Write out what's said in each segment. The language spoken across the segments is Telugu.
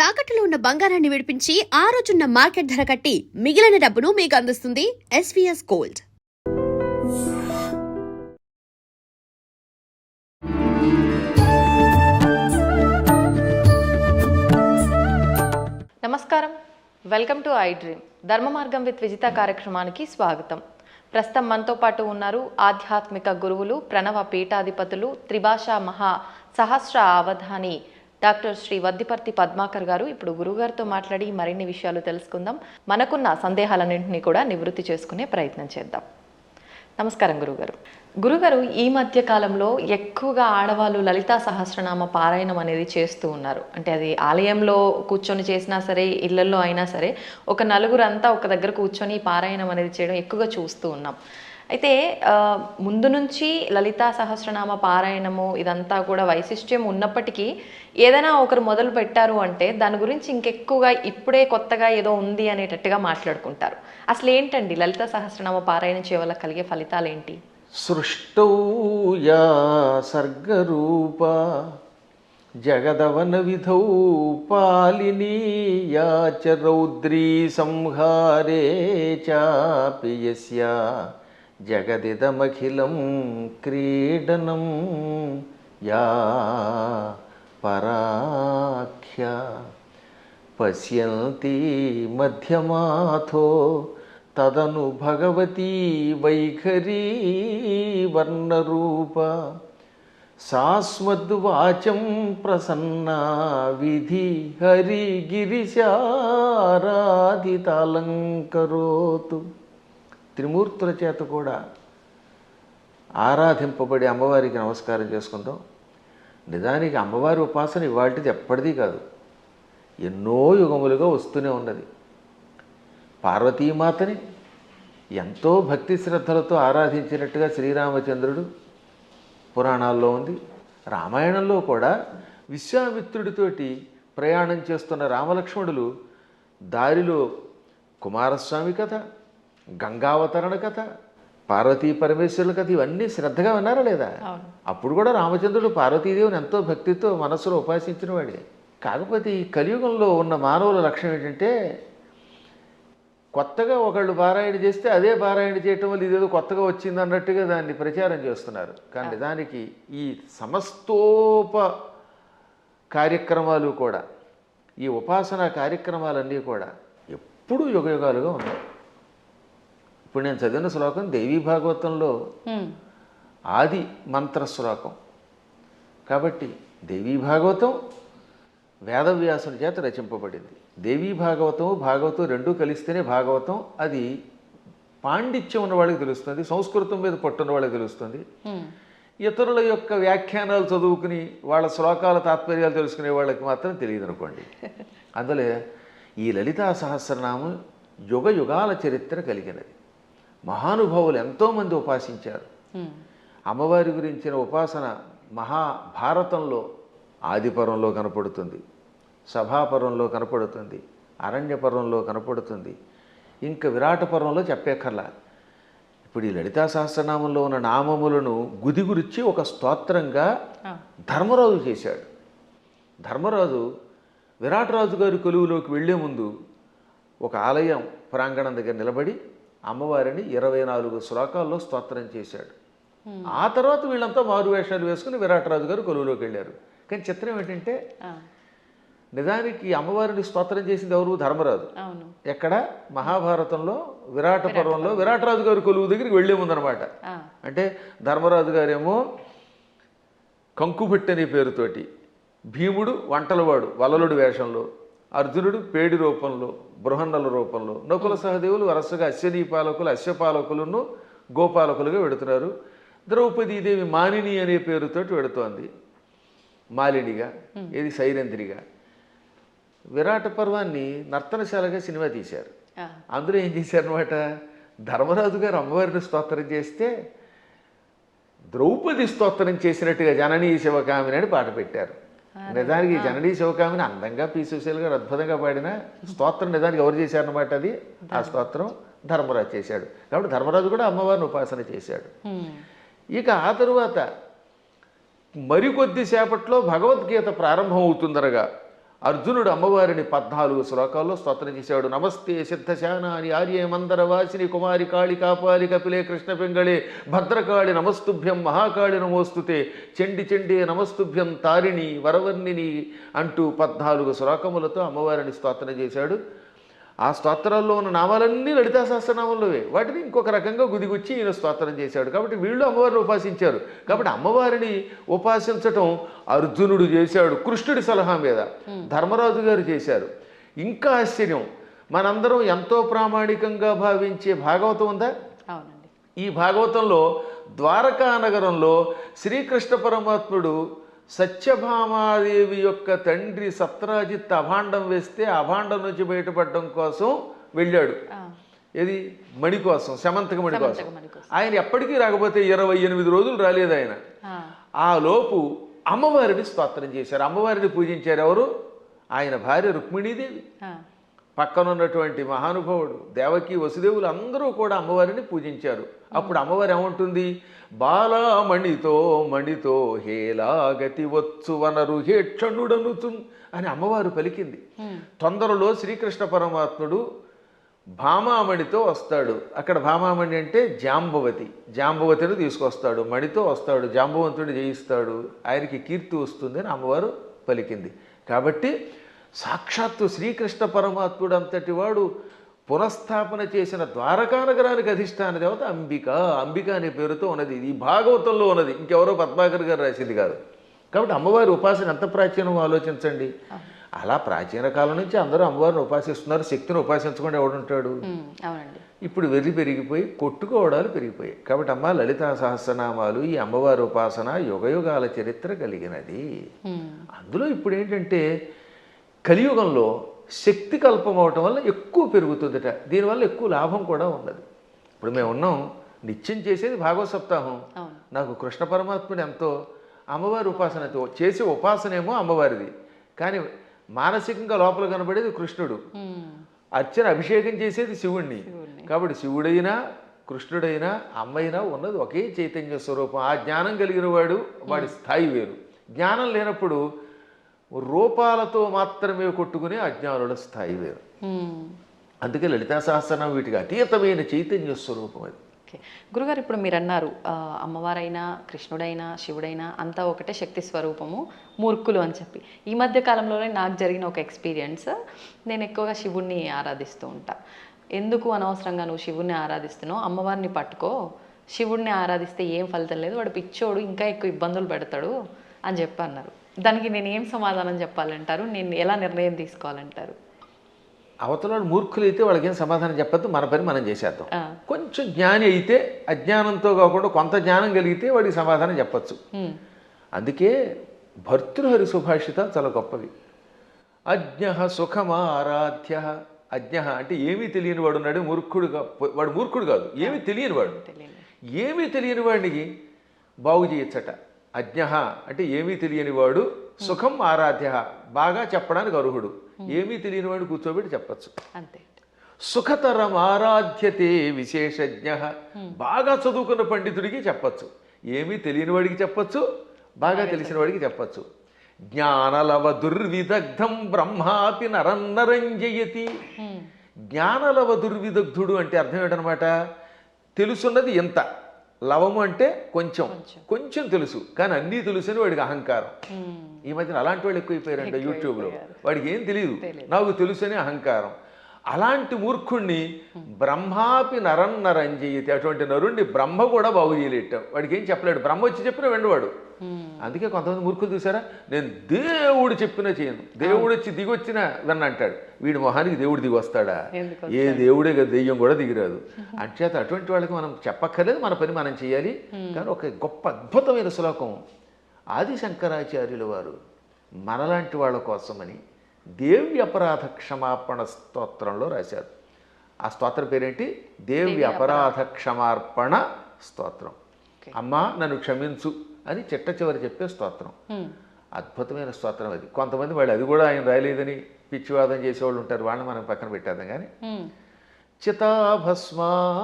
తాకట్టులో ఉన్న బంగారాన్ని విడిపించి ఆ రోజున్న మార్కెట్ ధర కట్టి మిగిలిన డబ్బును మీకు అందిస్తుంది ఎస్వీఎస్ గోల్డ్. నమస్కారం, వెల్కమ్ టు ఐ డ్రీమ్. ధర్మ మార్గం విత్ విజిత కార్యక్రమానికి స్వాగతం. ప్రస్తుతం మనతో పాటు ఉన్నారు ఆధ్యాత్మిక గురువులు, ప్రణవ పీఠాధిపతులు, త్రిభాషా మహా సహస్ర అవధాని డాక్టర్ శ్రీ వద్దిపర్తి పద్మాకర్ గారు. ఇప్పుడు గురుగారితో మాట్లాడి మరిన్ని విషయాలు తెలుసుకుందాం. మనకున్న సందేహాలన్నింటినీ కూడా నివృత్తి చేసుకునే ప్రయత్నం చేద్దాం. నమస్కారం గురుగారు. గురుగారు, ఈ మధ్య కాలంలో ఎక్కువగా ఆడవాళ్ళు లలితా సహస్రనామ పారాయణం అనేది చేస్తూ ఉన్నారు. అంటే అది ఆలయంలో కూర్చొని చేసినా సరే, ఇళ్లలో అయినా సరే, ఒక నలుగురు అంతా ఒక దగ్గర కూర్చొని పారాయణం అనేది చేయడం ఎక్కువగా చూస్తూ ఉన్నాం. అయితే ముందు నుంచి లలితా సహస్రనామ పారాయణము ఇదంతా కూడా వైశిష్ట్యం ఉన్నప్పటికీ ఏదైనా ఒకరు మొదలు పెట్టారు అంటే దాని గురించి ఇంకెక్కువగా ఇప్పుడే కొత్తగా ఏదో ఉంది అనేటట్టుగా మాట్లాడుకుంటారు. అసలు ఏంటండి లలితా సహస్రనామ పారాయణం చేయవల్ల కలిగే ఫలితాలు ఏంటి? సృష్టౌ యా సర్గరూప జగదవన విధౌ పాలినీ యా చ రౌద్రీ సంహారే చాపి యస్యా జగదిదమఖిలం క్రీడనం యా పరాఖ్య పశ్యంతి మధ్యమాథో తదను భగవతీ వైఖరీ వర్ణరూప సాస్మద్వాచం ప్రసన్నా విధి హరిగిరిశారాధితాలంకరోతు. త్రిమూర్తుల చేత కూడా ఆరాధింపబడి అమ్మవారికి నమస్కారం చేసుకుందాం. నిజానికి అమ్మవారి ఉపాసన ఇవాటిది ఎప్పటిదీ కాదు, ఎన్నో యుగములుగా వస్తూనే ఉన్నది. పార్వతీమాతని ఎంతో భక్తి శ్రద్ధలతో ఆరాధించినట్టుగా శ్రీరామచంద్రుడు పురాణాల్లో ఉంది. రామాయణంలో కూడా విశ్వామిత్రుడితోటి ప్రయాణం చేస్తున్న రామలక్ష్మణులు దారిలో కుమారస్వామి కథ, గంగావతరణ కథ, పార్వతీ పరమేశ్వరుల కథ ఇవన్నీ శ్రద్ధగా విన్నారా లేదా? అప్పుడు కూడా రామచంద్రుడు పార్వతీదేవిని ఎంతో భక్తితో మనసులో ఉపాసించిన వాడే. కాకపోతే ఈ కలియుగంలో ఉన్న మానవుల లక్ష్యం ఏంటంటే కొత్తగా ఒకళ్ళు పారాయణ చేస్తే అదే పారాయణ చేయటం వల్ల ఇదేదో కొత్తగా వచ్చింది అన్నట్టుగా దాన్ని ప్రచారం చేస్తున్నారు. కానీ దానికి ఈ సమస్తోప కార్యక్రమాలు కూడా, ఈ ఉపాసనా కార్యక్రమాలన్నీ కూడా ఎప్పుడూ యుగయుగాలుగా ఉన్నాయి. ఇప్పుడు నేను చదివిన శ్లోకం దేవీ భాగవతంలో ఆది మంత్ర శ్లోకం కాబట్టి దేవీ భాగవతం వేదవ్యాసుని చేత రచింపబడింది. దేవీ భాగవతం భాగవతం రెండూ కలిస్తేనే భాగవతం. అది పాండిత్యం ఉన్న వాళ్ళకి తెలుస్తుంది, సంస్కృతం మీద పట్టున్న వాళ్ళకి తెలుస్తుంది. ఇతరుల యొక్క వ్యాఖ్యానాలు చదువుకుని వాళ్ళ శ్లోకాల తాత్పర్యాలు తెలుసుకునే వాళ్ళకి మాత్రం తెలియదు అనుకోండి. అందులో ఈ లలితా సహస్రనామం యుగ యుగాల చరిత్ర కలిగినది. మహానుభావులు ఎంతోమంది ఉపాసించారు. అమ్మవారి గురించిన ఉపాసన మహాభారతంలో ఆదిపర్వంలో కనపడుతుంది, సభాపర్వంలో కనపడుతుంది, అరణ్యపర్వంలో కనపడుతుంది, ఇంకా విరాట పర్వంలో చెప్పేకర్లా. ఇప్పుడు ఈ లలితా సహస్రనామంలో ఉన్న నామములను గుదిగురిచ్చి ఒక స్తోత్రంగా ధర్మరాజు చేశాడు. ధర్మరాజు విరాటరాజు గారి కొలువులోకి వెళ్లే ముందు ఒక ఆలయం ప్రాంగణం దగ్గర నిలబడి అమ్మవారిని 24 శ్లోకాల్లో స్తోత్రం చేశాడు. ఆ తర్వాత వీళ్ళంతా మారువేషాలు వేసుకుని విరాటరాజు గారు కొలువులోకి వెళ్ళారు. కానీ చిత్రం ఏంటంటే నిజానికి అమ్మవారిని స్తోత్రం చేసింది ఎవరు? ధర్మరాజు. ఎక్కడ? మహాభారతంలో విరాట పర్వంలో విరాటరాజు గారి కొలువు దగ్గరికి వెళ్లే ముందనమాట. అంటే ధర్మరాజు గారేమో కంకుభట్టి అనే పేరుతోటి, భీముడు వంటలవాడు వలలుడు వేషంలో, అర్జునుడు పేడి రూపంలో, బృహన్నల రూపంలో, నకుల సహదేవులు వరుసగా అశ్వనీ పాలకులు, అశ్వపాలకులను గోపాలకులుగా వెడుతున్నారు. ద్రౌపదీదేవి మానిని అనే పేరుతోటి వెడుతోంది, మాలినిగా, ఇది సైరంధ్రిగా. విరాట పర్వాన్ని నర్తనశాలగా సినిమా తీశారు. అందులో ఏం చేశారనమాట, ధర్మరాజు గారు అమ్మవారిని స్తోత్రం చేస్తే ద్రౌపది స్తోత్రం చేసినట్టుగా జననీ శివకామిని అని పాట పెట్టారు. నిజానికి జననీ శివకామిని అందంగా పీసుశీల్ గారు అద్భుతంగా పాడిన స్తోత్రం నిజానికి ఎవరు చేశారనమాట అది? ఆ స్తోత్రం ధర్మరాజు చేశాడు. కాబట్టి ధర్మరాజు కూడా అమ్మవారిని ఉపాసన చేశాడు. ఇక ఆ తరువాత మరికొద్దిసేపట్లో భగవద్గీత ప్రారంభం అవుతుందనగా అర్జునుడు అమ్మవారిని 14 శ్లోకాల్లో స్తోత్రం చేశాడు. నమస్తే సిద్ధశానాని ఆర్యే మందర వాసిని కుమారి కాళి కాపాలి కపిలే కృష్ణ పింగళే భద్రకాళి నమస్తుభ్యం మహాకాళి నమోస్తుతే చండి చండి నమస్తుభ్యం తారిణి వరవర్ణిని అంటూ 14 శ్లోకములతో అమ్మవారిని స్తోత్రం చేశాడు. ఆ స్తోత్రాల్లో ఉన్న నామాలన్నీ లలితా సహస్రనామంలోవే. వాటిని ఇంకొక రకంగా గుదిగుచ్చి ఈయన స్తోత్రం చేశాడు. కాబట్టి వీళ్ళు అమ్మవారిని ఉపాసించారు. కాబట్టి అమ్మవారిని ఉపాసించటం అర్జునుడు చేశాడు కృష్ణుడి సలహా మీద, ధర్మరాజు గారు చేశారు. ఇంకా ఆశ్చర్యం, మనందరం ఎంతో ప్రామాణికంగా భావించే భాగవతం ఉందా? అవునండి. ఈ భాగవతంలో ద్వారకా నగరంలో శ్రీకృష్ణ పరమాత్ముడు సత్యభామాదేవి యొక్క తండ్రి సత్రాజిత్ అభాండం వేస్తే అభాండం నుంచి బయటపడడం కోసం వెళ్ళాడు. ఏది? మణి కోసం, శమంతక మణి కోసం. ఆయన ఎప్పటికీ రాకపోతే 28 రోజులు రాలేదు ఆయన. ఆ లోపు అమ్మవారిని స్తోత్రం చేశారు, అమ్మవారిని పూజించారు. ఎవరు? ఆయన భార్య రుక్మిణీదేవి, పక్కనున్నటువంటి మహానుభావుడు దేవకి వసుదేవులు అందరూ కూడా అమ్మవారిని పూజించారు. అప్పుడు అమ్మవారు ఏమంటుంది? బాలామణితో మణితో హేలాగతి వచ్చు వనరు హేక్షణుడనుచు అని అమ్మవారు పలికింది. తొందరలో శ్రీకృష్ణ పరమాత్ముడు భామామణితో వస్తాడు. అక్కడ భామామణి అంటే జాంబవతి, జాంబవతిని తీసుకొస్తాడు, మణితో వస్తాడు, జాంబవంతుడిని జయిస్తాడు, ఆయనకి కీర్తి వస్తుంది అని అమ్మవారు పలికింది. కాబట్టి సాక్షాత్తు శ్రీకృష్ణ పరమాత్ముడు అంతటి వాడు పునఃస్థాపన చేసిన ద్వారకా నగరానికి అధిష్టాన దేవత అంబిక. అంబిక అనే పేరుతో ఉన్నది. ఈ భాగవతంలో ఉన్నది, ఇంకెవరో పద్మాకర్ గారు రాసింది కాదు. కాబట్టి అమ్మవారి ఉపాసన ఎంత ప్రాచీనం ఆలోచించండి. అలా ప్రాచీన కాలం నుంచి అందరూ అమ్మవారిని ఉపాసిస్తున్నారు. శక్తిని ఉపాసించకుండా ఎవడుంటాడు? ఇప్పుడు వెర్రి పెరిగిపోయి కొట్టుకోవడాలు పెరిగిపోయాయి. కాబట్టి అమ్మ లలితా సహస్రనామాలు, ఈ అమ్మవారి ఉపాసన యుగయుగాల చరిత్ర కలిగినది. అందులో ఇప్పుడు ఏంటంటే కలియుగంలో శక్తి కల్పం అవటం వల్ల ఎక్కువ పెరుగుతుందట. దీనివల్ల ఎక్కువ లాభం కూడా ఉన్నది. ఇప్పుడు మేము ఉన్నాం, నిత్యం చేసేది భాగవత సప్తాహం. నాకు కృష్ణ పరమాత్ముడు ఎంతో అమ్మవారి ఉపాసనతో చేసే ఉపాసనేమో అమ్మవారిది, కానీ మానసికంగా లోపల కనబడేది కృష్ణుడు. అర్చన అభిషేకం చేసేది శివుణ్ణి. కాబట్టి శివుడైనా కృష్ణుడైనా అమ్మైనా ఉన్నది ఒకే చైతన్య స్వరూపం. ఆ జ్ఞానం కలిగిన వాడు, వాడి స్థాయి వేరు. జ్ఞానం లేనప్పుడు రూపాలతో మాత్రమే కొట్టుకునే అజ్ఞానుల స్థాయి వేరు. అందుకే లలితా సహస్రనామం వీటికి అతీతమైన చైతన్య స్వరూపం అది. గురుగారు, ఇప్పుడు మీరు అన్నారు అమ్మవారైనా కృష్ణుడైనా శివుడైనా అంతా ఒకటే శక్తి స్వరూపము, మూర్ఖులు అని చెప్పి. ఈ మధ్య కాలంలోనే నాకు జరిగిన ఒక ఎక్స్పీరియన్స్, నేను ఎక్కువగా శివుణ్ణి ఆరాధిస్తూ ఉంటా. ఎందుకు అనవసరంగా నువ్వు శివుణ్ణి ఆరాధిస్తున్నావు, అమ్మవారిని పట్టుకో, శివుణ్ణి ఆరాధిస్తే ఏం ఫలితం లేదు, వాడు పిచ్చోడు ఇంకా ఎక్కువ ఇబ్బందులు పెడతాడు అని చెప్పి అన్నారు. దానికి నేను ఏం సమాధానం చెప్పాలంటారు? నేను ఎలా నిర్ణయం తీసుకోవాలంటారు? అవతల మూర్ఖులు అయితే వాళ్ళకి ఏం సమాధానం చెప్పద్దు, మన పని మనం చేసేద్దాం. కొంచెం జ్ఞాని అయితే అజ్ఞానంతో కాకుండా కొంత జ్ఞానం కలిగితే వాడికి సమాధానం చెప్పచ్చు. అందుకే భర్తృహరి సుభాషితాలు చాలా గొప్పవి. అజ్ఞ సుఖమారాధ్య. అజ్ఞ అంటే ఏమీ తెలియని వాడు ఉన్నాడు, మూర్ఖుడుగా. వాడు మూర్ఖుడు కాదు, ఏమీ తెలియని వాడు. ఏమీ తెలియని వాడికి బాగు చేయొచ్చట. అజ్ఞ అంటే ఏమీ తెలియని వాడు, సుఖం ఆరాధ్య బాగా చెప్పడానికి అర్హుడు. ఏమీ తెలియని వాడు కూర్చోబెట్టి చెప్పచ్చు. అంతే. సుఖతరం ఆరాధ్యతే విశేషజ్ఞ. బాగా చదువుకున్న పండితుడికి చెప్పచ్చు, ఏమీ తెలియని వాడికి చెప్పచ్చు, బాగా తెలిసిన వాడికి చెప్పచ్చు. జ్ఞానలవ దుర్విదగ్ధం బ్రహ్మాపి నరన్నరంజయతి. జ్ఞానలవ దుర్విదగ్ధుడు అంటే అర్థం ఏంటనమాట? తెలుసున్నది ఎంత, లవము అంటే కొంచెం, కొంచెం తెలుసు కానీ అన్నీ తెలుసు అని వాడికి అహంకారం. ఈ మధ్యన అలాంటి వాళ్ళు ఎక్కువైపోయారంట యూట్యూబ్లో. వాడికి ఏం తెలియదు, నాకు తెలుసు అని అహంకారం. అలాంటి మూర్ఖుణ్ణి బ్రహ్మాపి నరన్నరంజయతి. అటువంటి నరుణ్ణి బ్రహ్మ కూడా బాగు చేయలేట. వాడికి ఏం చెప్పలేడు, బ్రహ్మ వచ్చి చెప్పినా వెండవాడు. అందుకే కొంతమంది మూర్ఖులు చూసారా, నేను దేవుడు చెప్పినా చేయను, దేవుడు వచ్చి దిగొచ్చినా విన్నంటాడు. వీడి మొహానికి దేవుడు దిగి వస్తాడా? ఏ దేవుడే కదా, దెయ్యం కూడా దిగిరాదు. అంచేత అటువంటి వాళ్ళకి మనం చెప్పక్కర్లేదు, మన పని మనం చేయాలి. కానీ ఒక గొప్ప అద్భుతమైన శ్లోకం ఆది శంకరాచార్యుల వారు మనలాంటి వాళ్ళ కోసమని దేవి అపరాధ క్షమాపణ స్తోత్రంలో రాశారు. ఆ స్తోత్రం పేరేంటి? దేవి అపరాధ క్షమార్పణ స్తోత్రం. అమ్మా నన్ను క్షమించు అని చిట్ట చివరి చెప్పే స్తోత్రం. అద్భుతమైన స్తోత్రం అది. కొంతమంది వాళ్ళు అది కూడా ఆయన రాయలేదని పిచ్చివాదం చేసేవాళ్ళు ఉంటారు, వాళ్ళని మనం పక్కన పెట్టేద్దాం. కానీ చితాభస్మాలేపో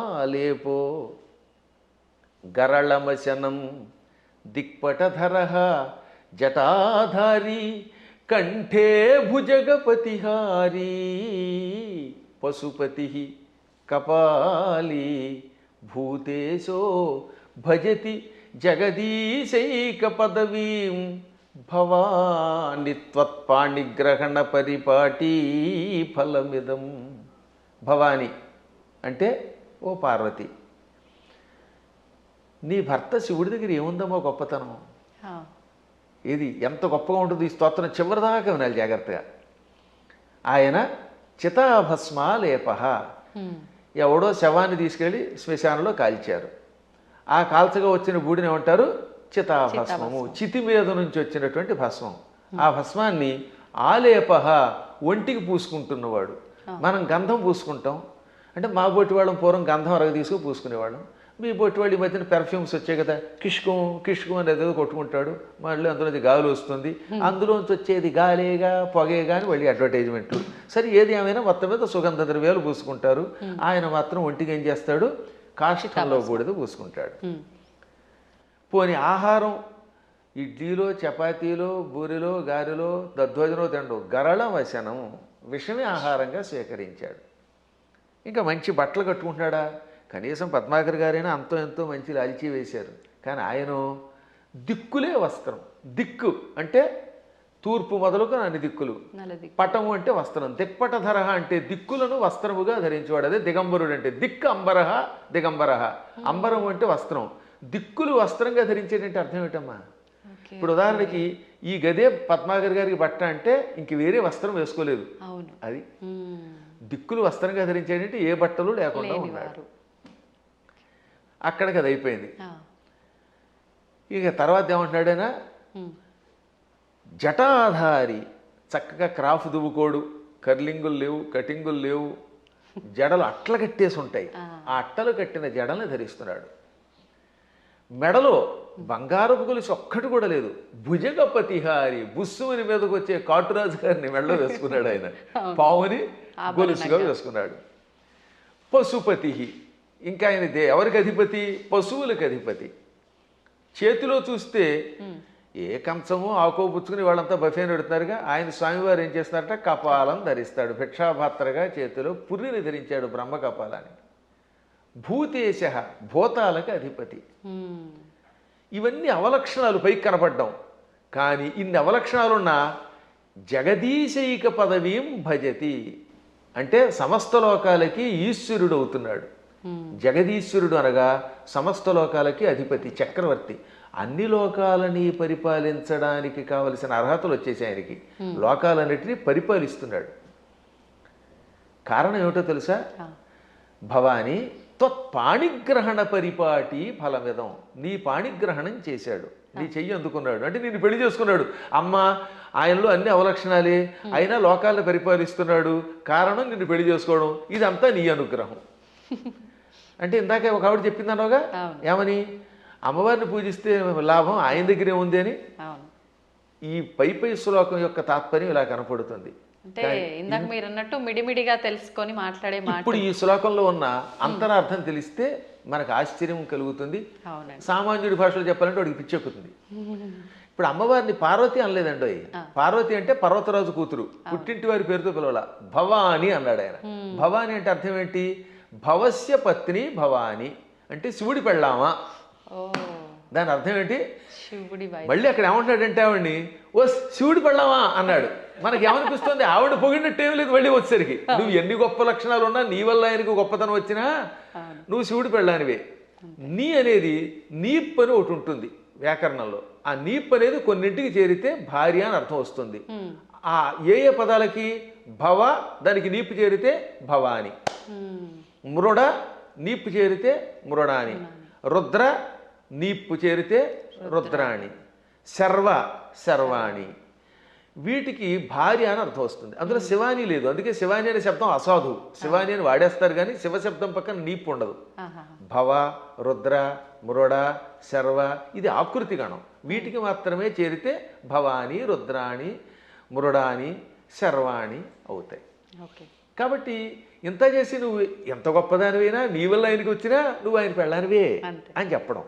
గరళమశనం దిక్పటధర జటాధారి కంఠే భుజగపతిహారీ పశుపతి కపాలీ భూతేశో భజతి జగదీశైక పదవీం భవాని త్వత్పాణిగ్రహణ పరిపాటీ ఫలమిదం. భవాని అంటే ఓ పార్వతి, నీ భర్త శివుడి దగ్గర ఏముందమ్మో గొప్పతనం, ఇది ఎంత గొప్పగా ఉంటుంది. ఈ స్తోత్రం చివరిదాకా వినాలి జాగ్రత్తగా. ఆయన చితాభస్మాలేప, ఎవడో శవాన్ని తీసుకెళ్ళి శ్మశానంలో కాల్చారు. ఆ కాల్చగా వచ్చిన బూడిని ఏమంటారు? చితాభస్మము. చితి మీద నుంచి వచ్చినటువంటి భస్మం. ఆ భస్మాన్ని ఆలేప, ఒంటికి పూసుకుంటున్నవాడు. మనం గంధం పూసుకుంటాం అంటే, మా బొట్టి వాళ్ళం పూర్వం గంధం అరగ తీసుకు పూసుకునేవాళ్ళం. మీ బొట్టి వాళ్ళు ఈ మధ్యన పెర్ఫ్యూమ్స్ వచ్చాయి కదా, కిష్కం కిష్కం అనేది ఏదో కొట్టుకుంటాడు, మళ్ళీ అందులోంచి గాలి వస్తుంది, అందులోంచి వచ్చేది గాలేగా పొగేగా అని మళ్ళీ అడ్వర్టైజ్మెంట్లు. సరే ఏది ఏమైనా మొత్తం మీద సుగంధ ద్రవ్యాలు పూసుకుంటారు. ఆయన మాత్రం ఒంటికి ఏం చేస్తాడు? కాష్టంలో బూడిద పూసుకుంటాడు. పోని ఆహారం ఇడ్లీలో చపాతీలో బూరిలో గారెలో దధ్వజనో తిండు, గరళ వశనం, విషమే ఆహారంగా స్వీకరించాడు. ఇంకా మంచి బట్టలు కట్టుకుంటున్నాడా? కనీసం పద్మాకర్ గారైనా అంతో ఎంతో మంచి లాల్చీ వేశారు. కానీ ఆయన దిక్కులే వస్త్రం. దిక్కు అంటే తూర్పు మొదలుకు అన్ని దిక్కులు. పటము అంటే వస్త్రం. దిక్పటధర అంటే దిక్కులను వస్త్రముగా ధరించేవాడు. అదే దిగంబరుడు అంటే. దిక్కు అంబరహ దిగంబరహ. అంబరము అంటే వస్త్రం. దిక్కులు వస్త్రంగా ధరించేటంటే అర్థం ఏమిటమ్మా? ఇప్పుడు ఉదాహరణకి ఈ గదే పద్మాకర్ గారికి బట్ట అంటే ఇంక వేరే వస్త్రం వేసుకోలేదు. అది దిక్కులు వస్త్రంగా ధరించేటంటే ఏ బట్టలు లేకుండా ఉన్నాడు. అక్కడికి అది అయిపోయింది. ఇక తర్వాత ఏమంటున్నాడైనా, జటాధారి, చక్కగా క్రాఫ్ దువ్వుకోడు, కర్లింగులు లేవు, కటింగులు లేవు, జడలు అట్టలు కట్టేసి ఉంటాయి. ఆ అట్టలు కట్టిన జడల్ని ధరిస్తున్నాడు. మెడలో బంగారపు గొలుసు ఒక్కటి కూడా లేదు. భుజగపతిహారి, బుస్సుమని మీదకు వచ్చే కాటురాజు గారిని మెడలో వేసుకున్నాడు ఆయన. పావుని గొలుసుగా వేసుకున్నాడు. పశుపతి, ఇంకా ఆయన ఎవరికి అధిపతి? పశువులకు అధిపతి. చేతిలో చూస్తే ఏ కంచము ఆకో పుచ్చుకుని వాళ్ళంతా బఫేని పెడుతున్నారుగా, ఆయన స్వామివారు ఏం చేస్తున్నారట? కపాలం ధరిస్తాడు. భిక్షాపాత్రగా చేతిలో పుర్రిని ధరించాడు, బ్రహ్మ కపాలాన్ని. భూతేశ, భూతాలకు అధిపతి. ఇవన్నీ అవలక్షణాలు పైకి కనపడ్డాం. కానీ ఇన్ని అవలక్షణాలున్నా జగదీశైక పదవీం భజతి అంటే సమస్త లోకాలకి ఈశ్వరుడు అవుతున్నాడు. జగదీశ్వరుడు అనగా సమస్త లోకాలకి అధిపతి, చక్రవర్తి. అన్ని లోకాలని పరిపాలించడానికి కావలసిన అర్హతలు వచ్చేసి ఆయనకి. లోకాలన్నిటినీ పరిపాలిస్తున్నాడు. కారణం ఏమిటో తెలుసా? భవాని త్వత్పాణిగ్రహణ పరిపాటి ఫలమిదం. నీ పాణిగ్రహణం చేశాడు, నీ చెయ్యి అందుకున్నాడు అంటే నిన్ను పెళ్లి చేసుకున్నాడు. అమ్మ ఆయనలో అన్ని అవలక్షణాలే, అయినా లోకాలను పరిపాలిస్తున్నాడు. కారణం నిన్ను పెళ్లి చేసుకోవడం. ఇదంతా నీ అనుగ్రహం. అంటే ఇందాక ఒక ఆవిడ చెప్పిందనోగా, ఏమని? అమ్మవారిని పూజిస్తే లాభం ఆయన దగ్గరే ఉంది అని. ఈ పై శ్లోకం యొక్క తాత్పర్యం ఇలా కనపడుతుంది. అంటే ఇందాక మీరు అన్నట్టు మిడిమిడిగా తెలుసుకొని మాట్లాడే మాట. ఇప్పుడు ఈ శ్లోకంలో ఉన్న అంతరార్థం తెలిస్తే మనకు ఆశ్చర్యం కలుగుతుంది. సామాన్యుడి భాషలో చెప్పాలంటే వాడికి పిచ్చెక్కుతుంది. ఇప్పుడు అమ్మవారిని పార్వతి అనలేదండి. పార్వతి అంటే పర్వతరాజు కూతురు, పుట్టింటి వారి పేరుతో పిలవాల. భవాని అన్నాడు ఆయన. భవాని అంటే అర్థం ఏంటి? భవస్య పత్ని భవాని అంటే శివుడి పెళ్ళామా. దాని అర్థం ఏంటి? మళ్ళీ అక్కడ ఏమంటున్నాడంటే ఆవిడ్ని ఓ శివుడి పెళ్ళామా అన్నాడు. మనకి ఏమనిపిస్తుంది? ఆవిడ పొగిడినట్టేం లేదు. మళ్ళీ వచ్చేసరికి నువ్వు ఎన్ని గొప్ప లక్షణాలు ఉన్నా, నీ వల్ల ఆయనకు గొప్పతనం వచ్చినా నువ్వు శివుడి పెళ్ళానివే. నీ అనేది నీప్ అని ఒకటి ఉంటుంది వ్యాకరణంలో. ఆ నీప్ అనేది కొన్నింటికి చేరితే భార్య అని అర్థం వస్తుంది. ఆ ఏ ఏ పదాలకి? భవ దానికి నీపు చేరితే భవాని, మృడ నీపు చేరితే మృడాని, రుద్ర నీపు చేరితే రుద్రాణి, శర్వ శర్వాణి. వీటికి భార్య అని అర్థం వస్తుంది. అందులో శివాని లేదు. అందుకే శివాని అనే శబ్దం అసాధు. శివాని అని వాడేస్తారు కానీ శివశబ్దం పక్కన నీపు ఉండదు. భవ, రుద్ర, మృడ, శర్వ ఇది ఆకృతి గణం. వీటికి మాత్రమే చేరితే భవాని, రుద్రాణి, మృడాని, శర్వాణి అవుతాయి. కాబట్టి ఇంత చేసి నువ్వు ఎంత గొప్పదానివైనా, నీ వల్ల ఆయనకి వచ్చినా నువ్వు ఆయన పెళ్ళానివే అని చెప్పడం.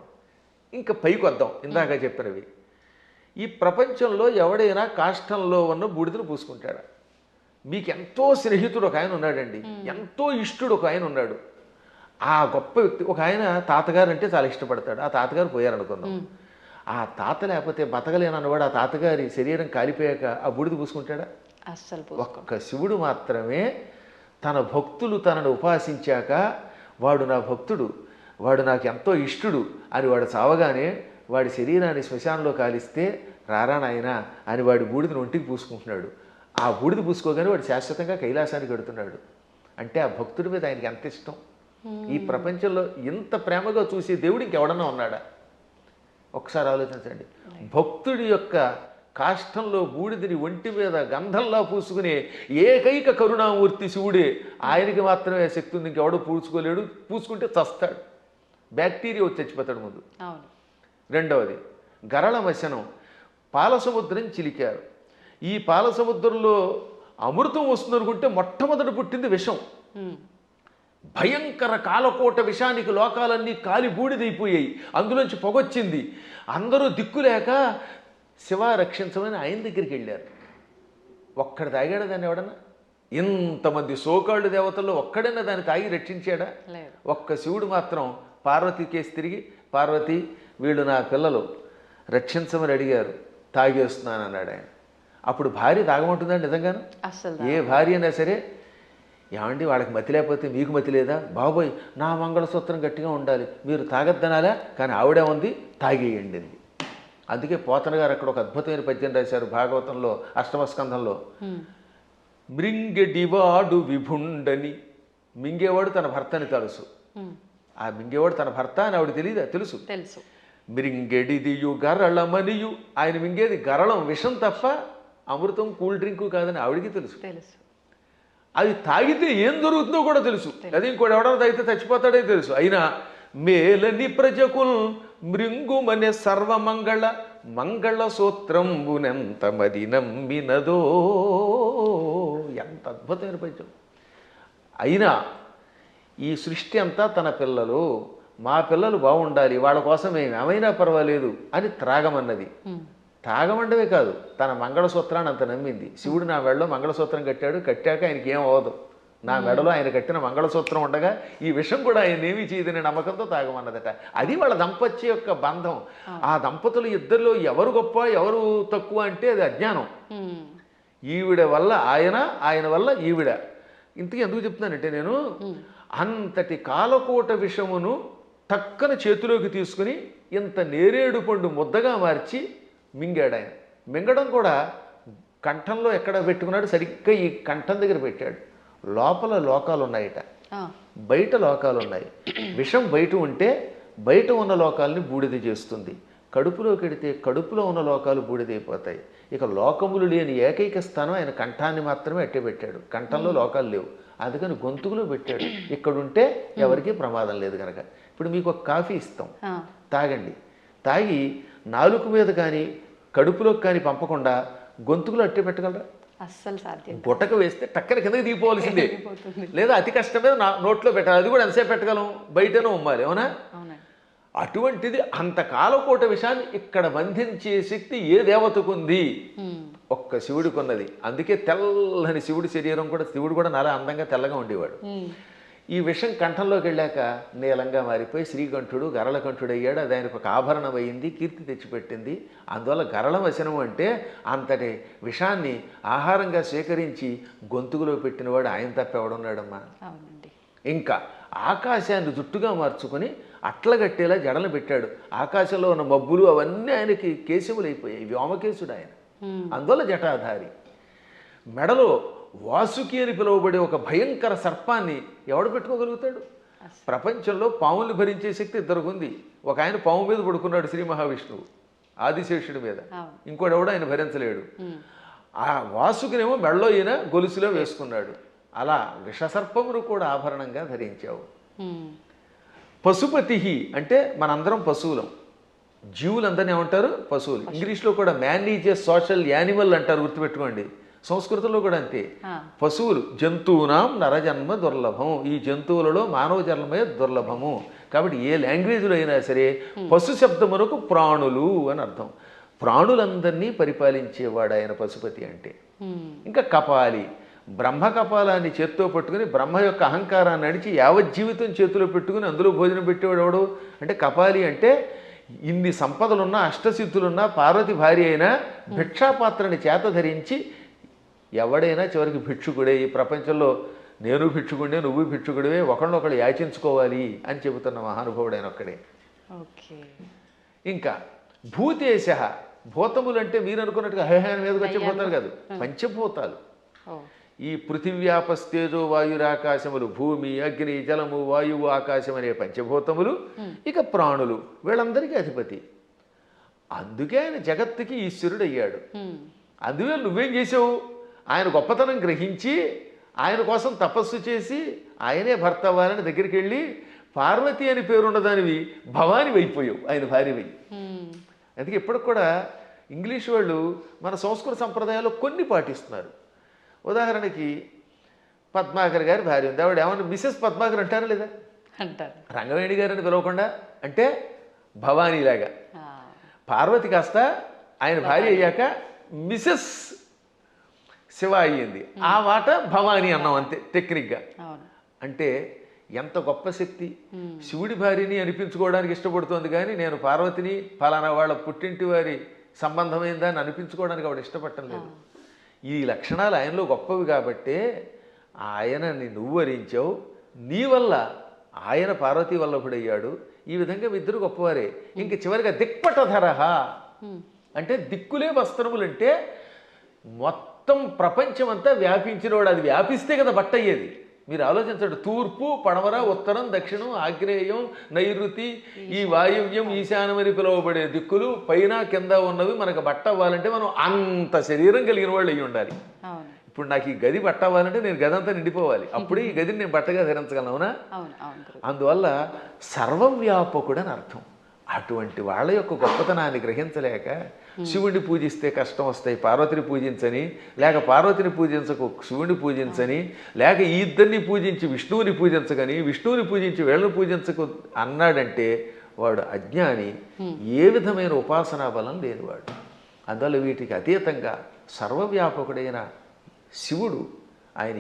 ఇంకా పైకి వద్దాం. ఇందాక చెప్పినవి ఈ ప్రపంచంలో ఎవడైనా కాష్టంలో ఉన్న బూడిదను పూసుకుంటాడా? మీకు ఎంతో స్నేహితుడు ఒక ఆయన ఉన్నాడండి, ఎంతో ఇష్టుడు ఒక ఆయన ఉన్నాడు. ఆ గొప్ప వ్యక్తి ఒక ఆయన తాతగారు అంటే చాలా ఇష్టపడతాడు. ఆ తాతగారు పోయారనుకుందాం. ఆ తాత లేకపోతే బతకలేనన్నవాడు ఆ తాతగారి శరీరం కాలిపోయాక ఆ బూడిద పూసుకుంటాడా? అస్సలు ఒక్క శివుడు మాత్రమే తన భక్తులు తనను ఉపాసించాక వాడు నా భక్తుడు, వాడు నాకు ఎంతో ఇష్టుడు అని వాడు చావగానే వాడి శరీరాన్ని శ్మశానంలో కాలిస్తే రారా నాయనా అని వాడి బూడిదని ఒంటికి పూసుకుంటున్నాడు. ఆ బూడిద పూసుకోగానే వాడు శాశ్వతంగా కైలాసానికి వెడుతున్నాడు. అంటే ఆ భక్తుడి మీద ఆయనకి ఎంత ఇష్టం. ఈ ప్రపంచంలో ఇంత ప్రేమగా చూసే దేవుడు ఇంకెవడన్నా ఉన్నాడా? ఒకసారి ఆలోచించండి. భక్తుడి యొక్క కాష్టంలో బూడిదని ఒంటి మీద గంధంలా పూసుకునే ఏకైక కరుణామూర్తి శివుడే. ఆయనకి మాత్రమే శక్తి ఉంది, ఇంకెవడో పూసుకోలేడు. పూసుకుంటే చస్తాడు, బ్యాక్టీరియా వచ్చి చచ్చిపోతాడు ముందు. రెండవది గరళ మశనం. పాలసముద్రం చిలికారు. ఈ పాలసముద్రంలో అమృతం వస్తుందనుకుంటే మొట్టమొదటి పుట్టింది విషం. భయంకర కాలకోట విషానికి లోకాలన్నీ కాలి బూడిదైపోయాయి. అందులోంచి పొగొచ్చింది. అందరూ దిక్కులేక శివ రక్షించమని ఆయన దగ్గరికి వెళ్ళారు. ఒక్కడు తాగాడా దాన్ని ఎవడన్నా? ఇంతమంది సోకాళ్ళు దేవతల్లో ఒక్కడైనా దాన్ని తాగి రక్షించాడా? ఒక్క శివుడు మాత్రం పార్వతి కేసు తిరిగి, పార్వతి వీళ్ళు నా పిల్లలు రక్షించమని అడిగారు, తాగేస్తున్నాను అన్నాడు ఆయన. అప్పుడు భార్య తాగమంటుందండి నిజంగాను? ఏ భార్య అయినా సరే, ఏమండి వాళ్ళకి మతి లేకపోతే మీకు మతి లేదా? బాబోయ్ నా మంగళసూత్రం గట్టిగా ఉండాలి, మీరు తాగద్దనాలా, కానీ ఆవిడే ఉంది తాగేయండి అని. అందుకే పోతన గారు అక్కడ ఒక అద్భుతమైన పద్యం రాశారు భాగవతంలో అష్టమ స్కంధంలో. మృంగెడివాడు విభుండని. మింగేవాడు తన భర్తని తెలుసు. ఆ మింగేవాడు తన భర్త అని ఆవిడ తెలియదా? తెలుసు. మృంగెడిదియు గరళమనియు. ఆయన మింగేది గరళం, విషం తప్ప అమృతం కూల్ డ్రింకు కాదని ఆవిడికి తెలుసు. అది తాగితే ఏం జరుగుతుందో కూడా తెలుసు. అది ఇంకోటి ఎవడన్నా తాగితే చచ్చిపోతాడే తెలుసు. అయినా మేలని ప్రజకుల్ మృంగుమనే సర్వమంగళ మంగళ సూత్రంబునెంత మది నమ్మినదో. ఎంత అద్భుతమైన పద్యం. అయినా ఈ సృష్టి అంతా తన పిల్లలు, మా పిల్లలు బాగుండాలి, వాళ్ళ కోసం మేము ఏమైనా పర్వాలేదు అని త్రాగమన్నది. తాగమండవే కాదు, తన మంగళసూత్రాన్ని అంత నమ్మింది. శివుడు నా మెడలో మంగళసూత్రం కట్టాడు, కట్టాక ఆయనకి ఏం అవ్వదు, నా మెడలో ఆయన కట్టిన మంగళసూత్రం ఉండగా ఈ విషయం కూడా ఆయన ఏమీ చేయదని నమ్మకంతో తాగమన్నదట. అది వాళ్ళ దంపత్య యొక్క బంధం. ఆ దంపతులు ఇద్దరిలో ఎవరు గొప్ప ఎవరు తక్కువ అంటే అది అజ్ఞానం. ఈవిడ వల్ల ఆయన, ఆయన వల్ల ఈవిడ. ఇంతకీ ఎందుకు చెప్తున్నానంటే నేను, అంతటి కాలకోట విషమును టక్కన చేతిలోకి తీసుకుని ఇంత నేరేడు పండు ముద్దగా మార్చి మింగాడు ఆయన. మింగడం కూడా కంఠంలో ఎక్కడ పెట్టుకున్నాడు, సరిగ్గా ఈ కంఠం దగ్గర పెట్టాడు. లోపల లోకాలు ఉన్నాయట, బయట లోకాలు ఉన్నాయి. విషం బయట ఉంటే బయట ఉన్న లోకాలని బూడిద చేస్తుంది. కడుపులోకి వెడితే కడుపులో ఉన్న లోకాలు బూడిదైపోతాయి. ఇక లోకములు లేని ఏకైక స్థానం ఆయన కంఠాన్ని మాత్రమే అట్టే పెట్టాడు. కంఠంలో లోకాలు లేవు, అందుకని గొంతుకులో పెట్టాడు. ఇక్కడుంటే ఎవరికీ ప్రమాదం లేదు కనుక. ఇప్పుడు మీకు ఒక కాఫీ ఇస్తాం, తాగండి. తాగి నాలుక మీద కానీ కడుపులోకి కానీ పంపకుండా గొంతుకులో అట్టే పెట్టగలరా? అస్సలు సాధ్యం. గుట్టక వేస్తే టక్కన కిందకి దిగిపోవలసిందే, లేదా అతి కష్టమే నోట్లో పెట్టాలి. అది కూడా ఎంతసేపు పెట్టగలం, బయటనే ఉమ్మాలి, అవునా? అటువంటిది అంత కాలకోట విషయాన్ని ఇక్కడ బంధించే శక్తి ఏ దేవతకు ఉంది? ఒక్క శివుడికి ఉన్నది. అందుకే తెల్లని శివుడి శరీరం కూడా, శివుడు కూడా నాలా అందంగా తెల్లగా ఉండేవాడు. ఈ విషం కంఠంలోకి వెళ్ళాక నీలంగా మారిపోయి శ్రీకంఠుడు గరళకంఠుడు అయ్యాడు. అది ఆయనకు ఒక ఆభరణం అయింది, కీర్తి తెచ్చిపెట్టింది. అందువల్ల గరళ వశనం అంటే అంతటి విషాన్ని ఆహారంగా స్వీకరించి గొంతుకులో పెట్టినవాడు ఆయన తప్ప ఎవడున్నాడమ్మా? ఇంకా ఆకాశాన్ని జుట్టుగా మార్చుకొని అట్లగట్టేలా జడలు పెట్టాడు. ఆకాశంలో ఉన్న మబ్బులు అవన్నీ ఆయనకి కేశములైపోయాయి. వ్యోమకేశుడు ఆయన, అందువల్ల జటాధారి. మెడలో వాసుకి అని పిలువబడే ఒక భయంకర సర్పాన్ని ఎవడు పెట్టుకోగలుగుతాడు? ప్రపంచంలో పాముల్ని భరించే శక్తి ఇద్దరికి ఉంది. ఒక ఆయన పాము మీద పడుకున్నాడు, శ్రీ మహావిష్ణువు ఆదిశేషుడి మీద. ఇంకోటి ఎవడు ఆయన భరించలేడు. ఆ వాసుకినేమో మెడలో ఈయన గొలుసులో వేసుకున్నాడు. అలా విషసర్పమును కూడా ఆభరణంగా ధరించావు. పశుపతి అంటే మనందరం పశువులం. జీవులందరినీ ఏమంటారు? పశువులు. ఇంగ్లీష్లో కూడా man is a social animal అంటారు, గుర్తుపెట్టుకోండి. సంస్కృతంలో కూడా అంతే. పశువులు జంతువునాం నరజన్మ దుర్లభం. ఈ జంతువులలో మానవ జన్మే దుర్లభము. కాబట్టి ఏ లాంగ్వేజ్లో అయినా సరే పశు శబ్దమునకు ప్రాణులు అని అర్థం. ప్రాణులందరినీ పరిపాలించేవాడు ఆయన పశుపతి అంటే. ఇంకా కపాలి, బ్రహ్మ కపాలాన్ని చేత్తో పట్టుకుని బ్రహ్మ యొక్క అహంకారాన్ని నడిచి యావజ్జీవితం చేతిలో పెట్టుకుని అందులో భోజనం పెట్టేవాడు ఎవడు అంటే కపాలి. అంటే ఇన్ని సంపదలున్నా అష్టసిద్ధులున్నా పార్వతి భార్య అయినా భిక్షాపాత్రని చేత ధరించి ఎవడైనా చివరికి భిక్షుకుడే. ఈ ప్రపంచంలో నేను భిక్షుకుడే, నువ్వు భిక్షుకుడివే, ఒకళ్ళనొకళ్ళు యాచించుకోవాలి అని చెబుతున్న మహానుభావుడైన ఒక్కడే. ఓకే. ఇంకా భూతేశ, భూతములు అంటే మీరు అనుకున్నట్టుగా హైహాన్ మీదకి వచ్చే భూతాలు కాదు, పంచభూతాలు. ఈ పృథివ్యాపస్తేజో వాయురాకాశములు, భూమి, అగ్ని, జలము, వాయువు, ఆకాశం అనే పంచభూతములు, ఇక ప్రాణులు, వీళ్ళందరికీ అధిపతి. అందుకే ఆయన జగత్తుకి ఈశ్వరుడు అయ్యాడు. అందువల్ల నువ్వేం చేసావు? ఆయన గొప్పతనం గ్రహించి ఆయన కోసం తపస్సు చేసి ఆయనే భర్త అవ్వాలని దగ్గరికి వెళ్ళి పార్వతి అని పేరున్నదానివి భవాని అయిపోయావు, ఆయన భార్యవై. అందుకే ఇప్పటికి కూడా ఇంగ్లీష్ వాళ్ళు మన సంస్కృత సంప్రదాయాల్లో కొన్ని పాటిస్తున్నారు. ఉదాహరణకి పద్మాకర్ గారి భార్య ఉంది, ఆవిడ ఏమన్నా మిసెస్ పద్మాకర్ అంటారా లేదా? అంటారు. రంగవేణి గారిని పిలవకుండా అంటే భవానీలాగా. పార్వతి కాస్త ఆయన భార్య అయ్యాక మిసెస్ శివ అయ్యింది, ఆ మాట భవానీ అన్నాం అంతే టెక్నిక్గా. అంటే ఎంత గొప్ప శక్తి! శివుడి భార్యని అనిపించుకోవడానికి ఇష్టపడుతోంది కానీ నేను పార్వతిని ఫలానా వాళ్ళ పుట్టింటి వారి సంబంధమైందని అనిపించుకోవడానికి ఆవిడ ఇష్టపడటం లేదు. ఈ లక్షణాలు ఆయనలో గొప్పవి కాబట్టే ఆయనని నువ్వు వరించావు, నీ వల్ల ఆయన పార్వతీ వల్లభుడయ్యాడు. ఈ విధంగా ఇద్దరు గొప్పవారే. ఇంక చివరిగా దిక్పటధరహ అంటే దిక్కులే వస్త్రములంటే మొత్తం ప్రపంచం అంతా వ్యాపించినవాడు. అది వ్యాపిస్తే కదా బట్ట అయ్యేది. మీరు ఆలోచించండి, తూర్పు, పడమర, ఉత్తరం, దక్షిణం, ఆగ్నేయం, నైరుతి, ఈ వాయువ్యం, ఈశాన్యం అని పిలువబడే దిక్కులు పైన కింద ఉన్నవి మనకు బట్ట అవ్వాలంటే మనం అంత శరీరం కలిగిన వాళ్ళు అయ్యి ఉండాలి. ఇప్పుడు నాకు ఈ గది బట్ట అవ్వాలంటే నేను గది అంతా నిండిపోవాలి, అప్పుడు ఈ గదిని నేను బట్టగా ధరించగలను. అవునా? అందువల్ల సర్వవ్యాపకుడు అని అర్థం. అటువంటి వాళ్ళ యొక్క గొప్పతనాన్ని గ్రహించలేక శివుడిని పూజిస్తే కష్టం వస్తాయి, పార్వతిని పూజించని, లేక పార్వతిని పూజించకు శివుడిని పూజించని, లేక ఈ ఇద్దరిని పూజించి విష్ణువుని పూజించగని, విష్ణువుని పూజించి వీళ్ళని పూజించకు అన్నాడంటే వాడు అజ్ఞాని, ఏ విధమైన ఉపాసనా బలం లేనివాడు. అందువల్ల వీటికి అతీతంగా సర్వవ్యాపకుడైన శివుడు ఆయన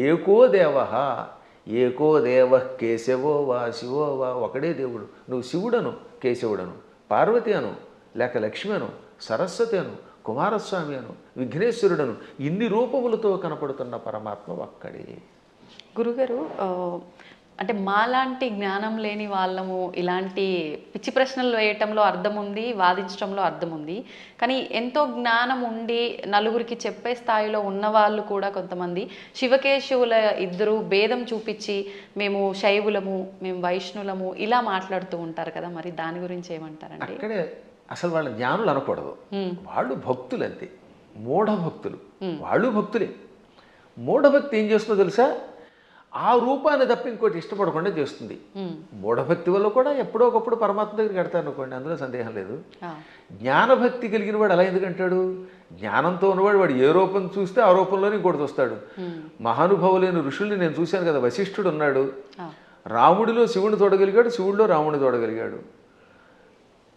ఏకో దేవ, ఏకో దేవ కేశవో వా శివో వా, ఒకడే దేవుడు. నువ్వు శివుడను, కేశవుడను, పార్వతి అను, లేక లక్ష్మి అను, సరస్వతి అను, కుమారస్వామి అను, విఘ్నేశ్వరుడను, ఇన్ని రూపములతో కనపడుతున్న పరమాత్మ ఒక్కడే. గురుగారు, అంటే మాలాంటి జ్ఞానం లేని వాళ్ళము ఇలాంటి పిచ్చి ప్రశ్నలు వేయటంలో అర్థం ఉంది, వాదించడంలో అర్థం ఉంది. కానీ ఎంతో జ్ఞానం ఉండి నలుగురికి చెప్పే స్థాయిలో ఉన్నవాళ్ళు కూడా కొంతమంది శివకేశవుల ఇద్దరు భేదం చూపించి మేము శైవులము, మేము వైష్ణులము ఇలా మాట్లాడుతూ ఉంటారు కదా, మరి దాని గురించి ఏమంటారండి? అక్కడే అసలు వాళ్ళ జ్ఞానులు అనకూడదు, వాళ్ళు భక్తులు అంతే, మూఢభక్తులు. వాళ్ళు భక్తులే. మూఢభక్తి ఏం చేస్తుందో తెలుసా? ఆ రూపాన్ని తప్ప ఇంకోటి ఇష్టపడకుండా చేస్తుంది. మూఢభక్తి వల్ల కూడా ఎప్పుడో ఒకప్పుడు పరమాత్మ దగ్గరికి వెడతారు అనుకోండి, అందులో సందేహం లేదు. జ్ఞానభక్తి కలిగిన వాడు అలా ఎందుకంటాడు? జ్ఞానంతో ఉన్నవాడు వాడు ఏ రూపం చూస్తే ఆ రూపంలోనే ఇంకోటి వస్తాడు. మహానుభావులైన ఋషుల్ని నేను చూశాను కదా, వశిష్ఠుడు ఉన్నాడు, రాముడిలో శివుని చూడగలిగాడు, శివుడిలో రాముడిని చూడగలిగాడు.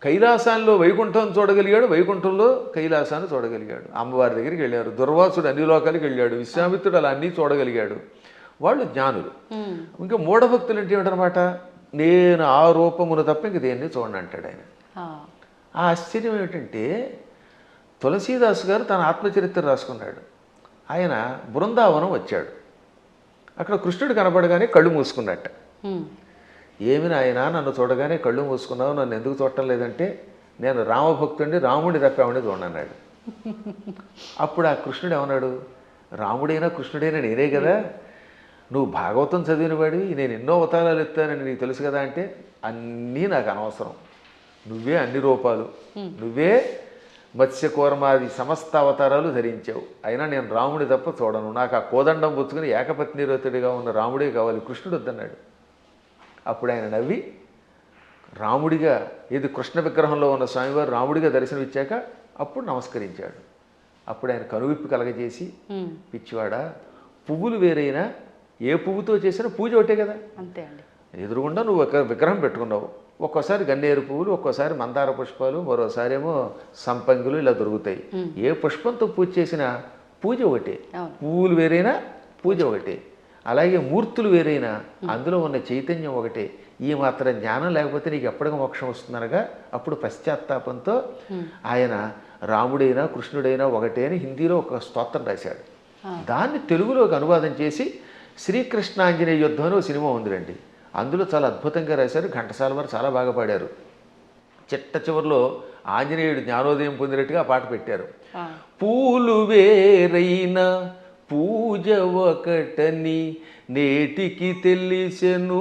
కైలాసాల్లో వైకుంఠం చూడగలిగాడు, వైకుంఠంలో కైలాసాన్ని చూడగలిగాడు. అమ్మవారి దగ్గరికి వెళ్ళారు. దుర్వాసుడు అన్ని లోకాలకి వెళ్ళాడు, విశ్వామిత్రుడు అలా అన్నీ చూడగలిగాడు. వాళ్ళు జ్ఞానులు. ఇంకా మూఢభక్తులు అంటే ఏమిటనమాట? నేను ఆ రూపమును తప్ప ఇంక దేన్ని చూడండి అంటాడు ఆయన. ఆ ఆశ్చర్యం ఏమిటంటే తులసీదాసు గారు తన ఆత్మచరిత్ర రాసుకున్నాడు. ఆయన బృందావనం వచ్చాడు. అక్కడ కృష్ణుడు కనపడగానే కళ్ళు మూసుకున్నట్ట. ఏమి నాయనా నన్ను చూడగానే కళ్ళు మూసుకున్నావు, నన్ను ఎందుకు చూడటం లేదంటే నేను రామభక్తుడిని, రాముడిని తప్పామని చూడన్నాడు. అప్పుడు ఆ కృష్ణుడు ఏమన్నాడు? రాముడైనా కృష్ణుడైనా నేనే కదా, నువ్వు భాగవతం చదివిన వాడివి, నేను ఎన్నో అవతారాలు ఎత్తానని నీకు తెలుసు కదా అంటే అన్నీ నాకు అనవసరం, నువ్వే అన్ని రూపాలు, నువ్వే మత్స్యకూర్మాది సమస్త అవతారాలు ధరించావు, అయినా నేను రాముడి తప్ప చూడను, నాకు ఆ కోదండం పుచ్చుకుని ఏకపత్నిరతుడిగా ఉన్న రాముడే కావాలి, కృష్ణుడు వద్దన్నాడు. అప్పుడు ఆయన నవ్వి రాముడిగా, ఇది కృష్ణ విగ్రహంలో ఉన్న స్వామివారు రాముడిగా దర్శనమిచ్చాక అప్పుడు నమస్కరించాడు. అప్పుడు ఆయన కనువిప్పు కలగజేసి, పిచ్చివాడా, పువ్వులు వేరైనా ఏ పువ్వుతో చేసినా పూజ ఒకటే కదా, అంతే అండి, ఎదురుగుండా నువ్వు ఒక విగ్రహం పెట్టుకున్నావు, ఒక్కోసారి గన్నేరు పువ్వులు, ఒక్కోసారి మందార పుష్పాలు, మరోసారి ఏమో సంపంగులు ఇలా దొరుకుతాయి. ఏ పుష్పంతో పూజ చేసినా పూజ ఒకటే, పువ్వులు వేరైనా పూజ ఒకటే. అలాగే మూర్తులు వేరైనా అందులో ఉన్న చైతన్యం ఒకటే. ఈ మాత్రం జ్ఞానం లేకపోతే నీకు ఎప్పటికీ మోక్షం వస్తుందనగా అప్పుడు పశ్చాత్తాపంతో ఆయన రాముడైనా కృష్ణుడైనా ఒకటే అని హిందీలో ఒక స్తోత్రం రాశాడు. దాన్ని తెలుగులోకి అనువాదం చేసి శ్రీకృష్ణాంజనేయ యుద్ధం అని ఒక సినిమా ఉందిరండి. అందులో చాలా అద్భుతంగా రాశారు. ఘంటసాల వారు చాలా బాగా పాడారు. చిట్ట చివరిలో ఆంజనేయుడు జ్ఞానోదయం పొందినట్టుగా ఆ పాట పెట్టారు. పూలు వేరైనా పూజ ఒకటని నేటికి తెలిసెను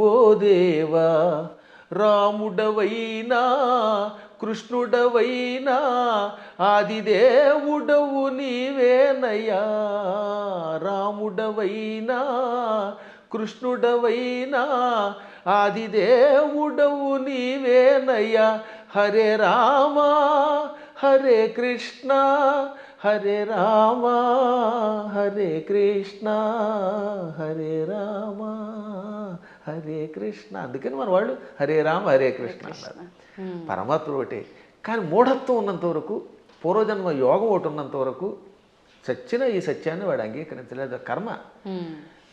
ఓ దేవా, రాముడవైనా కృష్ణుడవైనా ఆదిదేవుడవు నీవేనయ్యా, రాముడవైనా కృష్ణుడవైనా ఆదిదేవుడవు నీవేనయ్యా. హరే రామ హరే కృష్ణ హరే రామ హరే కృష్ణ హరే రామ హరే కృష్ణ. అందుకని మన వాళ్ళు హరే రామ హరే కృష్ణ అన్నారు. పరమాత్ముడు ఒకటే. కానీ మూఢత్వం ఉన్నంత వరకు, పూర్వజన్మ యోగం ఒకటి ఉన్నంత వరకు సచ్చిన ఈ సత్యాన్ని వాడు అంగీకరించలేదు. కర్మ.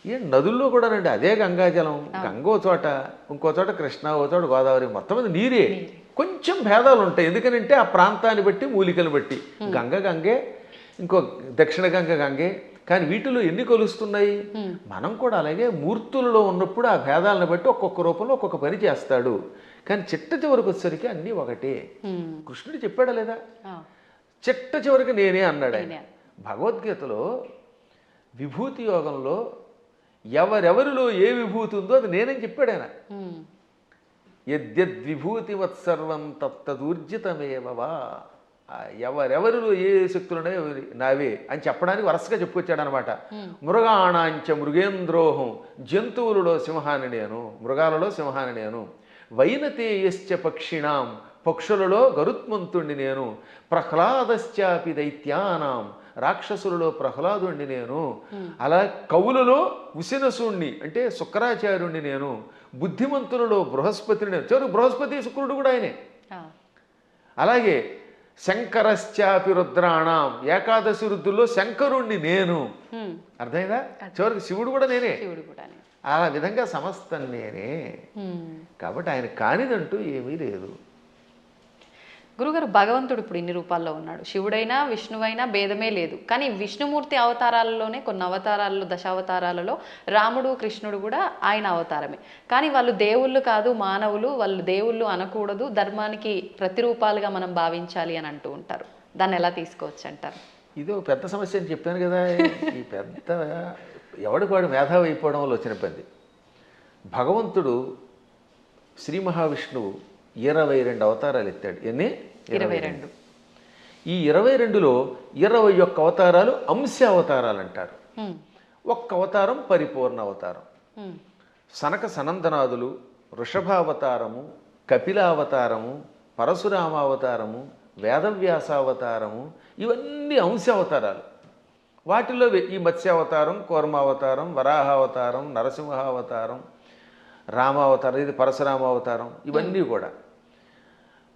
ఏ నదుల్లో కూడా రండి, అదే గంగాజలం, గంగ ఓ చోట, ఇంకో చోట కృష్ణ, ఓ చోట గోదావరి, మొత్తం మీద నీరే. కొంచెం భేదాలు ఉంటాయి. ఎందుకనంటే ఆ ప్రాంతాన్ని బట్టి, మూలికలు బట్టి. గంగ గంగే, ఇంకో దక్షిణ గంగ గంగే. కానీ వీటిలో ఎన్ని కొలుస్తున్నాయి? మనం కూడా అలాగే మూర్తులలో ఉన్నప్పుడు ఆ భేదాలను బట్టి ఒక్కొక్క రూపంలో ఒక్కొక్క పని చేస్తాడు. కానీ చిట్ట చివరికి వచ్చేసరికి అన్నీ ఒకటే. కృష్ణుడు చెప్పాడా లేదా? చిట్ట చివరికి నేనే అన్నాడు ఆయన. భగవద్గీతలో విభూతి యోగంలో ఎవరెవరిలో ఏ విభూతి ఉందో అది నేనని చెప్పాడు ఆయన. యద్యద్విభూతివత్సర్వం తత్తదూర్జితమేవవా. ఎవరెవరిలో ఏ శక్తులున్నాయో నావే అని చెప్పడానికి వరుసగా చెప్పుకొచ్చాడు అనమాట. మృగాణాంచ మృగేంద్రోహం, జంతువులలో సింహాన్ని నేను, మృగాలలో సింహాన్ని నేను. వైనతేయశ్చ పక్షిణాం, పక్షులలో గరుత్మంతుణ్ణి నేను. ప్రహ్లాదశ్చాపి దైత్యానాం, రాక్షసులలో ప్రహ్లాదుణ్ణి నేను. అలా కవులలో ఉసినసుణ్ణి అంటే శుక్రాచార్యుణ్ణి నేను. బుద్ధిమంతులలో బృహస్పతిని నేను. చివరికి బృహస్పతి శుక్రుడు కూడా ఆయనే. అలాగే శంకరశ్చాపి రుద్రాణం, ఏకాదశి రుద్రుల్లో శంకరుణ్ణి నేను. అర్థమైందా? చివరికి శివుడు కూడా నేనే. ఆ విధంగా సమస్తం నేనే. కాబట్టి ఆయన కానిదంటూ ఏమీ లేదు. గురుగారు, భగవంతుడు ఇప్పుడు ఇన్ని రూపాల్లో ఉన్నాడు. శివుడైనా విష్ణువైనా భేదమే లేదు. కానీ విష్ణుమూర్తి అవతారాలలోనే, కొన్ని అవతారాలలో, దశావతారాలలో రాముడు కృష్ణుడు కూడా ఆయన అవతారమే. కానీ వాళ్ళు దేవుళ్ళు కాదు, మానవులు. వాళ్ళు దేవుళ్ళు అనకూడదు, ధర్మానికి ప్రతిరూపాలుగా మనం భావించాలి అని అంటూ ఉంటారు. దాన్ని ఎలా తీసుకోవచ్చు అంటారు? ఇది ఒక పెద్ద సమస్య అని చెప్పాను కదా. ఈ పెద్ద ఎవడికి వాడు మేధావి అయిపోవడం వల్ల వచ్చిన పని. భగవంతుడు శ్రీ మహావిష్ణువు 22 అవతారాలు ఎత్తాడు. ఎన్ని? 22. ఈ 22లో 21 అవతారాలు అంశ అవతారాలు అంటారు. ఒక్క అవతారం పరిపూర్ణ అవతారం. సనక సనందనాదులు, వృషభావతారము, కపిలావతారము, పరశురామావతారము, వేదవ్యాసావతారము, ఇవన్నీ అంశ అవతారాలు. వాటిలో ఈ మత్స్యావతారం, కూర్మావతారం, వరాహావతారం, నరసింహావతారం, రామావతారం, ఇది పరశురామావతారం, ఇవన్నీ కూడా.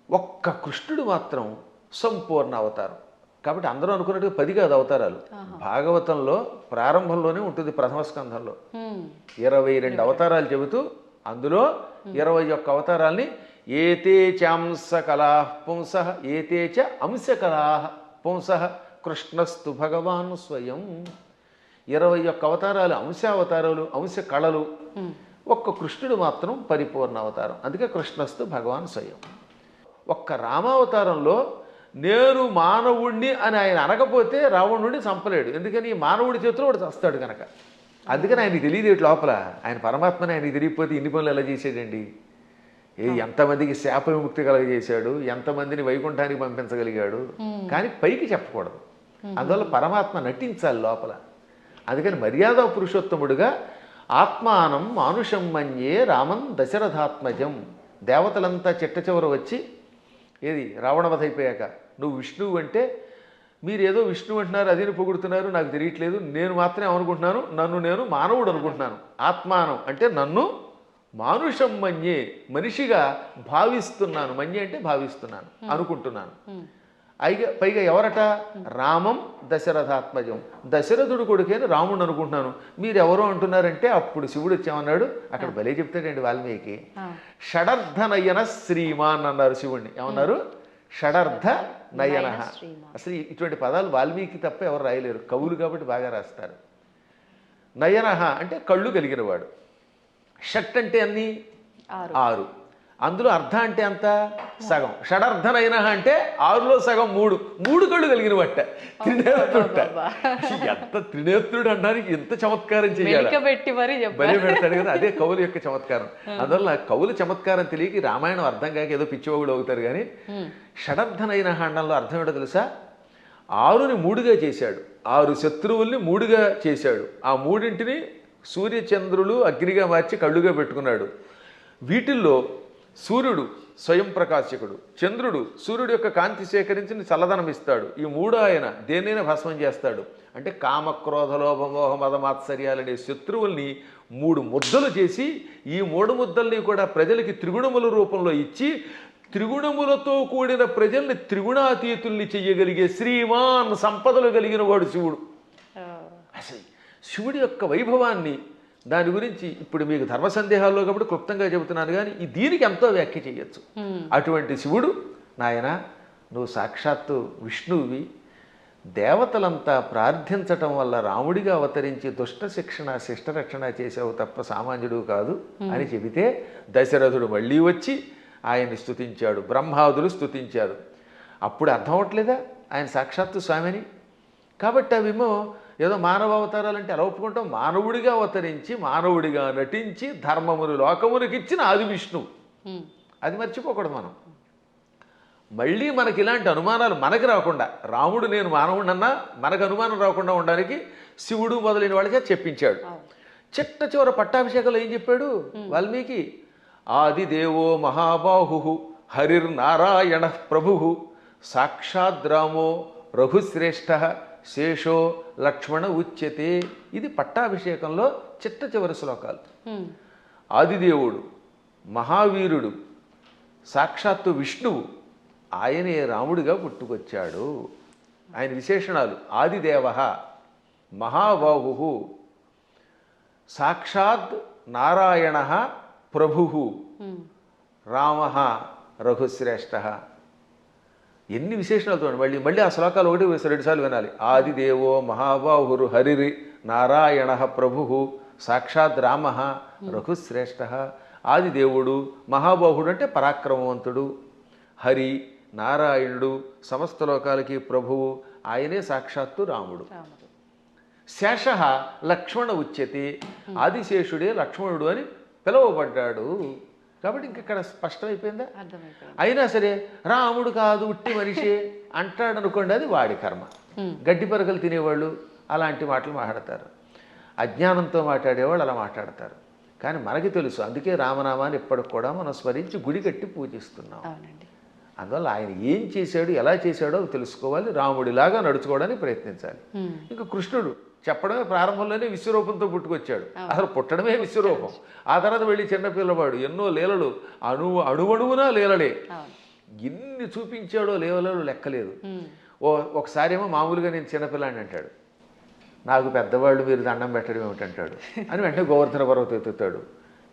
ఒక్క కృష్ణుడు మాత్రం సంపూర్ణ అవతారం. కాబట్టి అందరూ అనుకున్నట్టుగా 10 కాదు అవతారాలు. భాగవతంలో ప్రారంభంలోనే ఉంటుంది, ప్రథమ స్కంధంలో 22 అవతారాలు చెబుతూ అందులో 21 అవతారాల్ని ఏతే చాంస కళా పుంస ఏతే చ అంశ కళా పుంస కృష్ణస్తు భగవాన్ స్వయం. 21 అవతారాలు అంశావతారాలు, అంశ కళలు. ఒక్క కృష్ణుడు మాత్రం పరిపూర్ణ అవతారం. అందుకే కృష్ణస్తు భగవాన్ స్వయం. ఒక్క రామావతారంలో నేను మానవుణ్ణి అని ఆయన అనకపోతే రావణుడిని చంపలేడు. ఎందుకని మానవుడి చేతిలో వాడు చస్తాడు కనుక. అందుకని ఆయనకి తెలియదు లోపల. ఆయన పరమాత్మని ఆయనకి తెలియకపోతే ఇన్ని పనులు ఎలా చేసాడండి? ఎంతమందికి శాప విముక్తి కలగజేశాడు, ఎంతమందిని వైకుంఠానికి పంపించగలిగాడు. కానీ పైకి చెప్పకూడదు. అందువల్ల పరమాత్మ నటించాలి లోపల. అందుకని మర్యాద పురుషోత్తముడుగా ఆత్మానం మానుషం మన్యే రామం దశరథాత్మజం. దేవతలంతా చిట్ట చివర వచ్చి, ఏది రావణవధ అయిపోయాక, నువ్వు విష్ణువు అంటే మీరు ఏదో విష్ణువు అంటున్నారు, అదేని పొగుడుతున్నారు, నాకు తెలియట్లేదు, నేను మాత్రమే అనుకుంటున్నాను, నన్ను నేను మానవుడు అనుకుంటున్నాను. ఆత్మానం అంటే నన్ను మానుషం మన్యే, మనిషిగా భావిస్తున్నాను. మన్యే అంటే భావిస్తున్నాను, అనుకుంటున్నాను. పైగా ఎవరట? రామం దశరథాత్మజం, దశరథుడు కొడుకైన రాముడు అనుకుంటున్నాను. మీరు ఎవరో అంటున్నారంటే అప్పుడు శివుడు వచ్చామన్నాడు. అక్కడ భలే చెప్తాడండి వాల్మీకి. షడర్థ నయన శ్రీమాన్ అన్నారు శివుణ్ణి. ఏమన్నారు? షడర్థ నయన. అసలు ఇటువంటి పదాలు వాల్మీకి తప్ప ఎవరు రాయలేరు, కవులు కాబట్టి బాగా రాస్తారు. నయన అంటే కళ్ళు కలిగినవాడు. షట్ అంటే అన్ని 6, అందులో అర్ధ అంటే అంత సగం. షడర్థనైన అంటే 6లో సగం 3 కళ్ళు కలిగిన బట్ట త్రినేత్రుడ. ఎంత త్రినేత్రుడు అనడానికి ఎంత చమత్కారం చేయాలి, బలి పెడతాడు కదా. అదే కవుల యొక్క చమత్కారం. అందువల్ల కవుల చమత్కారం తెలియక రామాయణం అర్థం కాక ఏదో పిచ్చివాగుడు అవుతారు. కానీ షడర్థనైన అండంలో అర్థం ఏంటో తెలుసా? 6ని 3గా చేశాడు, 6 శత్రువుల్ని 3గా చేశాడు. ఆ 3ంటిని సూర్యచంద్రులు అగ్నిగా మార్చి కళ్ళుగా పెట్టుకున్నాడు. వీటిల్లో సూర్యుడు స్వయం ప్రకాశకుడు, చంద్రుడు సూర్యుడు యొక్క కాంతి సేకరించి చల్లదనం ఇస్తాడు. ఈ 3 ఆయన దేన్నైనా భస్మం చేస్తాడు. అంటే కామక్రోధ లోభమోహ మదమాత్సర్యాలనే శత్రువుల్ని 3 ముద్దలు చేసి ఈ 3 ముద్దల్ని కూడా ప్రజలకి త్రిగుణముల రూపంలో ఇచ్చి త్రిగుణములతో కూడిన ప్రజల్ని త్రిగుణాతీతుల్ని చెయ్యగలిగే శ్రీమాన్ సంపదలు కలిగిన వాడు శివుడు. అసలు శివుడి యొక్క వైభవాన్ని, దాని గురించి ఇప్పుడు మీకు ధర్మ సందేహాల్లో కాబట్టి క్లుప్తంగా చెబుతున్నాను. కానీ దీనికి ఎంతో వ్యాఖ్య చేయొచ్చు. అటువంటి శివుడు, నాయన నువ్వు సాక్షాత్తు విష్ణువువి, దేవతలంతా ప్రార్థించటం వల్ల రాముడిగా అవతరించి దుష్ట శిక్షణ శిష్టరక్షణ చేసావు తప్ప సామాన్యుడు కాదు అని చెబితే దశరథుడు మళ్ళీ వచ్చి ఆయన్ని స్తుతించాడు, బ్రహ్మాదులు స్తుతించారు. అప్పుడు అర్థం అవట్లేదా ఆయన సాక్షాత్తు స్వామిని? కాబట్టి అవేమో ఏదో మానవ అవతారాలు అంటే ఎలా ఒప్పుకుంటాం? మానవుడిగా అవతరించి మానవుడిగా నటించి ధర్మమును లోకమునికి ఇచ్చిన ఆది విష్ణువు. అది మర్చిపోకూడదు మనం. మళ్ళీ మనకి ఇలాంటి అనుమానాలు మనకి రాకుండా, రాముడు నేను మానవుడన్నా మనకు అనుమానం రాకుండా ఉండడానికి శివుడు మొదలైన వాళ్ళకే చెప్పించాడు. చిట్ట చివర పట్టాభిషేకంలో ఏం చెప్పాడు వాల్మీకి? ఆదిదేవో మహాబాహు హరిర్నారాయణ ప్రభు సాక్షాద్రామో రఘుశ్రేష్ఠ శేషో లక్ష్మణ ఉచ్యతే. ఇది పట్టాభిషేకంలో చిట్ట చివరి శ్లోకాలు. ఆదిదేవుడు, మహావీరుడు, సాక్షాత్తు విష్ణువు, ఆయనే రాముడిగా పుట్టుకొచ్చాడు. ఆయన విశేషణాలు: ఆదిదేవ, మహాబాహు, సాక్షాత్ నారాయణ ప్రభు, రామ రఘుశ్రేష్ఠ. ఎన్ని విశేషణాలు చూడండి. మళ్ళీ ఆ శ్లోకాలు 1-2 సార్లు వినాలి. ఆదిదేవో మహాబాహురు హరిరి నారాయణ ప్రభు సాక్షాత్ రామ రఘుశ్రేష్ఠ. ఆదిదేవుడు, మహాబాహుడు అంటే పరాక్రమవంతుడు, హరి నారాయణుడు, సమస్త లోకాలకి ప్రభువు, ఆయనే సాక్షాత్తు రాముడు. శేష లక్ష్మణ ఉచ్యతే, ఆదిశేషుడే లక్ష్మణుడు అని పిలువబడ్డాడు. కాబట్టి ఇంకెక్కడ స్పష్టమైపోయిందా? అయినా సరే రాముడు కాదు ఉట్టి మనిషి అంటాడు అనుకోండి, అది వాడి కర్మ. గడ్డి పరకలు తినేవాళ్ళు అలాంటి మాటలు మాట్లాడతారు, అజ్ఞానంతో మాట్లాడేవాళ్ళు అలా మాట్లాడతారు. కానీ మనకి తెలుసు, అందుకే రామనామాన్ని ఇప్పటికి కూడా మనం స్మరించి గుడి కట్టి పూజిస్తున్నాం. అందువల్ల ఆయన ఏం చేశాడు, ఎలా చేశాడో తెలుసుకోవాలి, రాముడిలాగా నడుచుకోవడానికి ప్రయత్నించాలి. ఇంకా కృష్ణుడు చెప్పడమే ప్రారంభంలోనే విశ్వరూపంతో పుట్టుకొచ్చాడు. అసలు పుట్టడమే విశ్వరూపం. ఆ తర్వాత వెళ్ళి చిన్నపిల్లవాడు ఎన్నో లీలలు, అణువణువునా లీలలే. ఎన్ని చూపించాడో లీలలు లెక్కలేదు. ఒకసారి ఏమో మామూలుగా నేను చిన్నపిల్లాడిని అంటాడు, నాకు పెద్దవాళ్ళు మీరు దండం పెట్టడం ఏమిటంటాడు అని వెంటనే గోవర్ధన పర్వతం ఎత్తుతాడు.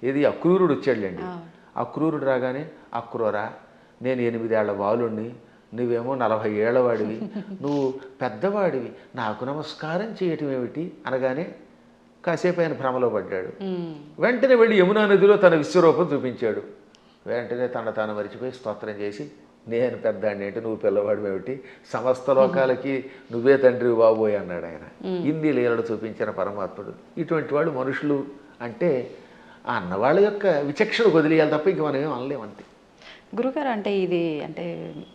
ఏది అక్రూరుడు వచ్చాడులేండి. అక్రూరుడు రాగానే, అక్రూరా నేను 8 ఏళ్ల బాలుణ్ణి, నువ్వేమో 40 ఏళ్లవాడివి, నువ్వు పెద్దవాడివి, నాకు నమస్కారం చేయటం ఏమిటి అనగానే కాసేపు ఆయన భ్రమలో పడ్డాడు. వెంటనే వెళ్ళి యమునా నదిలో తన విశ్వరూపం చూపించాడు. వెంటనే తాను మరిచిపోయి స్తోత్రం చేసి, నేను పెద్దాడిని ఏంటి, నువ్వు పిల్లవాడు ఏమిటి, సమస్త లోకాలకి నువ్వే తండ్రి బాబోయ్ అన్నాడు ఆయన. ఇన్ని లీలలు చూపించిన పరమాత్ముడు. ఇటువంటి వాళ్ళు మనుషులు అంటే ఆ అన్నవాళ్ళ యొక్క విచక్షణ వదిలేయాలి తప్ప ఇంక మనం ఏం అనలేమంతే. గురుగారు, అంటే ఇది అంటే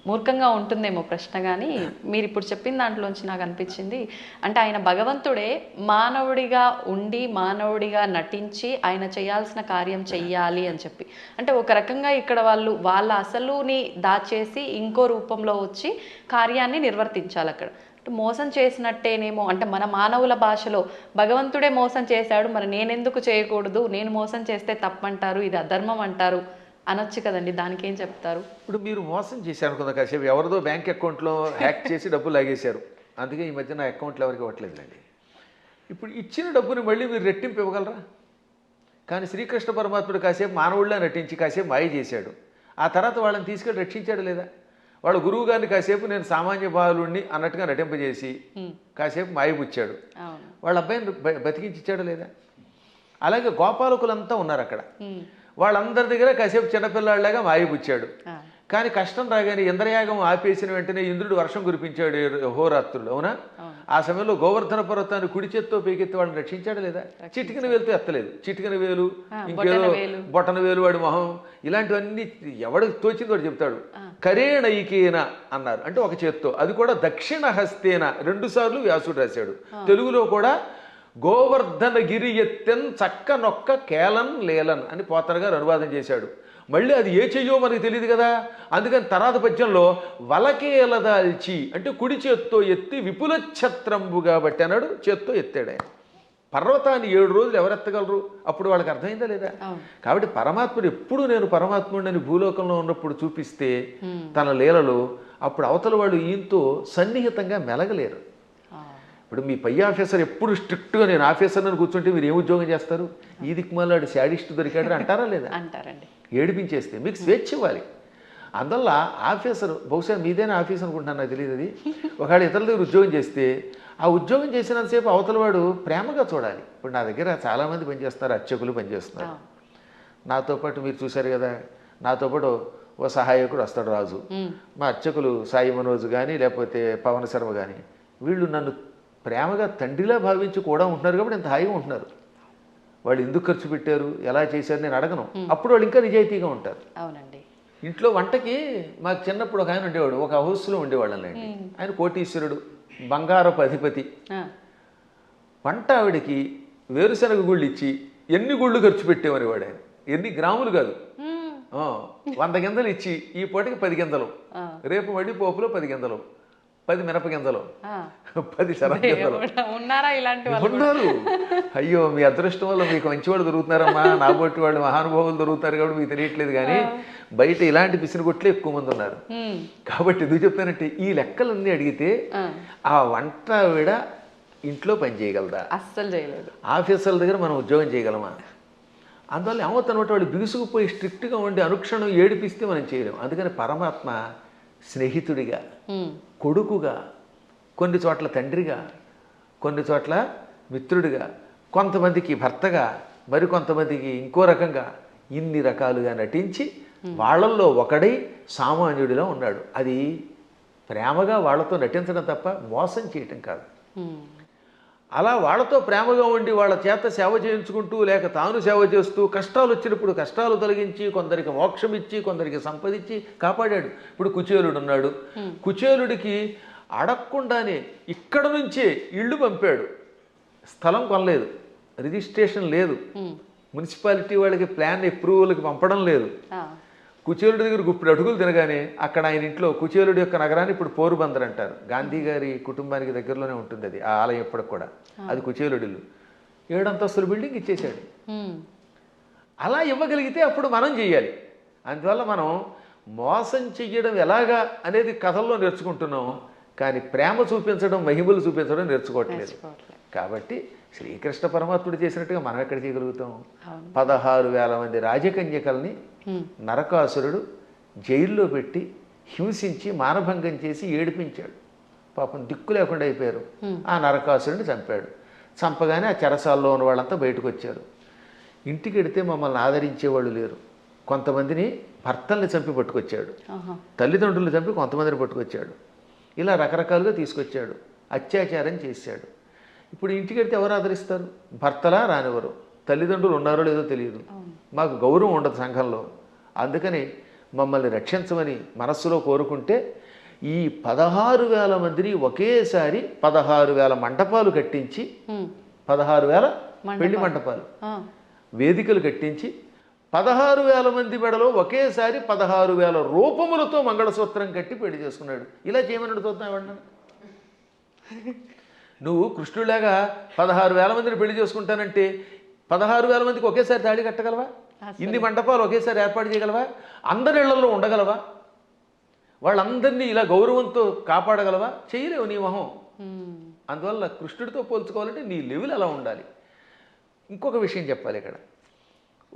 మూర్ఖంగా ఉంటుందేమో ప్రశ్న, కానీ మీరు ఇప్పుడు చెప్పిన దాంట్లోంచి నాకు అనిపించింది, అంటే ఆయన భగవంతుడే మానవుడిగా ఉండి మానవుడిగా నటించి ఆయన చేయాల్సిన కార్యం చెయ్యాలి అని చెప్పి, అంటే ఒక రకంగా ఇక్కడ వాళ్ళ అసలుని దాచేసి ఇంకో రూపంలో వచ్చి కార్యాన్ని నిర్వర్తించాలి అక్కడ. మోసం చేసినట్టేనేమో, అంటే మన మానవుల భాషలో భగవంతుడే మోసం చేశాడు, మరి నేనెందుకు చేయకూడదు, నేను మోసం చేస్తే తప్పంటారు, ఇది అధర్మం అంటారు అనొచ్చు కదండి, దానికి ఏం చెప్తారు? ఇప్పుడు మీరు మోసం చేశారు అనుకుందాం, కాసేపు ఎవరిదో బ్యాంక్ అకౌంట్లో హ్యాక్ చేసి డబ్బులు లాగేశారు, అందుకే ఈ మధ్య నా అకౌంట్లో ఎవరికి ఇవ్వట్లేదులేండి. ఇప్పుడు ఇచ్చిన డబ్బుని మళ్ళీ మీరు రెట్టింపు ఇవ్వగలరా? కానీ శ్రీకృష్ణ పరమాత్ముడు కాసేపు మానవుళ్ళ నటించి కాసేపు మాయ చేశాడు, ఆ తర్వాత వాళ్ళని తీసుకెళ్ళి రక్షించాడు లేదా? వాళ్ళ గురువు గారిని కాసేపు నేను సామాన్య బాలుణ్ణి అన్నట్టుగా నటింపజేసి కాసేపు మాయపుచ్చాడు, వాళ్ళ అబ్బాయిని బతికించాడు లేదా? అలాగే గోపాలకులంతా ఉన్నారు అక్కడ, వాళ్ళందరి దగ్గర కాసేపు చిన్నపిల్లాళ్ళగా మాయపుచ్చాడు. కానీ కష్టం రాగానే ఇంద్రయాగం ఆపేసిన వెంటనే ఇంద్రుడు వర్షం కురిపించాడు హోరాత్రుడు, అవునా? ఆ సమయంలో గోవర్ధన పర్వతాన్ని కుడి చేత్తో పైకెత్తి వాళ్ళని రక్షించాడు లేదా? చిటికిన వేలుతో ఎత్తలేదు, చిటికిన వేలు, ఇంకేదో బొటన వేలు, వాడి మొహం, ఇలాంటివన్నీ ఎవడికి తోచింది వాడు చెప్తాడు. కరేణైకేన అన్నారు, అంటే ఒక చేత్తో, అది కూడా దక్షిణ హస్తేన, 2 సార్లు వ్యాసుడు రాశాడు. తెలుగులో కూడా గోవర్ధన గిరి ఎత్తెన్ చక్క నొక్క కేలన్ లేలన్ అని పోతన గారు అనువాదం చేశాడు. మళ్ళీ అది ఏ చెయ్యో మనకు తెలియదు కదా, అందుకని తర్వాత పద్యంలో వలకేలదాల్చి అంటే కుడి చేత్తో ఎత్తి విపుల ఛత్రంబుగా బట్టి అన్నాడు, చేత్తో ఎత్తాడు ఆయన. పర్వతాన్ని 7 రోజులు ఎవరెత్తగలరు? అప్పుడు వాళ్ళకి అర్థమైందా లేదా? కాబట్టి పరమాత్ముడు ఎప్పుడు నేను పరమాత్ముడిని భూలోకంలో ఉన్నప్పుడు చూపిస్తే తన లీలలో, అప్పుడు అవతల వాళ్ళు ఈయంతో సన్నిహితంగా మెలగలేరు. ఇప్పుడు మీ పై ఆఫీసర్ ఎప్పుడు స్ట్రిక్ట్గా నేను ఆఫీసర్ని కూర్చుంటే మీరు ఏం ఉద్యోగం చేస్తారు? ఈ దిక్కుమాలాడు శాడిస్ట్ దొరికాడు అంటారా లేదా? అంటారండి. ఏడిపించేస్తే మీకు స్వేచ్ఛ ఇవ్వాలి. అందువల్ల ఆఫీసర్, బహుశా మీదైనా ఆఫీస్ అనుకుంటున్నాను, నాకు తెలియదు అది. ఒకవేళ ఇతరుల దగ్గర ఉద్యోగం చేస్తే ఆ ఉద్యోగం చేసినంతసేపు అవతల వాడు ప్రేమగా చూడాలి. ఇప్పుడు నా దగ్గర చాలామంది పనిచేస్తున్నారు, అర్చకులు పనిచేస్తున్నారు. నాతో పాటు మీరు చూశారు కదా, నాతో పాటు ఓ సహాయకుడు వస్తాడు రాజు, మా అర్చకులు సాయి మనోజ్ కానీ లేకపోతే పవన్ శర్మ కానీ, వీళ్ళు నన్ను ప్రేమగా తండ్రిలా భావించి కూడా ఉంటున్నారు కాబట్టి ఇంత హాయిగా ఉంటున్నారు. వాళ్ళు ఎందుకు ఖర్చు పెట్టారు, ఎలా చేశారు నేను అడగను, అప్పుడు వాళ్ళు ఇంకా నిజాయితీగా ఉంటారు. అవునండి. ఇంట్లో వంటకి మాకు చిన్నప్పుడు ఒక ఆయన ఉండేవాడు, ఒక హౌస్లో ఉండేవాళ్ళండి. ఆయన కోటీశ్వరుడు, బంగారపు అధిపతి. వంట ఆవిడికి వేరుశనగ గుళ్ళు ఇచ్చి ఎన్ని గుళ్ళు ఖర్చు పెట్టేవని వాడు ఆయన, ఎన్ని గ్రాములు కాదు, 100 గింజలు ఇచ్చి ఈ పూటకి 10 గింజలు, రేపు మళ్ళీ పోపులో 10 గింజలు, 10 మినప గింజలు, 10 శనగ గింజలు ఉన్నారు. అయ్యో మీ అదృష్టం వల్ల మీకు మంచివాళ్ళు దొరుకుతున్నారమ్మా, నా బొట్టి వాళ్ళు మహానుభావులు దొరుకుతారు కాబట్టి మీకు తెలియట్లేదు. కానీ బయట ఇలాంటి పిసినగొట్లే ఎక్కువ మంది ఉన్నారు. కాబట్టి ఎందుకు చెప్తానంటే ఈ లెక్కలన్నీ అడిగితే ఆ వంట ఆవిడ ఇంట్లో పని చేయగలదా? అస్సలు చేయలేదు. ఆఫీసర్ల దగ్గర మనం ఉద్యోగం చేయగలమా? అందువల్ల ఏమవుతానమాట, వాళ్ళు బిగుసుకుపోయి స్ట్రిక్ట్గా ఉండి అనుక్షణం ఏడిపిస్తే మనం చేయలేము. అందుకని పరమాత్మ స్నేహితుడిగా, కొడుకుగా, కొన్ని చోట్ల తండ్రిగా, కొన్ని చోట్ల మిత్రుడిగా, కొంతమందికి భర్తగా, మరికొంతమందికి ఇంకో రకంగా, ఇన్ని రకాలుగా నటించి వాళ్ళల్లో ఒకడై సామాన్యుడిలో ఉన్నాడు. అది ప్రేమగా వాళ్ళతో నటించడం తప్ప మోసం చేయటం కాదు. అలా వాళ్ళతో ప్రేమగా ఉండి వాళ్ళ చేత సేవ చేయించుకుంటూ లేక తాను సేవ చేస్తూ కష్టాలు వచ్చినప్పుడు కష్టాలు తొలగించి కొందరికి మోక్షం ఇచ్చి కొందరికి సంపదించి కాపాడాడు. ఇప్పుడు కుచేలుడు ఉన్నాడు, కుచేలుడికి అడగకుండానే ఇక్కడ నుంచే ఇళ్ళు పంపాడు. స్థలం కొనలేదు, రిజిస్ట్రేషన్ లేదు, మున్సిపాలిటీ వాళ్ళకి ప్లాన్ అప్రూవల్కి పంపడం లేదు. కుచేలుడి దగ్గర గుప్పుడు అడుగులు తినగానే అక్కడ ఆయన ఇంట్లో, కుచేలుడి యొక్క నగరాన్ని ఇప్పుడు పోరుబందర్ అంటారు, గాంధీ గారి కుటుంబానికి దగ్గరలోనే ఉంటుంది అది, ఆ ఆలయం ఎప్పటికి కూడా, అది కుచేలుడి ఇల్లు. 7 అంతస్తుల బిల్డింగ్ ఇచ్చేసాడు. అలా ఇవ్వగలిగితే అప్పుడు మనం చెయ్యాలి. అందువల్ల మనం మోసం చెయ్యడం ఎలాగా అనేది కథల్లో నేర్చుకుంటున్నాం, కానీ ప్రేమ చూపించడం, మహిమలు చూపించడం నేర్చుకోవట్లేదు. కాబట్టి శ్రీకృష్ణ పరమాత్ముడు చేసినట్టుగా మనం ఎక్కడ చేయగలుగుతాం? 16,000 మంది రాజకన్యకల్ని నరకాసురుడు జైల్లో పెట్టి హింసించి మానభంగం చేసి ఏడిపించాడు. పాపం దిక్కు లేకుండా అయిపోయారు. ఆ నరకాసురుడిని చంపాడు. చంపగానే ఆ చెరసాల్లో ఉన్న వాళ్ళంతా బయటకు వచ్చారు. ఇంటికి వెడితే మమ్మల్ని ఆదరించేవాళ్ళు లేరు. కొంతమందిని భర్తల్ని చంపి పట్టుకొచ్చాడు, తల్లిదండ్రులు చంపి కొంతమందిని పట్టుకొచ్చాడు. ఇలా రకరకాలుగా తీసుకొచ్చాడు, అత్యాచారం చేశాడు. ఇప్పుడు ఇంటికి వెడితే ఎవరు ఆదరిస్తారు? భర్తలా రానివ్వరు, తల్లిదండ్రులు ఉన్నారో లేదో తెలియదు, మాకు గౌరవం ఉండదు సంఘంలో. అందుకని మమ్మల్ని రక్షించమని మనస్సులో కోరుకుంటే ఈ 16,000 మందిని ఒకేసారి 16,000 మంటపాలు కట్టించి, 16,000 పెళ్లి మంటపాలు, వేదికలు కట్టించి 16,000 మంది మెడలో ఒకేసారి 16,000 రూపములతో మంగళసూత్రం కట్టి పెళ్లి చేసుకున్నాడు. ఇలా చేయమన్నాడు చూద్దాం ఎవడన్నా? నువ్వు కృష్ణుడిలాగా 16,000 మందిని పెళ్లి చేసుకుంటానంటే 16,000 మందికి ఒకేసారి తాళి కట్టగలవా? ఇన్ని మంటపాలు ఒకేసారి ఏర్పాటు చేయగలవా? అందరి ఇళ్లలో ఉండగలవా? వాళ్ళందరినీ ఇలా గౌరవంతో కాపాడగలవా? చేయలేవు నీ మొహం. అందువల్ల కృష్ణుడితో పోల్చుకోవాలంటే నీ లెవెల్ అలా ఉండాలి. ఇంకొక విషయం చెప్పాలి ఇక్కడ.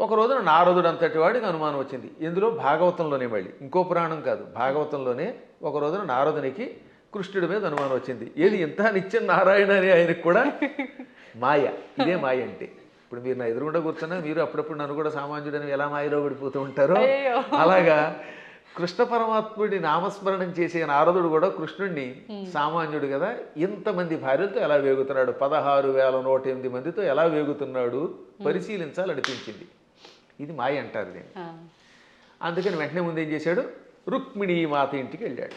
ఒక రోజున నారదుడు అంతటి వాడికి అనుమానం వచ్చింది. ఇందులో భాగవతంలోనే, మళ్ళీ ఇంకో పురాణం కాదు, భాగవతంలోనే ఒక రోజున నారదునికి కృష్ణుడి మీద అనుమానం వచ్చింది. ఏది ఇంత నిత్యం నారాయణ అని ఆయనకు కూడా మాయ. ఇదే మాయ అంటే. ఇప్పుడు మీరు నా ఎదురుగుండా కూర్చున్నా మీరు అప్పుడప్పుడు నన్ను కూడా సామాన్యుడని ఎలా మాయలో పడిపోతూ ఉంటారో అలాగా కృష్ణ పరమాత్ముడి నామస్మరణం చేసే నారదుడు కూడా కృష్ణుడిని సామాన్యుడు కదా, ఇంతమంది భార్యలతో ఎలా వేగుతున్నాడు, 16,108 మందితో ఎలా వేగుతున్నాడు పరిశీలించాలనిపించింది. ఇది మాయ అంటారు దీన్ని. అందుకని వెంటనే ముందు ఏం చేశాడు, రుక్మిణీ మాత ఇంటికి వెళ్ళాడు.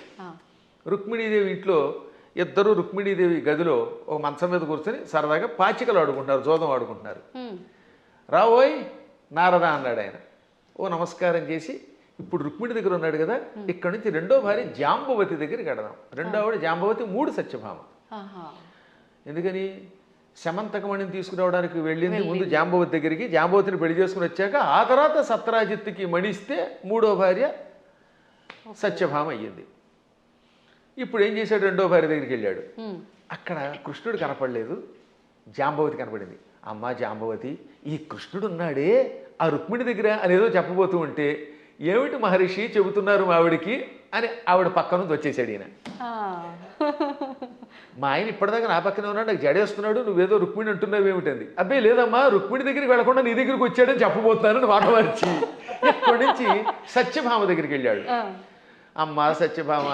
రుక్మిణీదేవి ఇంట్లో ఇద్దరు రుక్మిణీదేవి గదిలో ఒక మంచం మీద కూర్చొని సరదాగా పాచికలు ఆడుకుంటున్నారు, జోదం ఆడుకుంటున్నారు. రావోయ్ నారద అన్నాడు ఆయన. ఓ నమస్కారం చేసి, ఇప్పుడు రుక్మిణి దగ్గర ఉన్నాడు కదా, ఇక్కడ నుంచి రెండో భార్య జాంబవతి దగ్గరికి వెడదాం. రెండో ఆవిడ జాంబవతి, 3 సత్యభామ. ఎందుకని శమంతకమణిని తీసుకురావడానికి వెళ్ళింది ముందు జాంబవతి దగ్గరికి, జాంబవతిని పెళ్లి చేసుకుని వచ్చాక ఆ తర్వాత సత్రాజిత్తుకి మణిస్తే 3వ భార్య సత్యభామ అయ్యింది. ఇప్పుడు ఏం చేశాడు, రెండో భార్య దగ్గరికి వెళ్ళాడు. అక్కడ కృష్ణుడు కనపడలేదు, జాంబవతి కనపడింది. అమ్మా జాంబవతి, ఈ కృష్ణుడు ఉన్నాడే ఆ రుక్మిణి దగ్గర అనేదో చెప్పబోతూ ఉంటే, ఏమిటి మహర్షి చెబుతున్నారు ఆవిడికి అని ఆవిడ పక్క నుంచి వచ్చేసాడు ఈయన. మా ఆయన ఇప్పటిదాకా నా పక్కనే ఉన్నాడు, నాకు జడేస్తున్నాడు, నువ్వేదో రుక్మిణి అంటున్నావు ఏమిటంది. అబ్బాయి లేదమ్మా, రుక్మిణి దగ్గరికి వెళ్లకుండా నీ దగ్గరికి వచ్చాడని చెప్పబోతున్నానని మాట మార్చి ఇక్కడి నుంచి సత్యభామ దగ్గరికి వెళ్ళాడు. అమ్మా సత్యభామ,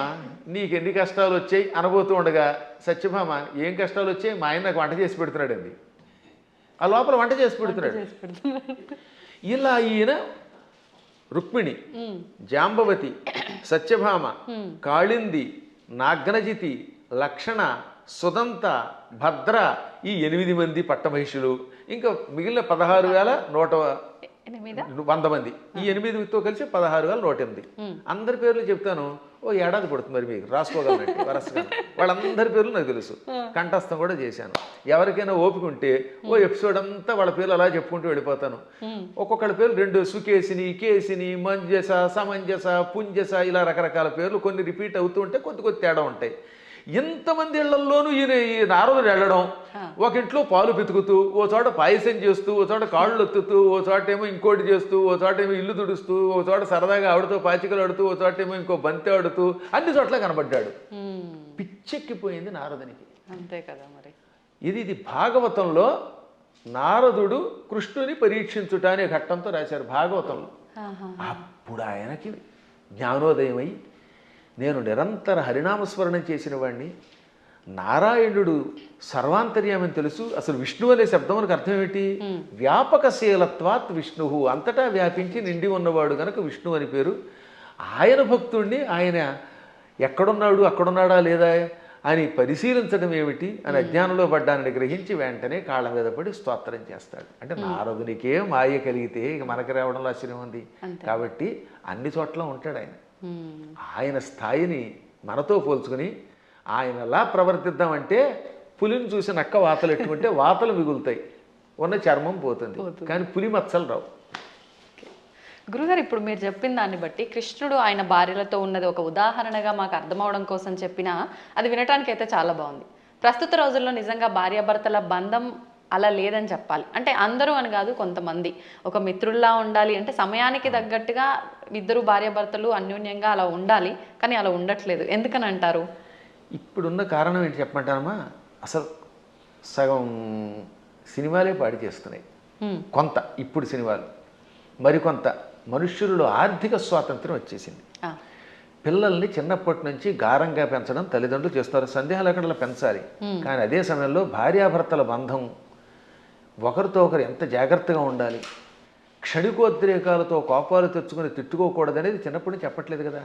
నీకెన్ని కష్టాలు వచ్చాయి అనబోతూ ఉండగా, సత్యభామ ఏం కష్టాలు వచ్చాయి, మా ఆయన నాకు వంట చేసి పెడుతున్నాడు అంది. ఆ లోపల వంట చేసి పెడుతున్నాడు. ఇలా ఈయన రుక్మిణి, జాంబవతి, సత్యభామ, కాళింది, నాగ్నజితి, లక్షణ, సుదంత, భద్ర, ఈ 8 మంది పట్టమహిషులు, ఇంకా మిగిలిన 16,100 మంది, ఈ 8తో కలిసి 16,108. అందరి పేర్లు చెప్తాను, ఓ ఏడాది పడుతుంది మరి మీకు రాసుకోగలనండి వరసగా. వాళ్ళందరి పేర్లు నాకు తెలుసు, కంఠస్థం కూడా చేశాను. ఎవరికైనా ఓపిక ఉంటే ఓ ఎపిసోడ్ అంతా వాళ్ళ పేర్లు అలా చెప్పుకుంటూ వెళ్ళిపోతాను. ఒక్కొక్కళ్ళ పేర్లు 2 సుకేసిని, కేసిని, మంజస, సమంజస, పుంజస, ఇలా రకరకాల పేర్లు కొన్ని రిపీట్ అవుతూ ఉంటే కొద్ది తేడా ఉంటాయి. ఎంతమంది ఇళ్లల్లోనూ ఈయన ఈ నారదుడు వెళ్ళడం, ఒక ఇంట్లో పాలు పితుకుతూ, ఓ చోట పాయసం చేస్తూ, ఓ చోట కాళ్ళు ఒత్తుతూ, ఓ చోట ఏమో ఇంకోటి చేస్తూ, ఓ చోట ఏమో ఇల్లు తుడుస్తూ, ఓ చోట సరదాగా ఆవిడతో పాచికలు ఆడుతూ, ఓ చోట ఏమో ఇంకో బంతి ఆడుతూ, అన్ని చోట్ల కనబడ్డాడు. పిచ్చెక్కిపోయింది నారదునికి. అంతే కదా మరి. ఇది భాగవతంలో నారదుడు కృష్ణుని పరీక్షించుట అనే ఘట్టంతో రాశారు భాగవతంలో. అప్పుడు ఆయనకి జ్ఞానోదయమై, నేను నిరంతర హరినామస్మరణం చేసిన వాడిని, నారాయణుడు సర్వాంతర్యామని తెలుసు. అసలు విష్ణువు అనే శబ్దం మనకు అర్థం ఏమిటి, వ్యాపకశీలత్వాత్ విష్ణు, అంతటా వ్యాపించి నిండి ఉన్నవాడు కనుక విష్ణువు అని పేరు. ఆయన భక్తుడిని ఆయన ఎక్కడున్నాడు, అక్కడున్నాడా లేదా అని పరిశీలించడం ఏమిటి అని అజ్ఞానంలో పడ్డానని గ్రహించి వెంటనే కాళ్ళ మీద పడి స్తోత్రం చేస్తాడు. అంటే నారదునికే మాయ కలిగితే ఇక మనకి రావడంలో ఆశ్చర్యం ఉంది. కాబట్టి అన్ని చోట్ల ఉంటాడు ఆయన. ఆయన స్థాయిని మనతో పోల్చుకుని ఆయనలా ప్రవర్తిద్దామంటే, పులిని చూసి నక్క వాతలు ఎట్టుకుంటే వాతలు మిగులుతాయి, ఉన్న చర్మం పోతుంది, కానీ పులి మచ్చలు రావు. గురుగారు, ఇప్పుడు మీరు చెప్పిన దాన్ని బట్టి కృష్ణుడు ఆయన భార్యలతో ఉన్నది ఒక ఉదాహరణగా మాకు అర్థమవడం కోసం చెప్పినా అది వినటానికి అయితే చాలా బాగుంది. ప్రస్తుత రోజుల్లో నిజంగా భార్యాభర్తల బంధం అలా లేదని చెప్పాలి. అంటే అందరూ అని కాదు, కొంతమంది ఒక మిత్రుల్లా ఉండాలి అంటే సమయానికి తగ్గట్టుగా ఇద్దరు భార్యాభర్తలు అన్యోన్యంగా అలా ఉండాలి, కానీ అలా ఉండట్లేదు. ఎందుకని అంటారు? ఇప్పుడున్న కారణం ఏంటి చెప్పమంటానమ్మా, అసలు సగం సినిమాలే పాడి చేస్తున్నాయి, కొంత ఇప్పుడు సినిమాలు, మరికొంత మనుష్యులలో ఆర్థిక స్వాతంత్రం వచ్చేసింది. పిల్లల్ని చిన్నప్పటి నుంచి గారంగా పెంచడం తల్లిదండ్రులు చేస్తారు, సందేహాలు అక్కడ పెంచాలి. కానీ అదే సమయంలో భార్యాభర్తల బంధం ఒకరితో ఒకరు ఎంత జాగ్రత్తగా ఉండాలి, క్షణికోద్రేకాలతో కోపాలు తెచ్చుకొని తిట్టుకోకూడదనేది చిన్నప్పటి నుంచి చెప్పట్లేదు కదా.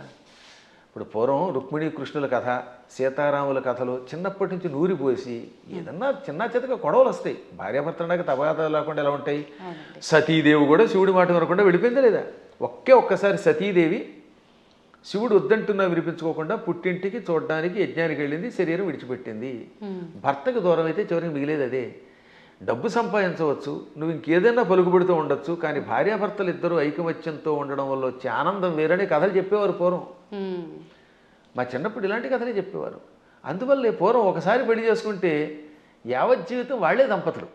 ఇప్పుడు పూర్వం రుక్మిణీ కృష్ణుల కథ, సీతారాముల కథలు చిన్నప్పటి నుంచి నూరిపోసి ఏదన్నా చిన్న చితక గొడవలు వస్తాయి. భార్యాభర్తలకు తగాదాలు లేకుండా ఎలా ఉంటాయి. సతీదేవి కూడా శివుడి మాట వినకుండా వెళ్ళిపోయిందా లేదా? ఒక్కసారి సతీదేవి శివుడు వద్దంటున్నా వినిపించుకోకుండా పుట్టింటికి చూడడానికి యజ్ఞానికి వెళ్ళింది, శరీరం విడిచిపెట్టింది. భర్తకు దూరం అయితే చివరికి మిగిలేది అదే. డబ్బు సంపాదించవచ్చు, నువ్వు ఇంకేదైనా పలుకుబడుతూ ఉండొచ్చు, కానీ భార్యాభర్తలు ఇద్దరూ ఐకమత్యంతో ఉండడం వల్ల వచ్చే ఆనందం వేరని కథలు చెప్పేవారు పూర్వం. మా చిన్నప్పుడు ఇలాంటి కథలే చెప్పేవారు. అందువల్లే పూర్వం ఒకసారి పెళ్లి చేసుకుంటే యావత్ జీవితం వాళ్లే దంపతులు.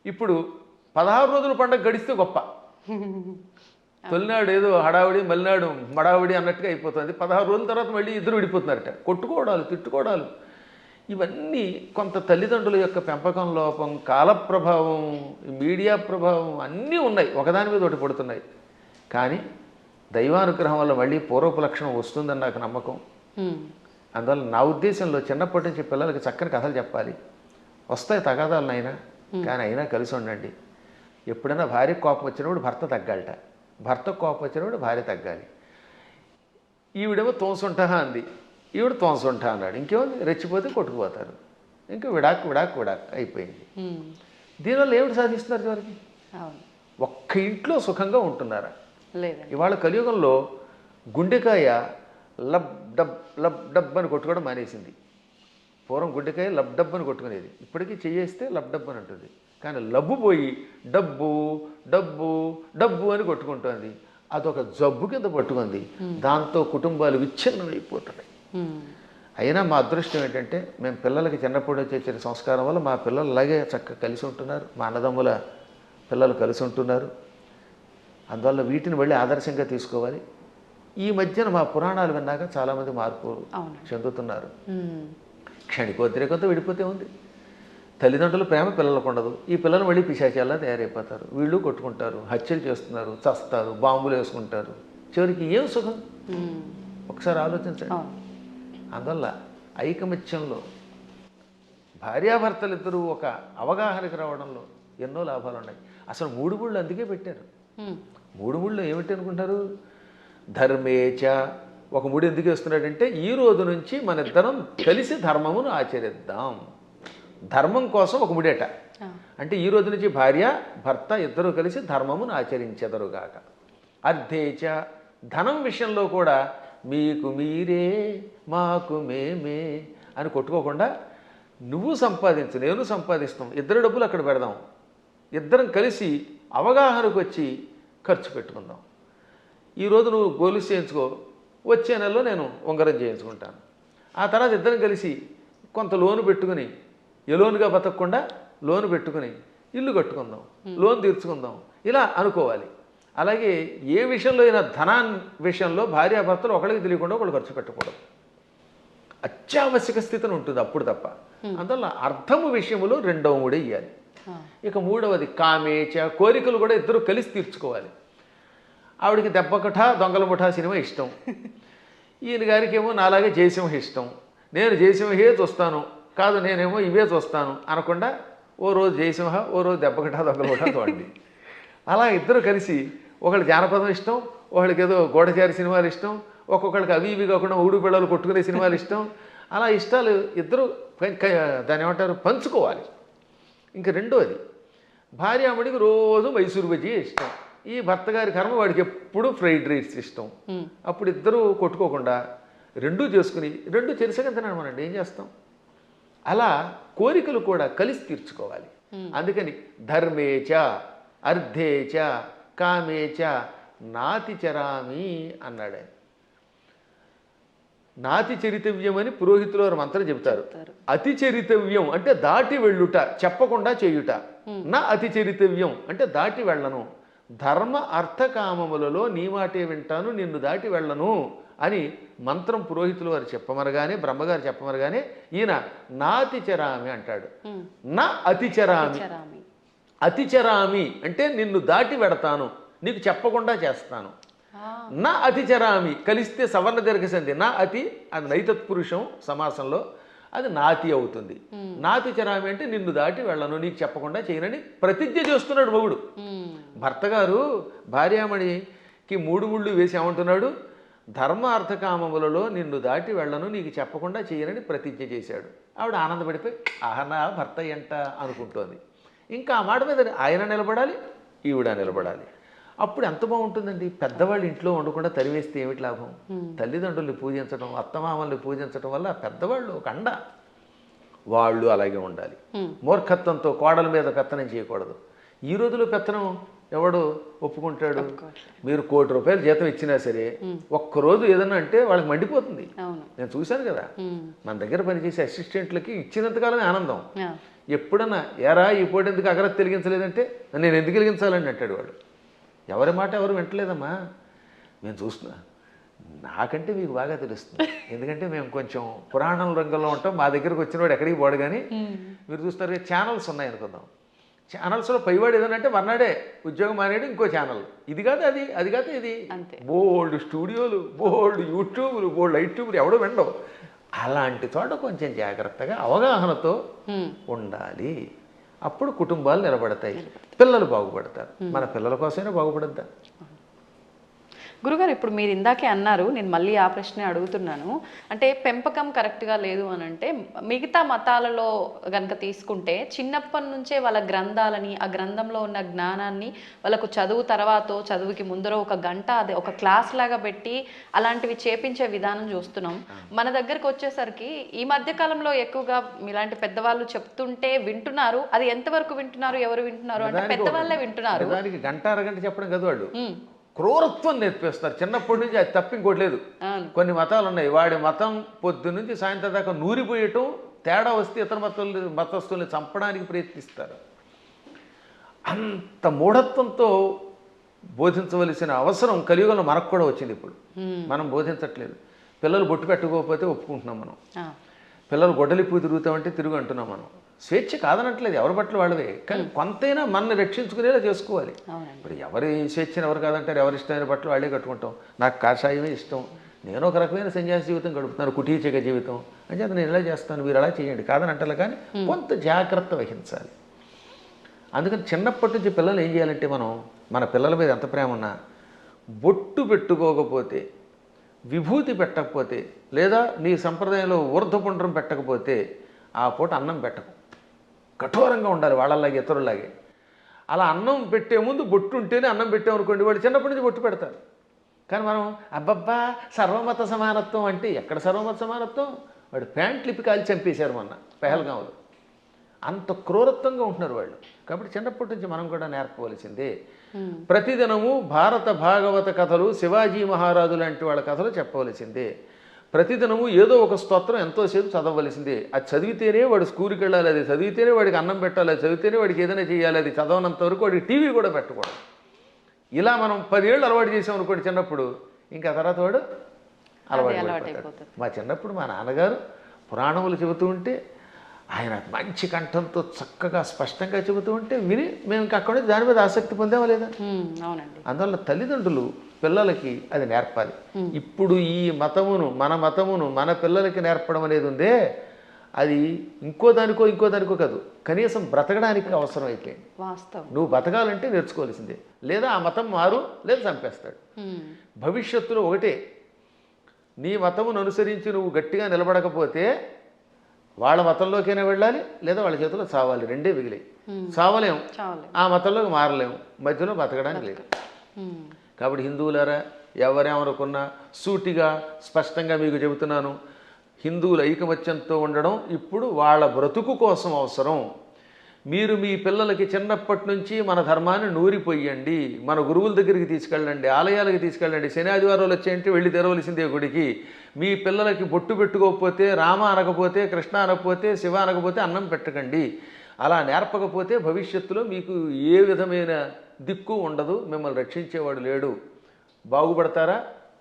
ఇప్పుడు 16 రోజుల పండుగ గడిస్తే గొప్ప. తొలినాడు ఏదో హడావిడి, మలినాడు మడావిడి అన్నట్టుగా అయిపోతుంది. 16 రోజుల తర్వాత మళ్ళీ ఇద్దరు విడిపోతున్నారట. కొట్టుకోవడాలు, తిట్టుకోవడాలు, ఇవన్నీ కొంత తల్లిదండ్రుల యొక్క పెంపకం లోపం, కాల ప్రభావం, మీడియా ప్రభావం అన్నీ ఉన్నాయి, ఒకదాని మీద ఒకటి పడుతున్నాయి. కానీ దైవానుగ్రహం వల్ల మళ్ళీ పూర్వపు లక్షణం వస్తుందని నాకు నమ్మకం. అందువల్ల నా ఉద్దేశంలో చిన్నప్పటి నుంచి పిల్లలకి చక్కని కథలు చెప్పాలి. వస్తాయి తగాదాలు అయినా, కానీ అయినా కలిసి ఉండండి. ఎప్పుడైనా భార్య కోపం వచ్చినప్పుడు భర్త తగ్గాలట, భర్త కోపం వచ్చినప్పుడు భార్య తగ్గాలి. ఈవిడేమో తోసుంటా అంది, ఈవిడ తోసుంటా అన్నాడు, ఇంకేముంది రెచ్చిపోతే కొట్టుకుపోతారు. ఇంకా విడాక్ విడాక్ విడాక్ అయిపోయింది. దీనివల్ల ఏమిటి సాధిస్తున్నారు చివరికి? ఒక్క ఇంట్లో సుఖంగా ఉంటున్నారా? ఇవాళ కలియుగంలో గుండెకాయ లబ్ డబ్ అని కొట్టుకోవడం మానేసింది. పూర్వం గుండెకాయ లబ్ డబ్ అని కొట్టుకునేది, ఇప్పటికీ చేయేస్తే లబ్ డబ్ అని ఉంటుంది. కానీ లబ్బు పోయి డబ్బు డబ్బు డబ్బు అని కొట్టుకుంటుంది. అదొక జబ్బు కింద పట్టుకుంది. దాంతో కుటుంబాలు విచ్ఛిన్నం అయిపోతున్నాయి. అయినా మా అదృష్టం ఏంటంటే మేము పిల్లలకి చిన్నప్పటి నుంచి వచ్చిన సంస్కారం వల్ల మా పిల్లలు అలాగే చక్కగా కలిసి ఉంటున్నారు. మా అన్నదమ్ముల పిల్లలు కలిసి ఉంటున్నారు. అందువల్ల వీటిని మళ్ళీ ఆదర్శంగా తీసుకోవాలి. ఈ మధ్యన మా పురాణాలు విన్నాక చాలామంది మార్పు చెందుతున్నారు. క్షణికోద్రేకంతో విడిపోతే ఉంది. తల్లిదండ్రుల ప్రేమ పిల్లలకు ఉండదు. ఈ పిల్లలు మళ్ళీ పిశాచాల్లా తయారైపోతారు. వీళ్ళు కొట్టుకుంటారు, హత్యలు చేస్తున్నారు, చస్తారు, బాంబులు వేసుకుంటారు. చివరికి ఏం సుఖం? ఒకసారి ఆలోచించండి. అందువల్ల ఐకమత్యంలో భార్యాభర్తలిద్దరూ ఒక అవగాహనకి రావడంలో ఎన్నో లాభాలు ఉన్నాయి. అసలు 3 ముళ్ళు అందుకే పెట్టారు. 3 ముళ్ళు ఏమిటి అనుకుంటారు? ధర్మేచ. ఒక ముడి ఎందుకు వేస్తున్నాడంటే ఈ రోజు నుంచి మన ఇద్దరం కలిసి ధర్మమును ఆచరిద్దాం. ధర్మం కోసం ఒక ముడేట. అంటే ఈ రోజు నుంచి భార్య భర్త ఇద్దరూ కలిసి ధర్మమును ఆచరించెదరుగాక. అర్థేచ. ధనం విషయంలో కూడా మీకు మీరే మాకు మేమే అని కొట్టుకోకుండా నువ్వు సంపాదించు, నేను సంపాదిస్తాం, ఇద్దరు డబ్బులు అక్కడ పెడదాం, ఇద్దరం కలిసి అవగాహనకు వచ్చి ఖర్చు పెట్టుకుందాం. ఈరోజు నువ్వు గొలుసు చేయించుకో, వచ్చే నెలలో నేను ఉంగరం చేయించుకుంటాను. ఆ తర్వాత ఇద్దరం కలిసి కొంత లోను పెట్టుకుని, ఎలోనుగా బతకకుండా లోను పెట్టుకుని ఇల్లు కట్టుకుందాం, లోన్ తీర్చుకుందాం, ఇలా అనుకోవాలి. అలాగే ఏ విషయంలో అయినా ధనాన్ని విషయంలో భార్యాభర్తలు ఒకరికి తెలియకుండా ఒకళ్ళు ఖర్చు పెట్టకూడదు. అత్యావశ్యక స్థితిని ఉంటుంది అప్పుడు తప్ప. అందువల్ల అర్థము విషయంలో 2వ ముడి ఇవ్వాలి. ఇక 3వది కామేచ. కోరికలు కూడా ఇద్దరు కలిసి తీర్చుకోవాలి. ఆవిడికి దెబ్బకఠ దొంగల ముఠా సినిమా ఇష్టం, ఈయన గారికి ఏమో నాలాగే జయసింహ ఇష్టం. నేను జయసింహే చూస్తాను, కాదు నేనేమో ఇవే చూస్తాను అనకుండా ఓ రోజు జయసింహ, ఓ రోజు దెబ్బకఠ దొంగల ముఠా చూడండి. అలా ఇద్దరు కలిసి ఒకళ్ళు జానపదం ఇష్టం, ఒకళ్ళకి ఏదో గూఢచారి సినిమాలు ఇష్టం, ఒక్కొక్కళ్ళకి అవి ఇవి కాకుండా ఊడు పిల్లలు కొట్టుకునే సినిమాలు ఇష్టం. అలా ఇష్టాలు ఇద్దరు దాన్ని ఏమంటారు పంచుకోవాలి. ఇంక 2వది భార్యామడికి రోజు మైసూరు బజ్జీ ఇష్టం, ఈ భర్త గారి కర్మ వాడికి ఎప్పుడు ఫ్రైడ్ రైస్ ఇష్టం. అప్పుడు ఇద్దరు కొట్టుకోకుండా 2 చేసుకుని 2 చెరిసగా తినమనండి, ఏం చేస్తాం? అలా కోరికలు కూడా కలిసి తీర్చుకోవాలి. అందుకని ధర్మేచ అర్థేచ కామేచ నాతి చరామి అన్నాడు ఆయన. నాతి చరితవ్యం అని పురోహితులు వారు మంత్రం చెబుతారు. అతి చరితవ్యం అంటే దాటి వెళ్ళుట, చెప్పకుండా చేయుట. నా అతి చరితవ్యం అంటే దాటి వెళ్ళను. ధర్మ అర్థకామములలో నీ మాటే వింటాను, నిన్ను దాటి వెళ్ళను అని మంత్రం పురోహితులు వారు చెప్పమనగానే, బ్రహ్మగారు చెప్పమనగానే ఈయన నాతిచరామి అంటాడు. నా అతిచరామి. అతిచరామి అంటే నిన్ను దాటి వెడతాను, నీకు చెప్పకుండా చేస్తాను. నా అతిచరామి కలిస్తే సవర్ణ దీర్ఘసంధి. నా అతి అది నైతత్పురుషం సమాసంలో, అది నాతి అవుతుంది. నాతి చరామి అంటే నిన్ను దాటి వెళ్ళను, నీకు చెప్పకుండా చేయనని ప్రతిజ్ఞ చేస్తున్నాడు మొగుడు. భర్త గారు భార్యామణికి 3 ముళ్ళు వేసి ఏమంటున్నాడు? ధర్మ అర్థకామములలో నిన్ను దాటి వెళ్ళను, నీకు చెప్పకుండా చేయనని ప్రతిజ్ఞ చేశాడు. ఆవిడ ఆనందపడిపోయి ఆహనా భర్త ఎంట అనుకుంటోంది. ఇంకా ఆ మాట మీద ఆయన నిలబడాలి, ఈవిడ నిలబడాలి. అప్పుడు ఎంత బాగుంటుందండి. పెద్దవాళ్ళు ఇంట్లో ఉండకుండా తరివేస్తే ఏమిటి లాభం? తల్లిదండ్రుల్ని పూజించడం, అత్తమామల్ని పూజించడం వల్ల పెద్దవాళ్ళు ఒక అండ. వాళ్ళు అలాగే ఉండాలి. మూర్ఖత్వంతో కోడల మీద పెత్తనం చేయకూడదు. ఈ రోజులో పెత్తనం ఎవడు ఒప్పుకుంటాడు? మీరు ₹1,00,00,000 జీతం ఇచ్చినా సరే ఒక్కరోజు ఏదన్నా అంటే వాళ్ళకి మండిపోతుంది. నేను చూశాను కదా, మన దగ్గర పనిచేసే అసిస్టెంట్లకి ఇచ్చినంతకాలమే ఆనందం. ఎప్పుడన్నా ఎరా ఈ పూట ఎందుకు అగరత్ వెలిగించలేదంటే నేను ఎందుకు వెలిగించాలని అంటాడు వాడు. ఎవరి మాట ఎవరు వింటలేదమ్మా. మేము చూస్తున్నా, నాకంటే మీకు బాగా తెలుస్తుంది. ఎందుకంటే మేము కొంచెం పురాణం రంగంలో ఉంటాం. మా దగ్గరకు వచ్చిన వాడు ఎక్కడికి పోడు. కానీ మీరు చూస్తారు ఛానల్స్ ఉన్నాయనుకుందాం. ఛానల్స్లో పైవాడు ఏదనంటే మర్నాడే ఉద్యోగం మానేయడం ఇంకో ఛానల్. ఇది కాదు అది, అది కాదు ఇది. బోల్డ్ స్టూడియోలు, బోల్డ్ యూట్యూబ్లు, బోల్డ్ యూట్యూబ్లు ఎవడో వినడం. అలాంటి చోట కొంచెం జాగ్రత్తగా అవగాహనతో ఉండాలి. అప్పుడు కుటుంబాలు నిలబడతాయి, పిల్లలు బాగుపడతారు. మన పిల్లల కోసమైనా బాగుపడద్దా? గురుగారు, ఇప్పుడు మీరు ఇందాకే అన్నారు, నేను మళ్ళీ ఆ ప్రశ్నే అడుగుతున్నాను. అంటే పెంపకం కరెక్ట్గా లేదు అని అంటే, మిగతా మతాలలో కనుక తీసుకుంటే చిన్నప్పటి నుంచే వాళ్ళ గ్రంథాలని, ఆ గ్రంథంలో ఉన్న జ్ఞానాన్ని వాళ్ళకు చదువు తర్వాత చదువుకి ముందర ఒక గంట అదే ఒక క్లాస్ లాగా పెట్టి అలాంటివి చేపించే విధానం చూస్తున్నాం. మన దగ్గరకు వచ్చేసరికి ఈ మధ్య కాలంలో ఎక్కువగా ఇలాంటి పెద్దవాళ్ళు చెప్తుంటే వింటున్నారు. అది ఎంతవరకు వింటున్నారు, ఎవరు వింటున్నారు అంటే పెద్దవాళ్ళే వింటున్నారు. దానికి గంట అరగంట చెప్పడం కదా, వాళ్ళు క్రూరత్వం నేర్పిస్తారు చిన్నప్పటి నుంచి. అది తప్ప ఇంకోటి లేదు. కొన్ని మతాలు ఉన్నాయి, వాడి మతం పొద్దు నుంచి సాయంత్రం దాకా నూరిపోయటం, తేడా వస్తే ఇతర మతస్థుల్ని చంపడానికి ప్రయత్నిస్తారు. అంత మూఢత్వంతో బోధించవలసిన అవసరం కలియుగంలో మనకు కూడా వచ్చింది. ఇప్పుడు మనం బోధించట్లేదు. పిల్లలు బొట్టు పెట్టుకోకపోతే ఒప్పుకుంటున్నాం మనం. పిల్లలు గొడ్డలిప్పు తిరుగుతామంటే తిరుగు అంటున్నాం మనం. స్వేచ్ఛ కాదనట్లేదు, ఎవరి బట్టలు వాళ్ళవే. కానీ కొంతైనా మనల్ని రక్షించుకునేలా చేసుకోవాలి. ఇప్పుడు ఎవరి స్వేచ్ఛను ఎవరు కాదంటారు? ఎవరి ఇష్టమైన బట్టలు వాళ్ళే కట్టుకుంటాం. నాకు కాషాయమే ఇష్టం, నేను ఒక రకమైన సన్యాసి జీవితం గడుపుతున్నాను, కుటీచక జీవితం అని చెప్పి నేను ఇలా చేస్తాను, మీరు అలా చేయండి కాదని అంటారు. కానీ కొంత జాగ్రత్త వహించాలి. అందుకని చిన్నప్పటి నుంచి పిల్లలు ఏం చేయాలంటే, మనం మన పిల్లల మీద ఎంత ప్రేమ ఉన్నా బొట్టు పెట్టుకోకపోతే, విభూతి పెట్టకపోతే, లేదా నీ సంప్రదాయంలో ఊర్ధ్వపుండ్రం పెట్టకపోతే ఆ పూట అన్నం పెట్టకు. కఠోరంగా ఉండాలి వాళ్ళలాగే, ఇతరులాగే. అలా అన్నం పెట్టే ముందు బొట్టు ఉంటేనే అన్నం పెట్టామనుకోండి, వాళ్ళు చిన్నప్పటి నుంచి బొట్టు పెడతారు. కానీ మనం అబ్బబ్బా సర్వమత సమానత్వం అంటే ఎక్కడ సర్వమత సమానత్వం? వాడు ప్యాంట్లు ఇప్పి కాల్చి చంపేశారు మొన్న పెహల్గాంలో. అంత క్రూరత్వంగా ఉంటున్నారు వాళ్ళు. కాబట్టి చిన్నప్పటి నుంచి మనం కూడా నేర్పవలసిందే. ప్రతిదినము భారత భాగవత కథలు, శివాజీ మహారాజు లాంటి వాళ్ళ కథలు చెప్పవలసిందే. ప్రతిదినము ఏదో ఒక స్తోత్రం ఎంతోసేపు చదవవలసిందే. అది చదివితేనే వాడు స్కూల్కి వెళ్ళాలి, అది చదివితేనే వాడికి అన్నం పెట్టాలి, అది చదివితేనే వాడికి ఏదైనా చేయాలి. అది చదవనంత వరకు వాడికి టీవీ కూడా పెట్టకూడదు. ఇలా మనం 10 ఏళ్ళు అలవాటు చేసాం అనుకోండి చిన్నప్పుడు, ఇంకా తర్వాత వాడు అలవాటు. మా చిన్నప్పుడు మా నాన్నగారు పురాణములు చెబుతూ ఉంటే, ఆయన మంచి కంఠంతో చక్కగా స్పష్టంగా చెబుతూ ఉంటే విని మేము ఇంకా అక్కడ దాని మీద ఆసక్తి పొందామా లేదా? అవునండి. అందువల్ల తల్లిదండ్రులు పిల్లలకి అది నేర్పాలి. ఇప్పుడు ఈ మతమును, మన మతమును మన పిల్లలకి నేర్పడం అనేది ఉందే, అది ఇంకో దానికో కాదు, కనీసం బ్రతకడానికి అవసరం అయిపోయింది. నువ్వు బతకాలంటే నేర్చుకోవాల్సిందే. లేదా ఆ మతం మారు, లేదా చంపేస్తాడు. భవిష్యత్తులో ఒకటే, నీ మతమును అనుసరించి నువ్వు గట్టిగా నిలబడకపోతే వాళ్ళ మతంలోకైనా వెళ్ళాలి, లేదా వాళ్ళ చేతిలో చావాలి. రెండే మిగిలి. చావలేము, ఆ మతంలోకి మారలేము, మధ్యలో బతకడానికి లేదు. కాబట్టి హిందువులారా, ఎవరేమనుకున్నా సూటిగా స్పష్టంగా మీకు చెబుతున్నాను, హిందువుల ఐకమత్యంతో ఉండడం ఇప్పుడు వాళ్ళ బ్రతుకు కోసం అవసరం. మీరు మీ పిల్లలకి చిన్నప్పటి నుంచి మన ధర్మాన్ని నూరిపోయండి, మన గురువుల దగ్గరికి తీసుకెళ్ళండి, ఆలయాలకి తీసుకెళ్ళండి. శని ఆదివారాలు వచ్చాయంటే వెళ్ళి తెరవలసిందే గుడికి. మీ పిల్లలకి బొట్టు పెట్టుకోకపోతే, రామ అనకపోతే, కృష్ణ అనకపోతే, శివ అనకపోతే అన్నం పెట్టకండి. అలా నేర్పకపోతే భవిష్యత్తులో మీకు ఏ విధమైన దిక్కు ఉండదు, మిమ్మల్ని రక్షించేవాడు లేడు. బాగుపడతారా?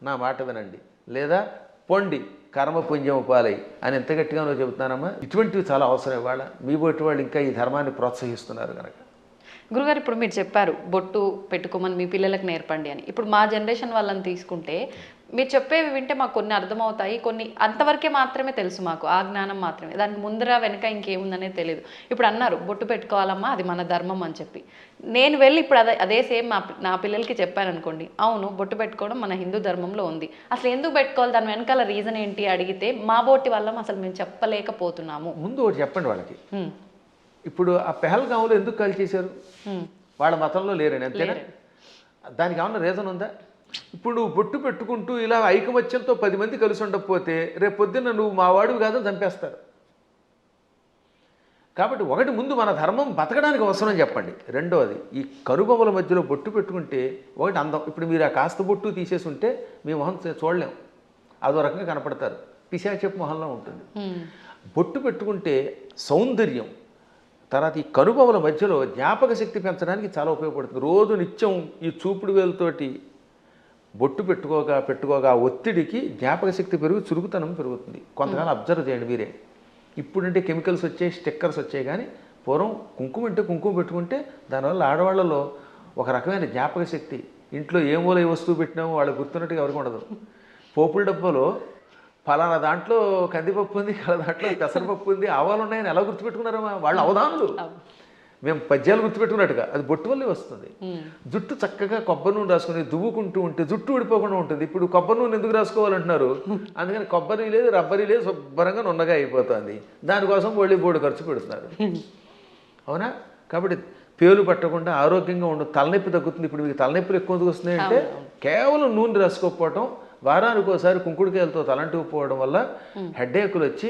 నా మాట వినండి, లేదా పొండి కర్మపుణ్యం పాలై అని ఎంత గట్టిగా నువ్వు చెబుతున్నానమ్మా. ఇటువంటివి చాలా అవసరం. ఇవాళ మీ బొట్టు వాళ్ళు ఇంకా ఈ ధర్మాన్ని ప్రోత్సహిస్తున్నారు కనుక. గురుగారు, ఇప్పుడు మీరు చెప్పారు బొట్టు పెట్టుకోమని మీ పిల్లలకు నేర్పండి అని. ఇప్పుడు మా జనరేషన్ వాళ్ళని తీసుకుంటే మీరు చెప్పేవి వింటే మాకు కొన్ని అర్థమవుతాయి, కొన్ని అంతవరకే మాత్రమే తెలుసు, మాకు ఆ జ్ఞానం మాత్రమే, దానికి ముందర వెనక ఇంకేముందనేది తెలియదు. ఇప్పుడు అన్నారు బొట్టు పెట్టుకోవాలమ్మా, అది మన ధర్మం అని చెప్పి, నేను వెళ్ళి ఇప్పుడు అదే సేమ్ నా పిల్లలకి చెప్పాను అనుకోండి, అవును బొట్టు పెట్టుకోవడం మన హిందూ ధర్మంలో ఉంది, అసలు ఎందుకు పెట్టుకోవాలి, దాని వెనకాల రీజన్ ఏంటి అడిగితే మా బోటి వల్ల అసలు మేము చెప్పలేకపోతున్నాము. ముందు ఒకటి చెప్పండి వాళ్ళకి. ఇప్పుడు ఆ పెహల్గాంలో ఎందుకు కాల్ చేశారు? వాళ్ళ మతంలో లేరని, అంతేనా? దానికి ఏమన్నా రీజన్ ఉందా? ఇప్పుడు నువ్వు బొట్టు పెట్టుకుంటూ ఇలా ఐకమత్యంతో 10 మంది కలిసి ఉండకపోతే రేపు పొద్దున్న నువ్వు మా వాడివి కాదని చంపేస్తారు. కాబట్టి ఒకటి ముందు మన ధర్మం బతకడానికి అవసరం చెప్పండి. రెండవది ఈ కనుబొమ్మల మధ్యలో బొట్టు పెట్టుకుంటే ఒకటి అందం. ఇప్పుడు మీరు ఆ కాస్త బొట్టు తీసేసి ఉంటే మీ మొహం చూడలేం, అదో రకంగా కనపడతారు, పిశాచపు మొహంలో ఉంటుంది. బొట్టు పెట్టుకుంటే సౌందర్యం. తర్వాత ఈ కనుబొమ్మల మధ్యలో జ్ఞాపక శక్తి పెంచడానికి చాలా ఉపయోగపడుతుంది. రోజు నిత్యం ఈ చూపుడు వేలుతోటి బొట్టు పెట్టుకోగా ఒత్తిడికి జ్ఞాపక శక్తి పెరుగు, చురుకుతనం పెరుగుతుంది. కొంతకాలం అబ్జర్వ్ చేయండి మీరే. ఇప్పుడంటే కెమికల్స్ వచ్చాయి, స్టిక్కర్స్ వచ్చాయి, కానీ పూర్వం కుంకుమ అంటే కుంకుమ పెట్టుకుంటే దానివల్ల ఆడవాళ్ళలో ఒక రకమైన జ్ఞాపక శక్తి, ఇంట్లో ఏ మూల ఏ వస్తువు పెట్టినామో వాళ్ళు గుర్తున్నట్టుగా ఎవరికి ఉండదు. పోపుల డబ్బాలో ఫలానా దాంట్లో కందిపప్పు ఉంది, దాంట్లో పెసరపప్పు ఉంది, ఆవాలు ఉన్నాయని ఎలా గుర్తుపెట్టుకున్నారమ్మా వాళ్ళు అవధానులు. మేము పద్యాలు గుర్తుపెట్టుకున్నట్టుగా అది బొట్టు వల్లే వస్తుంది. జుట్టు చక్కగా కొబ్బరి నూనె రాసుకుని దువ్వుకుంటూ ఉంటే జుట్టు ఊడిపోకుండా ఉంటుంది. ఇప్పుడు కొబ్బరి నూనె ఎందుకు రాసుకోవాలంటున్నారు? అందుకని కొబ్బరి లేదు, రబ్బరి లేదు, శుభ్రంగా నున్నగా అయిపోతుంది. దానికోసం బోడి ఖర్చు పెడుతున్నారు. అవునా? కాబట్టి పేలు పట్టకుండా ఆరోగ్యంగా ఉండదు, తలనొప్పి తగ్గుతుంది. ఇప్పుడు మీకు తలనొప్పులు ఎక్కువ ఎందుకు వస్తున్నాయి అంటే కేవలం నూనె రాసుకోకపోవటం, వారానికి ఒకసారి కుంకుడుకాయలతో తలంటుకుపోవడం వల్ల హెడ్ఏకులు వచ్చి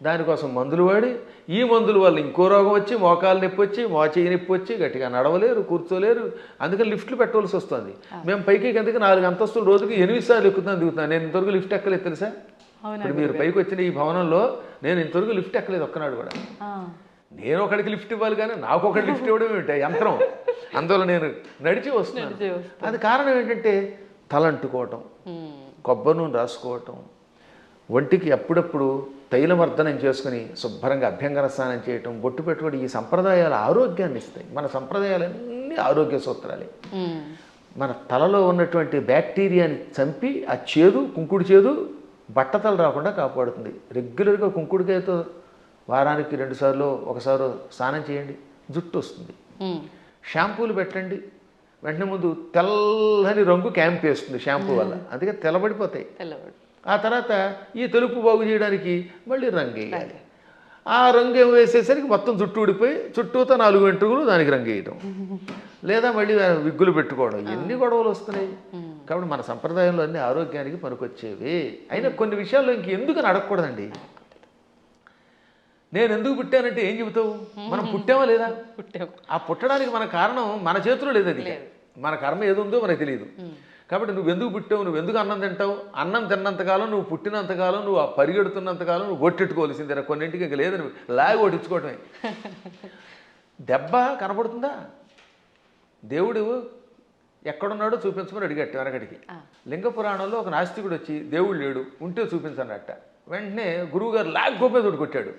దానికోసం మందులు వాడి, ఈ మందుల వల్ల ఇంకో రోగం వచ్చి మోకాలు నొప్పి వచ్చి, మోచేయి నొప్పి వచ్చి గట్టిగా నడవలేరు, కూర్చోలేరు. అందుకని లిఫ్ట్లు పెట్టవలసి వస్తుంది. మేము పైకి కిందకి 4 అంతస్తులు రోజుకి 8 సార్లు దిగుతున్నాను. నేను ఇంతవరకు లిఫ్ట్ ఎక్కలేదు తెలుసా? ఇప్పుడు మీరు పైకి వచ్చిన ఈ భవనంలో నేను ఇంతవరకు లిఫ్ట్ ఎక్కలేదు ఒక్కనాడు కూడా. నేను ఒకడికి లిఫ్ట్ ఇవ్వాలి కానీ నాకు ఒకటి లిఫ్ట్ ఇవ్వడం ఏమిటి యంత్రం? అందువల్ల నేను నడిచి వస్తున్నాను. అది కారణం ఏంటంటే తలంటుకోవటం, కొబ్బరి నూనె రాసుకోవటం, ఒంటికి అప్పుడప్పుడు తైలమర్దనం చేసుకుని శుభ్రంగా అభ్యంగన స్నానం చేయటం, బొట్టు పెట్టుకోవడం. ఈ సంప్రదాయాలు ఆరోగ్యాన్ని ఇస్తాయి. మన సంప్రదాయాలన్నీ ఆరోగ్య సూత్రాలే. మన తలలో ఉన్నటువంటి బ్యాక్టీరియాని చంపి ఆ చేదు, కుంకుడు చేదు బట్టతలు రాకుండా కాపాడుతుంది. రెగ్యులర్గా కుంకుడుకాయతో వారానికి 2 సార్లు 1 సారి స్నానం చేయండి, జుట్టు వస్తుంది. షాంపూలు పెట్టండి, వెంటనే ముందు తెల్లని రంగు క్యాంప్ వేస్తుంది షాంపూ వల్ల, అందుకే తెల్లబడిపోతాయి. ఆ తర్వాత ఈ తెలుపు బాగు చేయడానికి మళ్ళీ రంగు వేయాలి. ఆ రంగు వేసేసరికి మొత్తం జుట్టు ఊడిపోయి చుట్టూతో 4 వెంట్రుకలు దానికి రంగు వేయటం, లేదా మళ్ళీ విగ్గులు పెట్టుకోవడం, ఎన్ని గొడవలు వస్తున్నాయి. కాబట్టి మన సంప్రదాయంలో అన్ని ఆరోగ్యానికి పనికొచ్చేవి. అయినా కొన్ని విషయాల్లో ఇంకెందుకు అడగకూడదండి. నేను ఎందుకు పుట్టానంటే ఏం చెబుతావు? మనం పుట్టామా లేదా? ఆ పుట్టడానికి మన కారణం మన చేతిలో లేదు. అది మన కర్మ ఏది ఉందో మనకు తెలియదు. కాబట్టి నువ్వు ఎందుకు పుట్టావు, నువ్వు ఎందుకు అన్నం తింటావు? అన్నం తిన్నంతకాలం, నువ్వు పుట్టినంతకాలం, నువ్వు పరిగెడుతున్నంతకాలం నువ్వు ఒట్టెట్టుకోవాల్సిందే. కొన్నింటికి ఇంకా లేదు, నువ్వు లాగి ఒట్టించుకోవటమే. దెబ్బ కనపడుతుందా? దేవుడు ఎక్కడున్నాడో చూపించమని అడిగట్టు వెనకడికి. లింగ పురాణంలో ఒక నాస్తికుడు వచ్చి దేవుడు లేడు, ఉంటే చూపించన్నట్ట. వెంటనే గురువుగారు లాగి గొప్ప తోటి కొట్టాడు.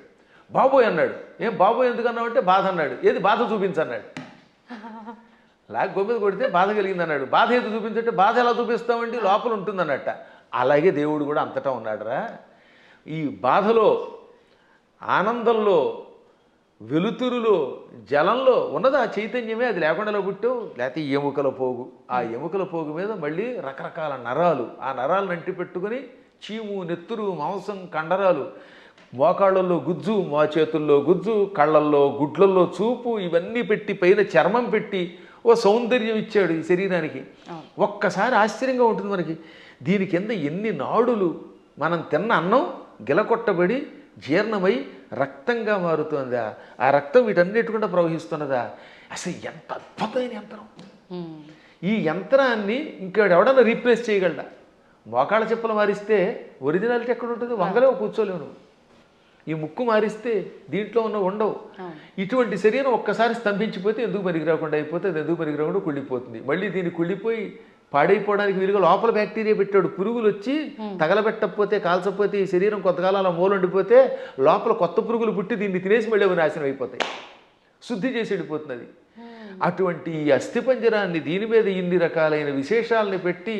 బాబోయ్ అన్నాడు. ఏం బాబోయ్ ఎందుకు అన్నావు అంటే బాధ అన్నాడు. ఏది బాధ చూపించన్నాడు. లాగి గొప్ప కొడితే బాధ కలిగింది అన్నాడు. బాధ ఏది చూపించంటే బాధ ఎలా చూపిస్తామండి, లోపల ఉంటుందన్నట్ట. అలాగే దేవుడు కూడా అంతటా ఉన్నాడురా. ఈ బాధలో, ఆనందంలో, వెలుతురులో, జలంలో ఉన్నది ఆ చైతన్యమే. అది లేకుండా పుట్టావు, లేకపోతే ఎముకల పోగు. ఆ ఎముకల పోగు మీద మళ్ళీ రకరకాల నరాలు, ఆ నరాలను అంటి పెట్టుకుని చీము, నెత్తురు, మాంసం, కండరాలు, మోకాళ్ళల్లో గుజ్జు, మా చేతుల్లో గుజ్జు, కళ్ళల్లో, గుడ్లల్లో చూపు, ఇవన్నీ పెట్టి పైన చర్మం పెట్టి ఓ సౌందర్యం ఇచ్చాడు ఈ శరీరానికి. ఒక్కసారి ఆశ్చర్యంగా ఉంటుంది మనకి. దీని కింద ఎన్ని నాడులు, మనం తిన్న అన్నం గిలకొట్టబడి జీర్ణమై రక్తంగా మారుతుందా, ఆ రక్తం వీటన్నిటికుండా ప్రవహిస్తున్నదా. అసలు ఎంత అద్భుతమైన యంత్రం. ఈ యంత్రాన్ని ఇంకెవడన్నా రీప్లేస్ చేయగలడా? మోకాళ్ళ చెప్పులు మారిస్తే ఒరిజినాలిటీ ఎక్కడ ఉంటుంది? వంగలేవు, కూర్చోలేవు. ఈ ముక్కు మారిస్తే దీంట్లో ఉన్న ఉండవు. ఇటువంటి శరీరం ఒక్కసారి స్తంభించిపోతే ఎందుకు పనికిరాకుండా అయిపోతే అది ఎందుకు పనికిరాకుండా కుళ్ళిపోతుంది. మళ్ళీ దీన్ని కుళ్ళిపోయి పాడైపోవడానికి వీలుగా లోపల బ్యాక్టీరియా పెట్టాడు. పురుగులు వచ్చి తగలబెట్టకపోతే, కాల్చకపోతే, ఈ శరీరం కొంతకాలం అలా మూలండిపోతే లోపల కొత్త పురుగులు పుట్టి దీన్ని తినేసి మళ్ళీ అవి నాశనం అయిపోతాయి. శుద్ధి చేసి వెళ్ళిపోతున్నది. అటువంటి ఈ అస్థిపంజరాన్ని, దీని మీద ఇన్ని రకాలైన విశేషాలని పెట్టి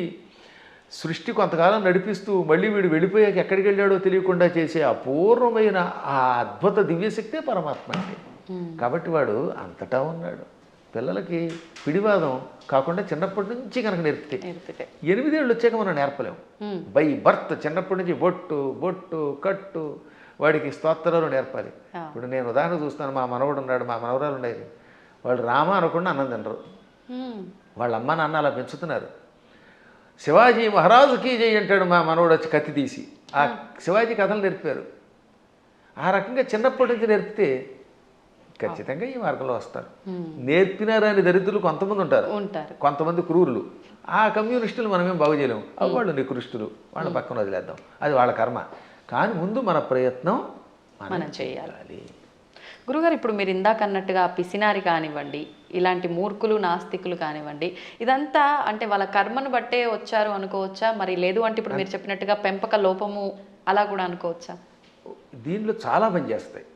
సృష్టి కొంతకాలం నడిపిస్తూ మళ్ళీ వీడు వెళ్ళిపోయాక ఎక్కడికి వెళ్ళాడో తెలియకుండా చేసే అపూర్వమైన ఆ అద్భుత దివ్యశక్తే పరమాత్మ అంటే. కాబట్టి వాడు అంతటా ఉన్నాడు. పిల్లలకి పిడివాదం కాకుండా చిన్నప్పటి నుంచి కనుక నేర్పితే 8 ఏళ్ళు వచ్చాక మనం నేర్పలేము. బై బర్త్ చిన్నప్పటి నుంచి బొట్టు, బొట్టు, కట్టు, వాడికి స్తోత్రాలు నేర్పాలి. ఇప్పుడు నేను ఉదాహరణ చూస్తాను. మా మనవడు ఉన్నాడు, మా మనవరాలు ఉండేది. వాళ్ళు రామ అనకుండా అన్నం తినరు. వాళ్ళ అమ్మ నాన్న అలా పెంచుతున్నారు. శివాజీ మహారాజుకి జై అంటాడు మా మనవడు వచ్చి కత్తి తీసి. ఆ శివాజీ కథలు నేర్పారు. ఆ రకంగా చిన్నప్పటి నుంచి నేర్పితే ఖచ్చితంగా ఈ మార్గంలో వస్తారు. నేర్పినారని దరిద్రులు కొంతమంది ఉంటారు, కొంతమంది క్రూరులు. ఆ కమ్యూనిస్టులు మనమేం బాగు చేయలేము. వాళ్ళు నికృష్టులు, వాళ్ళ పక్కన వదిలేద్దాం, అది వాళ్ళ కర్మ. కానీ ముందు మన ప్రయత్నం మనం చేయాలి. గురుగారు, ఇప్పుడు మీరు ఇందాక అన్నట్టుగా పిసినారి కానివ్వండి, ఇలాంటి మూర్ఖులు నాస్తికులు కానివ్వండి, ఇదంతా అంటే వాళ్ళ కర్మను బట్టే వచ్చారు అనుకోవచ్చా? మరి లేదు అంటే ఇప్పుడు మీరు చెప్పినట్టుగా పెంపక లోపము అలా కూడా అనుకోవచ్చా? దీనిలో చాలా పనిచేస్తాయి.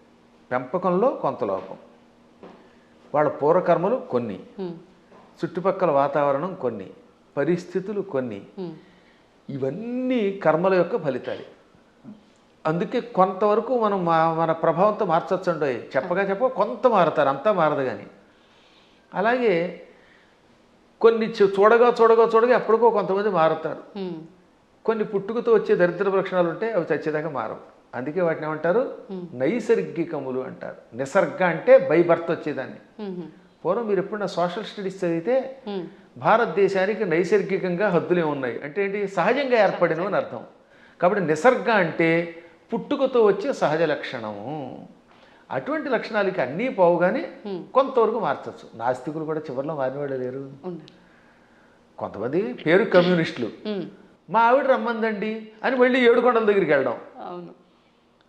పెంపకంలో కొంత లోపం, వాళ్ళ పూర్వకర్మలు కొన్ని, చుట్టుపక్కల వాతావరణం కొన్ని, పరిస్థితులు కొన్ని, ఇవన్నీ కర్మల యొక్క ఫలితాలు. అందుకే కొంతవరకు మనం మన ప్రభావంతో మార్చొచ్చండి. చెప్ప కొంత మారుతారు, అంతా మారదు. కానీ అలాగే కొన్ని చూడగా ఎప్పటికో కొంతమంది మారుతారు. కొన్ని పుట్టుకతో వచ్చే దరిద్ర లక్షణాలు ఉంటాయి, అవి చచ్చేదాకా మారవు. అందుకే వాటిని ఏమంటారు? నైసర్గికములు అంటారు. నిసర్గ అంటే బై బర్త్ వచ్చేదాన్ని. పూర్వం మీరు ఎప్పుడన్నా సోషల్ స్టడీస్ చదివితే భారతదేశానికి నైసర్గికంగా హద్దులే ఉన్నాయి అంటే ఏంటి? సహజంగా ఏర్పడినవి అని అర్థం. కాబట్టి నిసర్గ అంటే పుట్టుకతో వచ్చే సహజ లక్షణము. అటువంటి లక్షణాలకి అన్నీ పోవుగానే కొంతవరకు మార్చచ్చు. నాస్తికులు కూడా చివరిలో మారినవాళ్ళు లేరు. కొంతమంది పేరు కమ్యూనిస్టులు, మా ఆవిడ రమ్మందండి అని వెళ్ళి ఏడుకొండల దగ్గరికి వెళ్ళడం.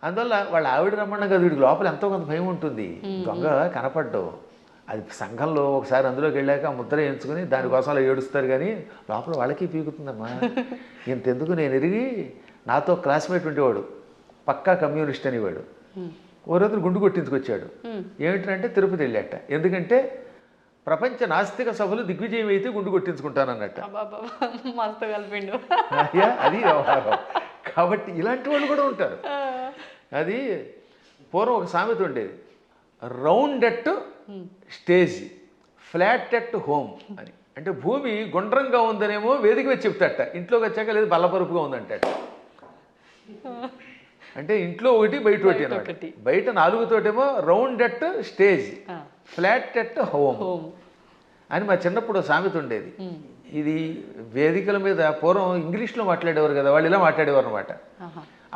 అందువల్ల వాళ్ళ ఆవిడ రమ్మన్నా కదా, వీడికి లోపల ఎంతో కొంత భయం ఉంటుంది. దొంగ కనపడ్డావు, అది సంఘంలో ఒకసారి అందులోకి వెళ్ళాక ముద్ర ఎంచుకుని దానికోసం అలా ఏడుస్తారు. కానీ లోపల వాళ్ళకి పీకుతుందమ్మా. ఇంతెందుకు, నేను ఎరిగి నాతో క్లాస్మేట్ ఉండేవాడు, పక్కా కమ్యూనిస్ట్ అనేవాడు. ఓ రోజు గుండు కొట్టించుకొచ్చాడు. ఏమిటంటే తిరుపతి వెళ్ళాట. ఎందుకంటే ప్రపంచ నాస్తిక సభలు దిగ్విజయం అయితే గుండు కొట్టించుకుంటానన్నట్ట. అది వ్యవహారం. కాబట్టి ఇలాంటి వాళ్ళు కూడా ఉంటారు. అది పూర్వం ఒక సామెత ఉండేది, round at stage, flat at home అని. అంటే భూమి గుండ్రంగా ఉందనేమో వేదిక వచ్చి చెప్తాట, ఇంట్లోకి వచ్చాక లేదు బల్లపరుపుగా ఉందంటాట. అంటే ఇంట్లో ఒకటి బయట ఒకటి అన్నమాట. బయట 4 తోటేమో round at stage, flat at home అని మా చిన్నప్పుడు సామెత ఉండేది. ఇది వేదికల మీద పూర్వం ఇంగ్లీష్లో మాట్లాడేవారు కదా, వాళ్ళు ఇలా మాట్లాడేవారు అనమాట.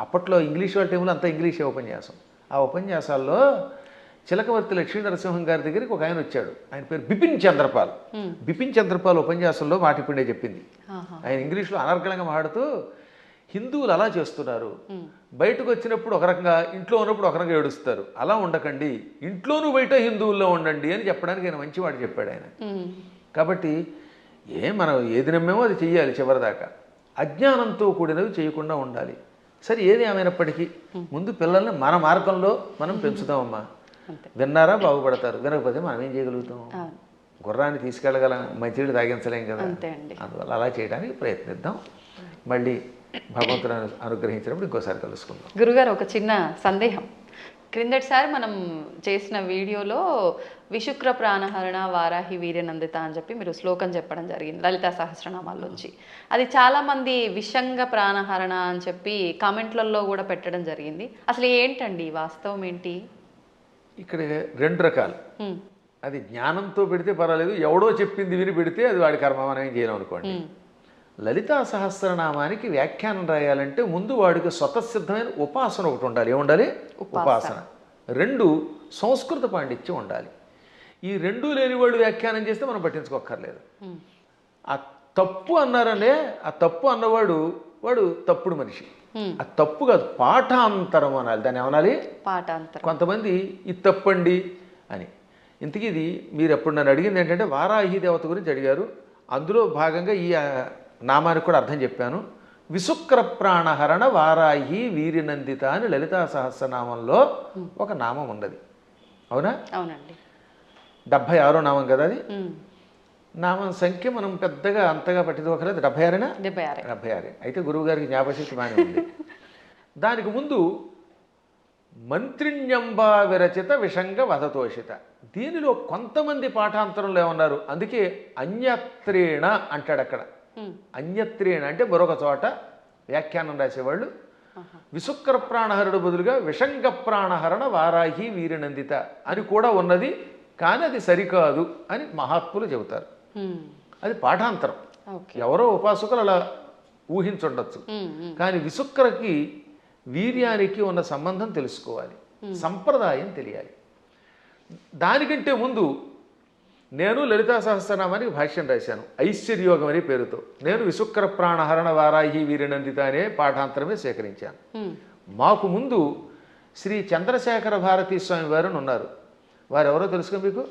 అప్పట్లో ఇంగ్లీష్ వాళ్ళ టైంలో అంతా ఇంగ్లీషే ఉపన్యాసం. ఆ ఉపన్యాసాల్లో చిలకవర్తి లక్ష్మీ నరసింహం గారి దగ్గరికి ఒక ఆయన వచ్చాడు. ఆయన పేరు బిపిన్ చంద్రపాల్. బిపిన్ చంద్రపాల్ ఉపన్యాసంలో మాట ఇప్పుడే చెప్పింది. ఆయన ఇంగ్లీష్లో అనర్గళంగా మాట్లాడుతూ, హిందువులు అలా చేస్తున్నారు, బయటకు వచ్చినప్పుడు ఒక రకంగా, ఇంట్లో ఉన్నప్పుడు ఒక రకంగా ఏడుస్తారు, అలా ఉండకండి, ఇంట్లోనూ బయట హిందువుల్లో ఉండండి అని చెప్పడానికి ఆయన మంచి మాట చెప్పాడు ఆయన. కాబట్టి మనం ఏది నమ్మేమో అది చెయ్యాలి చివరిదాకా. అజ్ఞానంతో కూడినవి చేయకుండా ఉండాలి. సరే, ఏది ఏమైనప్పటికీ ముందు పిల్లల్ని మన మార్గంలో మనం పెంచుతామమ్మా. విన్నారా బాగుపడతారు, వినకపోతే మనం ఏం చేయగలుగుతాం? గుర్రాన్ని తీసుకెళ్ళగలం, మంచినీళ్ళు తాగించలేం కదా. అందువల్ల అలా చేయడానికి ప్రయత్నిద్దాం. మళ్ళీ భగవంతుని అనుగ్రహించినప్పుడు ఇంకోసారి కలుసుకుందాం. గురుగారు, ఒక చిన్న సందేహం. క్రిందటిసారి మనం చేసిన వీడియోలో విశుక్ర ప్రాణహరణ వారాహి వీర్యనందిత అని చెప్పి మీరు శ్లోకం చెప్పడం జరిగింది లలితా సహస్రనామాల్లోంచి. అది చాలామంది విషంగ ప్రాణహరణ అని చెప్పి కామెంట్లలో కూడా పెట్టడం జరిగింది. అసలు ఏంటండి వాస్తవం ఏంటి? ఇక్కడ 2 రకాలు. అది జ్ఞానంతో పెడితే పర్వాలేదు, ఎవడో చెప్పింది విని పెడితే అది వాడి కర్మ, మనం ఏం చేయలేం అనుకోండి. లలితా సహస్రనామానికి వ్యాఖ్యానం రాయాలంటే ముందు వాడికి స్వతసిద్ధమైన ఉపాసన ఒకటి ఉండాలి. ఏముండాలి? ఉపాసన. 2 సంస్కృత పాండిత్యం ఉండాలి. ఈ 2 లేని వాడు వ్యాఖ్యానం చేస్తే మనం పట్టించుకోక్కర్లేదు. ఆ తప్పు అన్నారనే, ఆ తప్పు అన్నవాడు వాడు తప్పుడు మనిషి. ఆ తప్పు కాదు, పాఠాంతరం అనాలి. దాన్ని ఏమనాలి? పాఠాంతరం. కొంతమంది ఇది తప్పండి అని. ఇంతకీ ఇది మీరు ఎప్పుడు నన్ను అడిగింది ఏంటంటే వారాహి దేవత గురించి అడిగారు. అందులో భాగంగా ఈ నామానికి కూడా అర్థం చెప్పాను. విశుక్ర ప్రాణహరణ వారాహి వీర్యనందిత అని లలితా సహస్రనామంలో ఒక నామం ఉన్నది. అవునా? అవునండి. 76వ నామం కదా అది. నామం సంఖ్య మనం పెద్దగా అంతగా పట్టించుకోకలేదు. 76 76. అయితే గురువు గారికి జ్ఞాపశక్తి బాగానే ఉంది. దానికి ముందు మంత్రిణ్యంబా విరచిత విషంగ వధతోషిత. దీనిలో కొంతమంది పాఠాంతరంలో ఏమన్నారు, అందుకే అన్యత్రేణ అంటాడు అక్కడ. అన్యత్రేణ అంటే మరొక చోట వ్యాఖ్యానం రాసేవాళ్ళు విశుక్ర ప్రాణహరుడు బదులుగా విషంగ ప్రాణహరణ వారాహి వీరనందిత అని కూడా ఉన్నది, కానీ అది సరికాదు అని మహాత్ములు చెబుతారు. అది పాఠాంతరం. ఓకే. ఎవరో ఉపాసకులు అలా ఊహించుండొచ్చు. కానీ విశుక్రకి వీర్యానికి ఉన్న సంబంధం తెలుసుకోవాలి, సంప్రదాయం తెలియాలి. దానికంటే ముందు నేను లలితా సహస్రనామానికి భాష్యం రాశాను ఐశ్వర్యోగం అనే పేరుతో. నేను విశుక్ర ప్రాణహరణ వారాహి వీరనందిత అనే పాఠాంతరమే సేకరించాను. మాకు ముందు శ్రీ చంద్రశేఖర భారతీ స్వామి వారు ఉన్నారు. వారెవరో తెలుసుకో మీకు?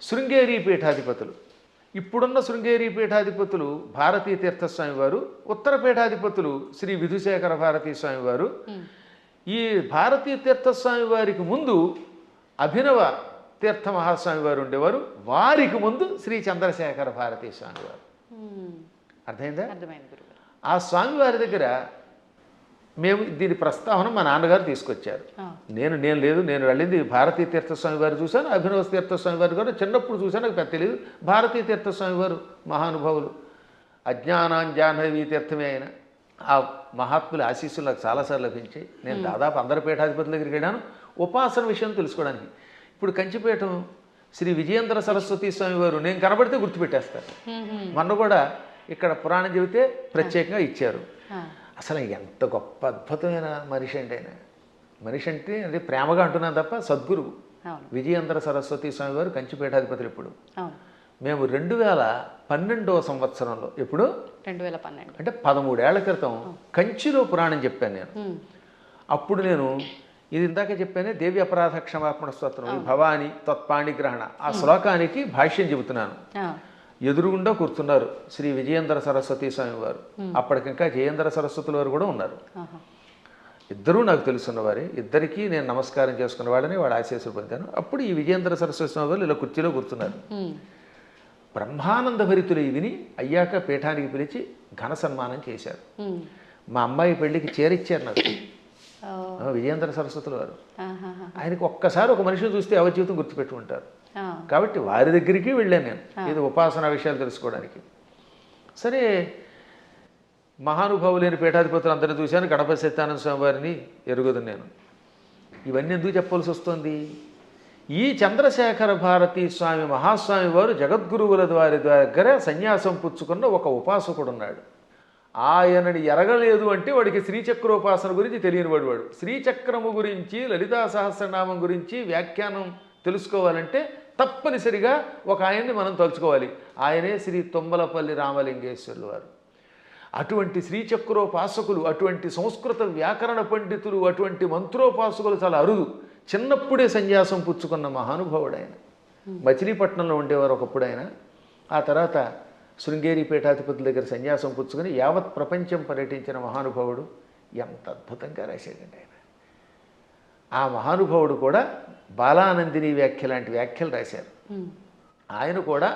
శృంగేరి పీఠాధిపతులు. ఇప్పుడున్న శృంగేరి పీఠాధిపతులు భారతీ తీర్థస్వామి వారు, ఉత్తర పీఠాధిపతులు శ్రీ విధుశేఖర భారతీ స్వామి వారు. ఈ భారతీ తీర్థస్వామి వారికి ముందు అభినవ తీర్థ మహాస్వామి వారు ఉండేవారు. వారికి ముందు శ్రీ చంద్రశేఖర భారతీ స్వామి వారు. అర్థమైందా? అర్థమైంది గురుగారు. ఆ స్వామి వారి దగ్గర మేము దీని ప్రస్తావన మా నాన్నగారు తీసుకొచ్చారు. నేను వెళ్ళింది భారతీ తీర్థస్వామి వారు చూశాను, అభినవ తీర్థస్వామి వారు కూడా చిన్నప్పుడు చూశాను, నాకు పెద్ద తెలియదు. భారతీ తీర్థస్వామి వారు మహానుభావులు, అజ్ఞానాంజాహ్నవీ తీర్థమే అయిన ఆ మహాత్ముల ఆశీస్సులు నాకు చాలాసార్లు లభించాయి. నేను దాదాపు అందరి పీఠాధిపతుల దగ్గరికి వెళ్ళాను ఉపాసన విషయం తెలుసుకోవడానికి. ఇప్పుడు కంచిపీఠం శ్రీ విజయేంద్ర సరస్వతి స్వామి వారు నేను కనబడితే గుర్తుపెట్టేస్తారు. మొన్న కూడా ఇక్కడ పురాణం చెబితే ప్రత్యేకంగా ఇచ్చారు. అసలు ఎంత గొప్ప అద్భుతమైన మనిషి అంటే ఆయన. మనిషి అంటే అది ప్రేమగా అంటున్నాను తప్ప సద్గురువు విజయేంద్ర సరస్వతి స్వామి వారు కంచిపీఠాధిపతులు. ఇప్పుడు మేము 2012వ సంవత్సరంలో, ఎప్పుడు 2012 అంటే 13 ఏళ్ల క్రితం కంచిలో పురాణం చెప్పాను నేను. అప్పుడు నేను ఇది ఇందాక చెప్పానే దేవి అపరాధ క్షమాపణ స్తోత్రం, ఈ భవాని తత్పాణిగ్రహణ ఆ శ్లోకానికి భాష్యం చెబుతున్నాను. ఎదురుగుండా కూర్చున్నారు శ్రీ విజయేంద్ర సరస్వతి స్వామి వారు. అప్పటికింకా జయేంద్ర సరస్వతుల వారు కూడా ఉన్నారు. ఇద్దరూ నాకు తెలుసున్నవారే. ఇద్దరికీ నేను నమస్కారం చేసుకున్న వాళ్ళని వాళ్ళ ఆశీస్సులు పొందాను. అప్పుడు ఈ విజయేంద్ర సరస్వతి స్వామి వారు ఇలా కుర్చీలో కూర్చున్నారు. బ్రహ్మానంద భరితులు విని అయ్యాక పీఠానికి పిలిచి ఘన సన్మానం చేశారు. మా అమ్మాయి పెళ్లికి చేరిచ్చారు నాకు విజయేంద్ర సరస్వతుల వారు. ఆయనకు ఒక్కసారి ఒక మనిషిని చూస్తే ఎవరి జీవితం గుర్తుపెట్టుకుంటారు. కాబట్టి వారి దగ్గరికి వెళ్ళాను నేను ఇది ఉపాసనా విషయాలు తెలుసుకోవడానికి. సరే, మహానుభావులైన పీఠాధిపతులు అందరినీ చూశాను. గణపతి సత్యానంద స్వామి వారిని ఎరుగుదు నేను. ఇవన్నీ ఎందుకు చెప్పాల్సి వస్తుంది? ఈ చంద్రశేఖర భారతీ స్వామి మహాస్వామి వారు జగద్గురువుల వారి దగ్గర సన్యాసం పుచ్చుకున్న ఒక ఉపాసకుడు ఉన్నాడు. ఆయనని ఎరగలేదు అంటే వాడికి శ్రీచక్రోపాసన గురించి తెలియని వాడు. శ్రీచక్రము గురించి, లలితా సహస్రనామం గురించి వ్యాఖ్యానం తెలుసుకోవాలంటే తప్పనిసరిగా ఒక ఆయన్ని మనం తలుచుకోవాలి. ఆయనే శ్రీ తుమ్మలపల్లి రామలింగేశ్వరులు వారు. అటువంటి శ్రీచక్రోపాసకులు, అటువంటి సంస్కృత వ్యాకరణ పండితులు, అటువంటి మంత్రోపాసకులు చాలా అరుదు. చిన్నప్పుడే సన్యాసం పుచ్చుకున్న మహానుభావుడు ఆయన. మచిలీపట్నంలో ఉండేవారు ఒకప్పుడు ఆయన. ఆ తర్వాత శృంగేరి పీఠాధిపతుల దగ్గర సన్యాసం పుచ్చుకొని యావత్ ప్రపంచం పర్యటించిన మహానుభావుడు. ఎంత అద్భుతంగా రాశాడండి ఆయన. ఆ మహానుభావుడు కూడా బాలానందిని వ్యాఖ్య లాంటి వ్యాఖ్యలు రాశారు. ఆయన కూడా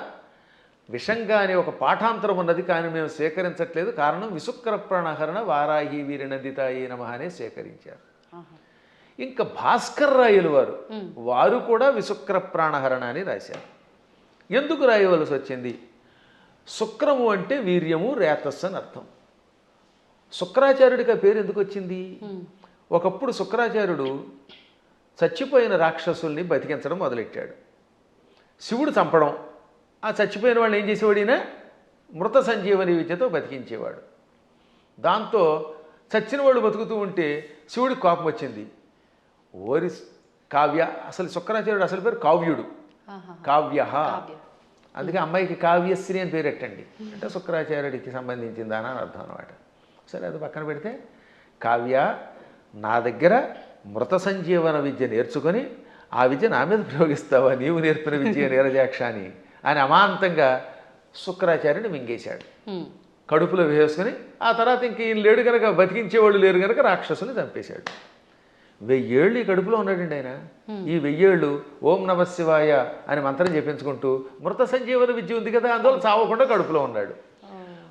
విషంగా అనే ఒక పాఠాంతరం ఉన్నది, కానీ మేము స్వీకరించట్లేదు. కారణం విశుక్ర ప్రాణహరణ వారాహి వీరనందితాయి నమః అనే స్వీకరించారు. ఇంకా భాస్కర్ రాయలు వారు కూడా విశుక్ర ప్రాణహరణ అని రాశారు. ఎందుకు రాయవలసి వచ్చింది? శుక్రము అంటే వీర్యము, రేతస్సు అని అర్థం. శుక్రాచార్యుడికి ఆ పేరు ఎందుకు వచ్చింది? ఒకప్పుడు శుక్రాచార్యుడు చచ్చిపోయిన రాక్షసుల్ని బతికించడం మొదలెట్టాడు. శివుడు చంపడం, ఆ చచ్చిపోయిన వాళ్ళని ఏం చేసేవాడు? ఈయన మృత సంజీవని విద్యతో బతికించేవాడు. దాంతో చచ్చిన వాళ్ళు బతుకుతూ ఉంటే శివుడికి కోపం వచ్చింది. ఓరి కావ్య, అసలు శుక్రాచార్యుడు అసలు పేరు కావ్యుడు, కావ్య. అందుకే అమ్మాయికి కావ్యశ్రీ అని పేరెట్టండి అంటే శుక్రాచార్యుడికి సంబంధించిందా అని అర్థం అనమాట. సరే, అది పక్కన పెడితే కావ్య, నా దగ్గర మృత సంజీవన విద్య నేర్చుకొని ఆ విద్య నా మీద ప్రయోగిస్తావా? నీవు నేర్పిన విద్య నీరజాక్ష అని అమాంతంగా శుక్రాచార్యుని మింగేశాడు. కడుపులో వేసుకొని ఆ తర్వాత ఇంక ఈయన లేడు కనుక, బతికించేవాళ్ళు లేరు కనుక రాక్షసుని చంపేశాడు. 1000 ఏళ్ళు ఈ కడుపులో ఉన్నాడండి ఆయన. ఈ 1000 ఏళ్ళు ఓం నమ శివాయ అని మంత్రం చెప్పించుకుంటూ మృత సంజీవన విద్య ఉంది కదా, అందువల్ల చావకుండా కడుపులో ఉన్నాడు.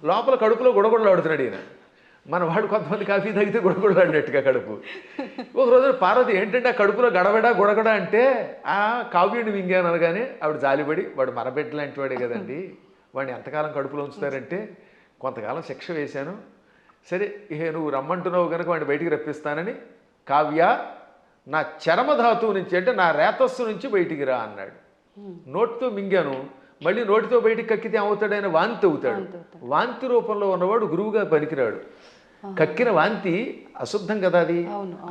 లోపల కడుపులో గుడగొడలాడుతున్నాడు ఈయన. మన వాడు కొంతమంది కాఫీ తాగితే గుడగొడలాడినట్టుగా కడుపు. ఒక రోజు పార్వతి ఏంటంటే ఆ కడుపులో గడబడ గుడగడ అంటే ఆ కావ్యుడిని మింగాను అనగానే ఆవిడ జాలిపడి, వాడు మరబెట్ట లాంటి వాడే కదండి, వాడిని ఎంతకాలం కడుపులో ఉంచుతారంటే కొంతకాలం శిక్ష వేశాను, సరే ఇహే నువ్వు రమ్మంటున్నావు కనుక వాడిని బయటికి రప్పిస్తానని, కావ్య నా చర్మధాతువు నుంచి అంటే నా రేతస్సు నుంచి బయటికి రా అన్నాడు. నోటితో మింగాను, మళ్ళీ నోటితో బయటికి కక్కితే ఏమవుతాడైనా వాంతి అవుతాడు. వాంతి రూపంలో ఉన్నవాడు గురువుగా పనికిరాడు. కక్కిన వాంతి అశుద్ధం కదా అది.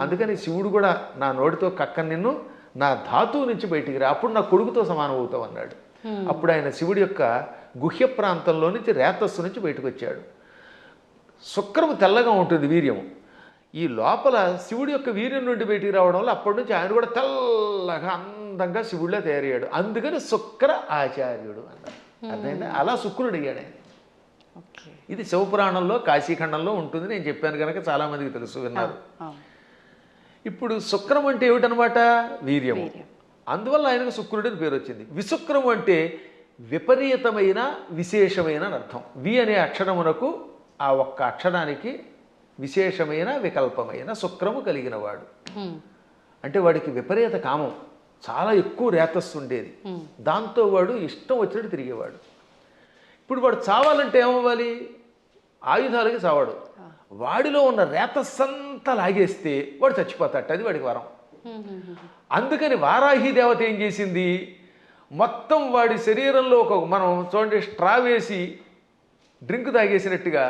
అందుకని శివుడు కూడా నా నోటితో కక్క నిన్ను, నా ధాతువు నుంచి బయటికి రా, అప్పుడు నా కొడుకుతో సమానం అవుతావు అన్నాడు. అప్పుడు ఆయన శివుడి యొక్క గుహ్య ప్రాంతంలో నుంచి రేతస్సు నుంచి బయటకు వచ్చాడు. శుక్రము తెల్లగా ఉంటుంది వీర్యము. ఈ లోపల శివుడి యొక్క వీర్యం నుండి బయటికి రావడం వల్ల అప్పటి నుంచి ఆయన కూడా తెల్లగా అందంగా శివుడిలా తయారయ్యాడు. అందుకని శుక్ర ఆచార్యుడు అన్నారు. అర్థమైందా? అలా శుక్రుడు అయ్యాడు ఆయన. ఇది శివపురాణంలో కాశీఖండంలో ఉంటుంది. నేను చెప్పాను కనుక చాలామందికి తెలుసు, విన్నారు. ఇప్పుడు శుక్రం అంటే ఏమిటనమాట? వీర్యము. అందువల్ల ఆయనకు శుక్రుడు అని పేరు వచ్చింది. విశుక్రము అంటే విపరీతమైన విశేషమైన అని అర్థం. వి అనే అక్షరమునకు ఆ ఒక్క అక్షరానికి విశేషమైన వికల్పమైన శుక్రము కలిగినవాడు. అంటే వాడికి విపరీత కామం, చాలా ఎక్కువ రేతస్సు ఉండేది. దాంతో వాడు ఇష్టం వచ్చినట్టు తిరిగేవాడు. ఇప్పుడు వాడు చావాలంటే ఏమవ్వాలి? ఆయుధాలకి చావాడు. వాడిలో ఉన్న రేతస్సంతా లాగేస్తే వాడు చచ్చిపోతాట. అది వాడికి వరం. అందుకని వారాహి దేవత ఏం చేసింది? మొత్తం వాడి శరీరంలో మనం చూడండి, స్ట్రా వేసి డ్రింక్ తాగేసినట్టుగా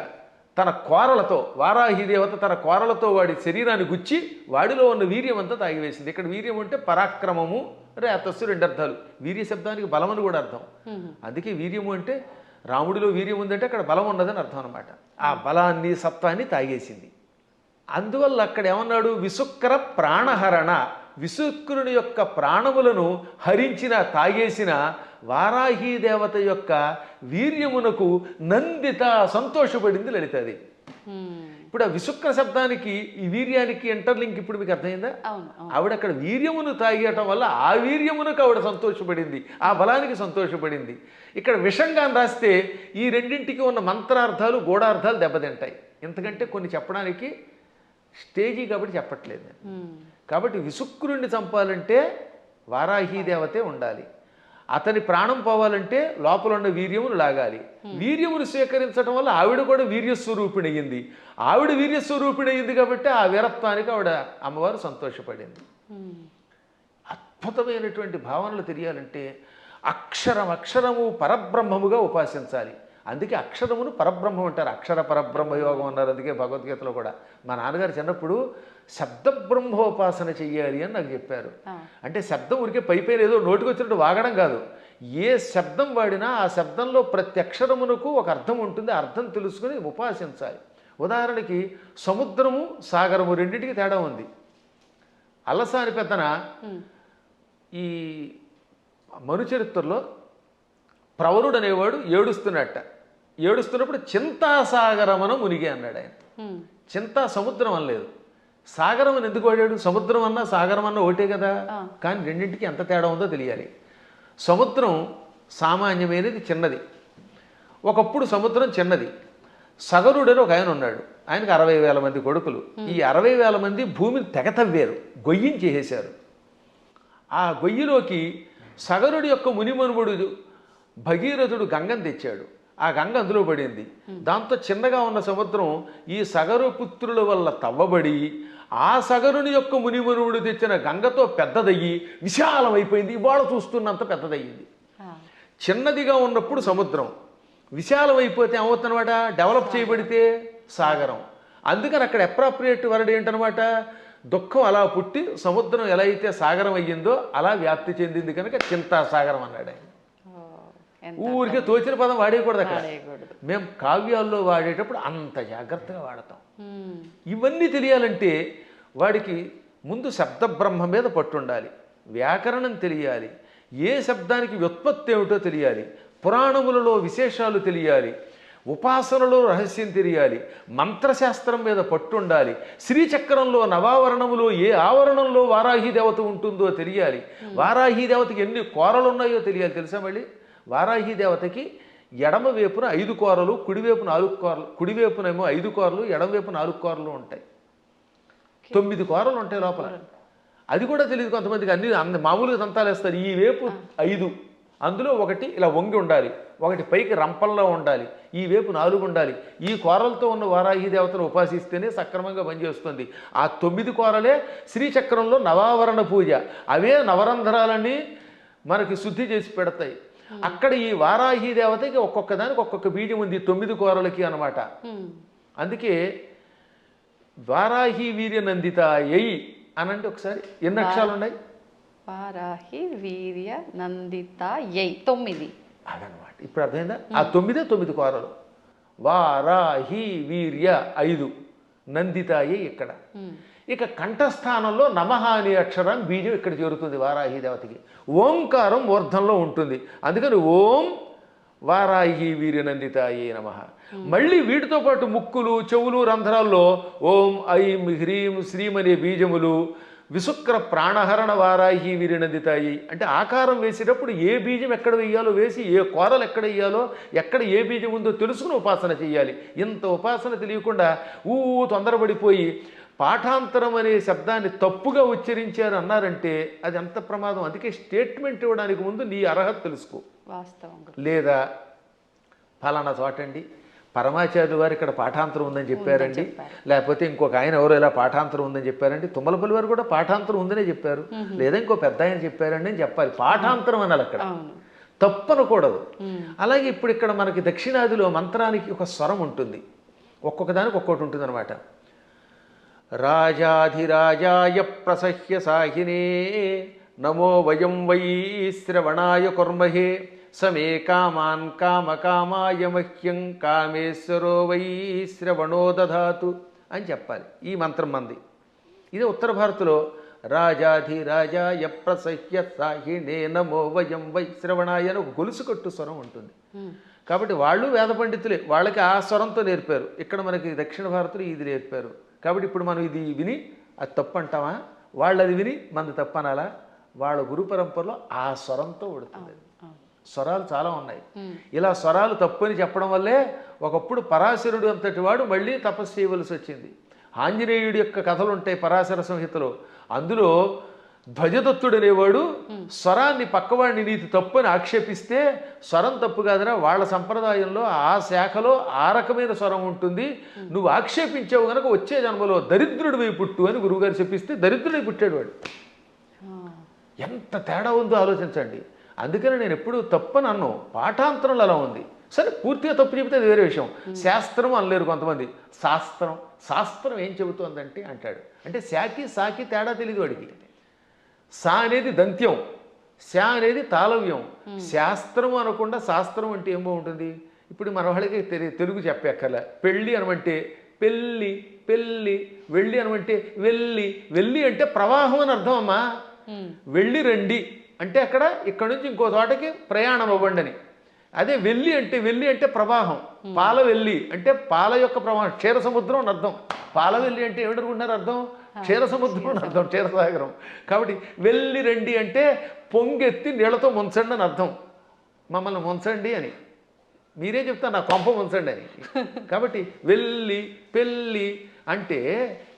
తన కోరలతో, వారాహి దేవత తన కోరలతో వాడి శరీరాన్ని గుచ్చి వాడిలో ఉన్న వీర్యం అంతా తాగివేసింది. ఇక్కడ వీర్యం అంటే పరాక్రమము, రేతస్సు, రెండు అర్థాలు. వీర్య శబ్దానికి బలమని కూడా అర్థం. అందుకే వీర్యము అంటే రాముడిలో వీర్యం ఉందంటే అక్కడ బలం ఉన్నదని అర్థం అనమాట. ఆ బలాన్ని, సత్వాన్ని తాగేసింది. అందువల్ల అక్కడ ఏమన్నాడు? విశుక్ర ప్రాణహరణ. విశుక్రుని యొక్క ప్రాణములను హరించిన, తాగేసిన వారాహి దేవత యొక్క వీర్యమునకు నందిత, సంతోషపడింది లలితది. ఇప్పుడు ఆ విశుక్ర శబ్దానికి ఈ వీర్యానికి ఇంటర్లింక్ ఇప్పుడు మీకు అర్థమైందా? ఆవిడ అక్కడ వీర్యమును తాగేయటం వల్ల ఆ వీర్యమునకు ఆవిడ సంతోషపడింది, ఆ బలానికి సంతోషపడింది. ఇక్కడ విషంగా రాస్తే ఈ రెండింటికి ఉన్న మంత్రార్థాలు, గూఢార్థాలు దెబ్బతింటాయి. ఎందుకంటే కొన్ని చెప్పడానికి స్టేజీ కాబట్టి చెప్పట్లేదు నేను. కాబట్టి విశుక్రుణ్ణి చంపాలంటే వారాహి దేవతే ఉండాలి. అతని ప్రాణం పోవాలంటే లోపల ఉన్న వీర్యమును లాగాలి. వీర్యమును స్వీకరించడం వల్ల ఆవిడ కూడా వీర్యస్వరూపిణి అయ్యింది. ఆవిడ వీర్యస్వరూపిణి అయ్యింది కాబట్టి ఆ వీరత్వానికి ఆవిడ అమ్మవారు సంతోషపడింది. అద్భుతమైనటువంటి భావనలు తెలియాలంటే అక్షరము పరబ్రహ్మముగా ఉపాసించాలి. అందుకే అక్షరమును పరబ్రహ్మం అంటారు. అక్షర పరబ్రహ్మ యోగం అన్నారు. అందుకే భగవద్గీతలో కూడా మా నాన్నగారు చిన్నప్పుడు శబ్ద బ్రహ్మోపాసన చెయ్యాలి అని నాకు చెప్పారు. అంటే శబ్దం ఊరికే పైపైన ఏదో నోటికి వచ్చినట్టు వాగడం కాదు. ఏ శబ్దం వాడినా ఆ శబ్దంలో ప్రతి అక్షరమునకు ఒక అర్థం ఉంటుంది. అర్థం తెలుసుకుని ఉపాసించాలి. ఉదాహరణకి సముద్రము, సాగరము రెండింటికి తేడా ఉంది. అల్లసాని పెద్దన ఈ మనుచరిత్రలో ప్రవరుడు అనేవాడు ఏడుస్తున్నప్పుడు చింతాసాగరమన మునిగి అన్నాడు ఆయన. చింతా సముద్రం అనలేదు, సాగరం అని ఎందుకు వాడాడు? సముద్రం అన్నా సాగరం అన్నా ఒకటే కదా. కానీ రెండింటికి ఎంత తేడా ఉందో తెలియాలి. సముద్రం సామాన్యమైనది, చిన్నది. ఒకప్పుడు సముద్రం చిన్నది. సగరుడని ఒక ఆయన ఉన్నాడు. ఆయనకు 60,000 మంది కొడుకులు. ఈ 60,000 మంది భూమిని తెగతవ్వారు, గొయ్యించేసేశారు. ఆ గొయ్యిలోకి సగరుడి యొక్క మునిమనుముడు భగీరథుడు గంగను తెచ్చాడు. ఆ గంగ అందులో పడింది. దాంతో చిన్నగా ఉన్న సముద్రం ఈ సగరు పుత్రుల వల్ల తవ్వబడి ఆ సగరుని యొక్క మునిమనువుడు తెచ్చిన గంగతో పెద్దదయ్యి విశాలమైపోయింది. ఇవాళ చూస్తున్నంత పెద్దదయ్యింది. చిన్నదిగా ఉన్నప్పుడు సముద్రం, విశాలమైపోతే ఏమవుతుందన్నమాట? డెవలప్ చేయబడితే సాగరం. అందుకని అక్కడ అప్రాప్రియేట్ వర్డ్ ఏంటనమాట? దుఃఖం అలా పుట్టి సముద్రం ఎలా అయితే సాగరం అయ్యిందో అలా వ్యాప్తి చెందింది కనుక చింతాసాగరం అన్నాడు ఆయన. ఊరికే తోచిన పదం వాడేయకూడదు అక్కడ. మేము కావ్యాల్లో వాడేటప్పుడు అంత జాగ్రత్తగా వాడతాం. ఇవన్నీ తెలియాలంటే వాడికి ముందు శబ్ద బ్రహ్మ మీద పట్టుండాలి, వ్యాకరణం తెలియాలి, ఏ శబ్దానికి వ్యుత్పత్తి ఏమిటో తెలియాలి, పురాణములలో విశేషాలు తెలియాలి, ఉపాసనలో రహస్యం తెలియాలి, మంత్రశాస్త్రం మీద పట్టుండాలి, శ్రీచక్రంలో నవావరణములో ఏ ఆవరణంలో వారాహి దేవత ఉంటుందో తెలియాలి, వారాహి దేవతకి ఎన్ని కోరలు ఉన్నాయో తెలియాలి. తెలుసా? మళ్ళీ వారాహి దేవతకి ఎడమ వైపున 5 కోరలు, కుడివైపు 4 కోరలు, కుడివైపునేమో 5 కోరలు, ఎడమవైపు 4 కోరలు ఉంటాయి. 9 కోరలు ఉంటాయి లోపల. అది కూడా తెలియదు కొంతమందికి. అన్ని మామూలుగా దంతాలు వేస్తారు. ఈ వైపు 5, అందులో ఒకటి ఇలా వంగి ఉండాలి, ఒకటి పైకి రంపంలో ఉండాలి, ఈ వైపు 4 ఉండాలి. ఈ కోరలతో ఉన్న వారాహి దేవతను ఉపాసిస్తేనే సక్రమంగా పనిచేస్తుంది. ఆ 9 కోరలే శ్రీచక్రంలో నవావరణ పూజ. అవే నవరంధ్రాలన్నీ మనకి శుద్ధి చేసి పెడతాయి. అక్కడ ఈ వారాహి దేవతకి ఒక్కొక్క దానికి ఒక్కొక్క బీజం ఉంది 9 కూరలకి అనమాట. అందుకే వారాహి వీర్య నందిత ఎయి అనంటే ఒకసారి ఎన్ని అక్షరాలు ఉన్నాయి? వారాహి వీర్య నందిత యై 9. అదనమాట. ఇప్పుడు అర్థమైందా? ఆ 9 కూరలు. వారాహి వీర్య 5, నందితాయి ఇక్కడ. ఇక కంఠస్థానంలో నమః అనే అక్షరం బీజం ఇక్కడ చేరుతుంది వారాహి దేవతకి. ఓంకారం మూర్ధంలో ఉంటుంది. అందుకని ఓం వారాహి వీర్యనందితాయే నమః. మళ్ళీ వీటితో పాటు ముక్కులు, చెవులు, రంధ్రాల్లో ఓం ఐం హ్రీం శ్రీం అనే బీజములు, విశుక్ర ప్రాణహరణ వారాహి వీర్యనందితాయి అంటే ఆకారం వేసేటప్పుడు ఏ బీజం ఎక్కడ వేయాలో వేసి, ఏ కూరలు ఎక్కడ వేయాలో, ఎక్కడ ఏ బీజం ఉందో తెలుసుకుని ఉపాసన చేయాలి. ఇంత ఉపాసన తెలియకుండా తొందరపడిపోయి పాఠాంతరం అనే శబ్దాన్ని తప్పుగా ఉచ్చరించారు అన్నారంటే అది ఎంత ప్రమాదం. అందుకే స్టేట్మెంట్ ఇవ్వడానికి ముందు నీ అర్హత తెలుసుకో. వాస్తవం. లేదా ఫలానా చోటండి పరమాచార్యులు వారు ఇక్కడ పాఠాంతరం ఉందని చెప్పారండి, లేకపోతే ఇంకొక ఆయన ఎవరో ఇలా పాఠాంతరం ఉందని చెప్పారండి, తుమ్మలపల్లి వారు కూడా పాఠాంతరం ఉందనే చెప్పారు, లేదా ఇంకో పెద్ద ఆయన చెప్పారండి అని చెప్పాలి. పాఠాంతరం అనాలి, అక్కడ తప్పనకూడదు. అలాగే ఇప్పుడు ఇక్కడ మనకి దక్షిణాదిలో మంత్రానికి ఒక స్వరం ఉంటుంది, ఒక్కొక్క దానికి ఒక్కొక్కటి ఉంటుంది అనమాట. రాజాధిరాజాయ ప్రసహ్య సాహినే నమో వయం వై శ్రవణాయ కుర్మహే సమే కామాన్ కామకామాయ మహ్యం కామేశ్వరో వై శ్రవణో దధాతు అని చెప్పాలి. ఈ మంత్రం మంది. ఇదే ఉత్తర భారత్లో రాజాధిరాజాయ ప్రసహ్య సాహినే నమో వయం వై శ్రవణాయ అని ఒక గొలుసు కట్టు స్వరం ఉంటుంది. కాబట్టి వాళ్ళు వేద పండితులే, వాళ్ళకి ఆ స్వరంతో నేర్పారు. ఇక్కడ మనకి దక్షిణ భారత్లో ఇది నేర్పారు. కాబట్టి ఇప్పుడు మనం ఇది విని అది తప్పు అంటామా, వాళ్ళు అది విని మనది తప్పు అనాలా? వాళ్ళ గురు పరంపరలో ఆ స్వరంతో ఉడుతుంది. స్వరాలు చాలా ఉన్నాయి. ఇలా స్వరాలు తప్పు అని చెప్పడం వల్లే ఒకప్పుడు పరాశరుడు అంతటి వాడు మళ్ళీ తపస్సు చేయవలసి వచ్చింది. ఆంజనేయుడి యొక్క కథలు ఉంటాయి పరాశర సంహితలో. అందులో ధ్వజదత్తుడు అనేవాడు స్వరాన్ని పక్కవాడిని నీతి తప్పు అని ఆక్షేపిస్తే, స్వరం తప్పు కాదురా, వాళ్ళ సంప్రదాయంలో ఆ శాఖలో ఆ రకమైన స్వరం ఉంటుంది, నువ్వు ఆక్షేపించావు కనుక వచ్చే జన్మలో దరిద్రుడివై పుట్టు అని గురువుగారు చెప్పిస్తే దరిద్రుడై పుట్టాడు వాడు. ఎంత తేడా ఉందో ఆలోచించండి. అందుకని నేను ఎప్పుడు తప్పని అన్ను, పాఠాంతరంలో అలా ఉంది. సరే పూర్తిగా తప్పు చెబితే అది వేరే విషయం. శాస్త్రం అనలేరు కొంతమంది. శాస్త్రం ఏం చెబుతోందంటే అంటాడు. అంటే శాకి సాకి తేడా తెలియదు వాడికి. సా అనేది దంత్యం, శా అనేది తాళవ్యం. శాస్త్రం అనకుండా శాస్త్రం అంటే ఏం బాగుంటుంది. ఇప్పుడు మన వాళ్ళకి తెలుగు చెప్పక్కర్లే. పెళ్ళి అనమంటే పెళ్ళి, పెళ్ళి. వెళ్ళి అనమంటే వెళ్ళి. వెళ్ళి అంటే ప్రవాహం అని అర్థం అమ్మా. వెళ్ళి రండి అంటే అక్కడ ఇక్కడ నుంచి ఇంకో చోటకి ప్రయాణం అవ్వండి అని. అదే వెళ్ళి అంటే ప్రవాహం. పాల వెళ్ళి అంటే పాల యొక్క ప్రవాహం, క్షీర సముద్రం అని అర్థం. పాల వెళ్ళి అంటే ఏమిటనుకుంటున్నారు అర్థం? క్షీర సముద్రం అని అర్థం, క్షీరసాగరం. కాబట్టి వెళ్ళి రండి అంటే పొంగెత్తి నీళ్లతో ముంచండి అని అర్థం. మమ్మల్ని ముంచండి అని మీరే చెప్తారు, నా కొంప ముంచండి అని. కాబట్టి వెళ్ళి పెళ్ళి అంటే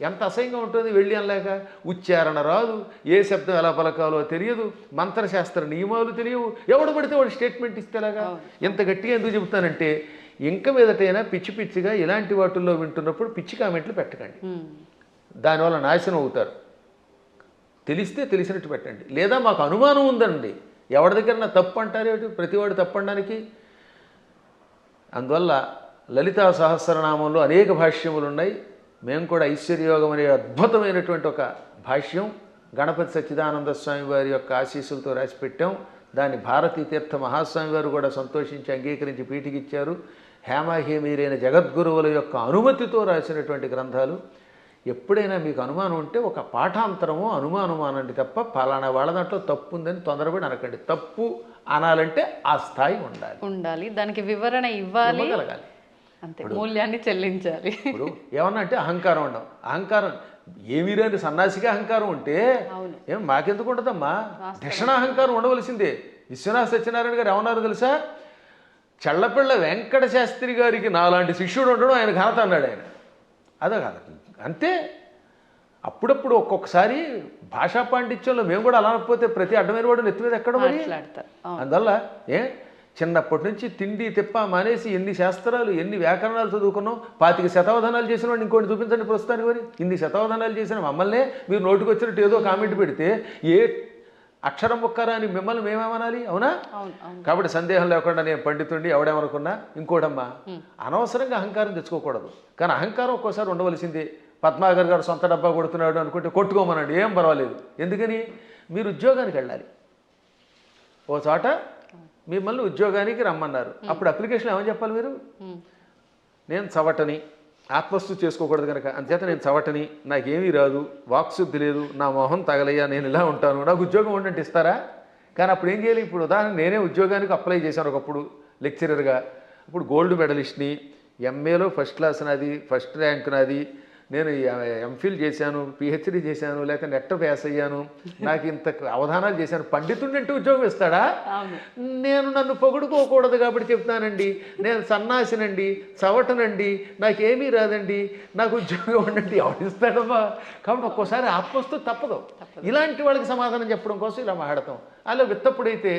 ఎంత అసహ్యంగా ఉంటుంది. వెళ్ళి అనలేక ఉచ్చారణ రాదు, ఏ శబ్దం ఎలా పలకాలో తెలియదు, మంత్రశాస్త్ర నియమాలు తెలియవు. ఎవడు పడితే వాడు స్టేట్మెంట్ ఇస్తేలాగా. ఎంత గట్టిగా ఎందుకు చెబుతానంటే ఇంక మీదటైనా పిచ్చి పిచ్చిగా ఇలాంటి వాటిల్లో వింటున్నప్పుడు పిచ్చి కామెంట్లు పెట్టకండి, దానివల్ల నాశనం అవుతారు. తెలిస్తే తెలిసినట్టు పెట్టండి. లేదా మాకు అనుమానం ఉందండి, ఎవరి దగ్గర నా తప్పు అంటారేమిటి, ప్రతివాడు తప్పు అనడానికి. అందువల్ల లలితా సహస్రనామంలో అనేక భాష్యములు ఉన్నాయి. మేము కూడా ఐశ్వర్యయోగం అనే అద్భుతమైనటువంటి ఒక భాష్యం గణపతి సచ్చిదానంద స్వామి వారి యొక్క ఆశీస్సులతో రాసి పెట్టాం. దాన్ని భారతీ తీర్థ మహాస్వామి వారు కూడా సంతోషించి అంగీకరించి పీఠికిచ్చారు. హేమాహేమీరైన జగద్గురువుల యొక్క అనుమతితో రాసినటువంటి గ్రంథాలు. ఎప్పుడైనా మీకు అనుమానం ఉంటే ఒక పాఠాంతరమో అనుమానమో అనండి తప్ప ఫలానా వాళ్ళ దాంట్లో తప్పు ఉందని తొందరపడి అనకండి. తప్పు అనాలంటే ఆ స్థాయి ఉండాలి, దానికి వివరణ ఇవ్వాలి, అంతే, మూల్యాన్ని చెల్లించాలి. ఇప్పుడు ఏమన్నా అంటే అహంకారం ఉండవు. అహంకారం ఏమీ రాని సన్నాసిగా అహంకారం ఉంటే ఏం మాకెందుకు ఉంటుందమ్మా? దక్షిణాహంకారం ఉండవలసిందే. విశ్వనాథ సత్యనారాయణ గారు ఏమన్నారు తెలుసా? చల్లపిళ్ళ వెంకట శాస్త్రి గారికి నాలాంటి శిష్యుడు ఉండడం ఆయన ఘనత అన్నాడు ఆయన. అదే కాదు అంతే. అప్పుడప్పుడు ఒక్కొక్కసారి భాషా పాండిత్యంలో మేము కూడా అలా అనకపోతే ప్రతి అడ్డమైన వాడు నెత్తి మీద ఎక్కడ మరి. అందువల్ల చిన్నప్పటి నుంచి తిండి తిప్ప మానేసి ఎన్ని శాస్త్రాలు ఎన్ని వ్యాకరణాలు చదువుకున్నాం. 25 శతావధానాలు చేసిన వాడిని ఇంకోటి చూపించండి ప్రస్తుతానికి. మరి ఇన్ని శతావధానాలు చేసిన మమ్మల్నే మీరు నోటికి వచ్చినట్టు ఏదో కామెంట్ పెడితే ఏ అక్షరం ముక్కరా అని మిమ్మల్ని మేమేమనాలి, అవునా? అవును అవును. కాబట్టి సందేహం లేకుండా నేను పండితుండి ఎవడేమనుకున్నా ఇంకోటమ్మా, అనవసరంగా అహంకారం తెచ్చుకోకూడదు. కానీ అహంకారం ఒక్కోసారి ఉండవలసిందే. పద్మాగర్ గారు సొంత డబ్బా కొడుతున్నాడు అనుకుంటే కొట్టుకోమనండి, ఏం పర్వాలేదు. ఎందుకని? మీరు ఉద్యోగానికి వెళ్ళాలి. ఓ చోట మిమ్మల్ని ఉద్యోగానికి రమ్మన్నారు. అప్పుడు అప్లికేషన్ ఏమని చెప్పాలి మీరు? నేను చవటని, ఆత్మస్థుతి చేసుకోకూడదు కనుక, అంతేత నేను చవటని, నాకేమీ రాదు, వాక్శుద్ధి లేదు, నా మొహం తగలయ్యా, నేను ఇలా ఉంటాను, నాకు ఉద్యోగం ఉండంటే ఇస్తారా? కానీ అప్పుడు ఏం చేయాలి? ఇప్పుడు ఉదాహరణ నేనే ఉద్యోగానికి అప్లై చేశాను ఒకప్పుడు లెక్చరర్గా. ఇప్పుడు గోల్డ్ మెడలిస్ట్ని, ఎంఏలో ఫస్ట్ క్లాస్ నాది, ఫస్ట్ ర్యాంక్ నాది, నేను ఎంఫిల్ చేశాను, పిహెచ్డి చేశాను, లేక నెట్ పాస్ అయ్యాను, నాకు ఇంత అవధానాలు చేశాను, పండితుడంటే ఉద్యోగం ఇస్తాడా? నేను నన్ను పొగుడుకోకూడదు కాబట్టి చెప్తానండి, నేను సన్నాసినండి, చవటనండి, నాకేమీ రాదండి, నాకు ఉద్యోగం ఉండండి, ఎవడిస్తాడమ్మా? కాబట్టి ఒక్కోసారి ఆత్మస్తు తప్పదు. ఇలాంటి వాళ్ళకి సమాధానం చెప్పడం కోసం ఇలా మాట్లాడతాం. అలా విత్తప్పుడైతే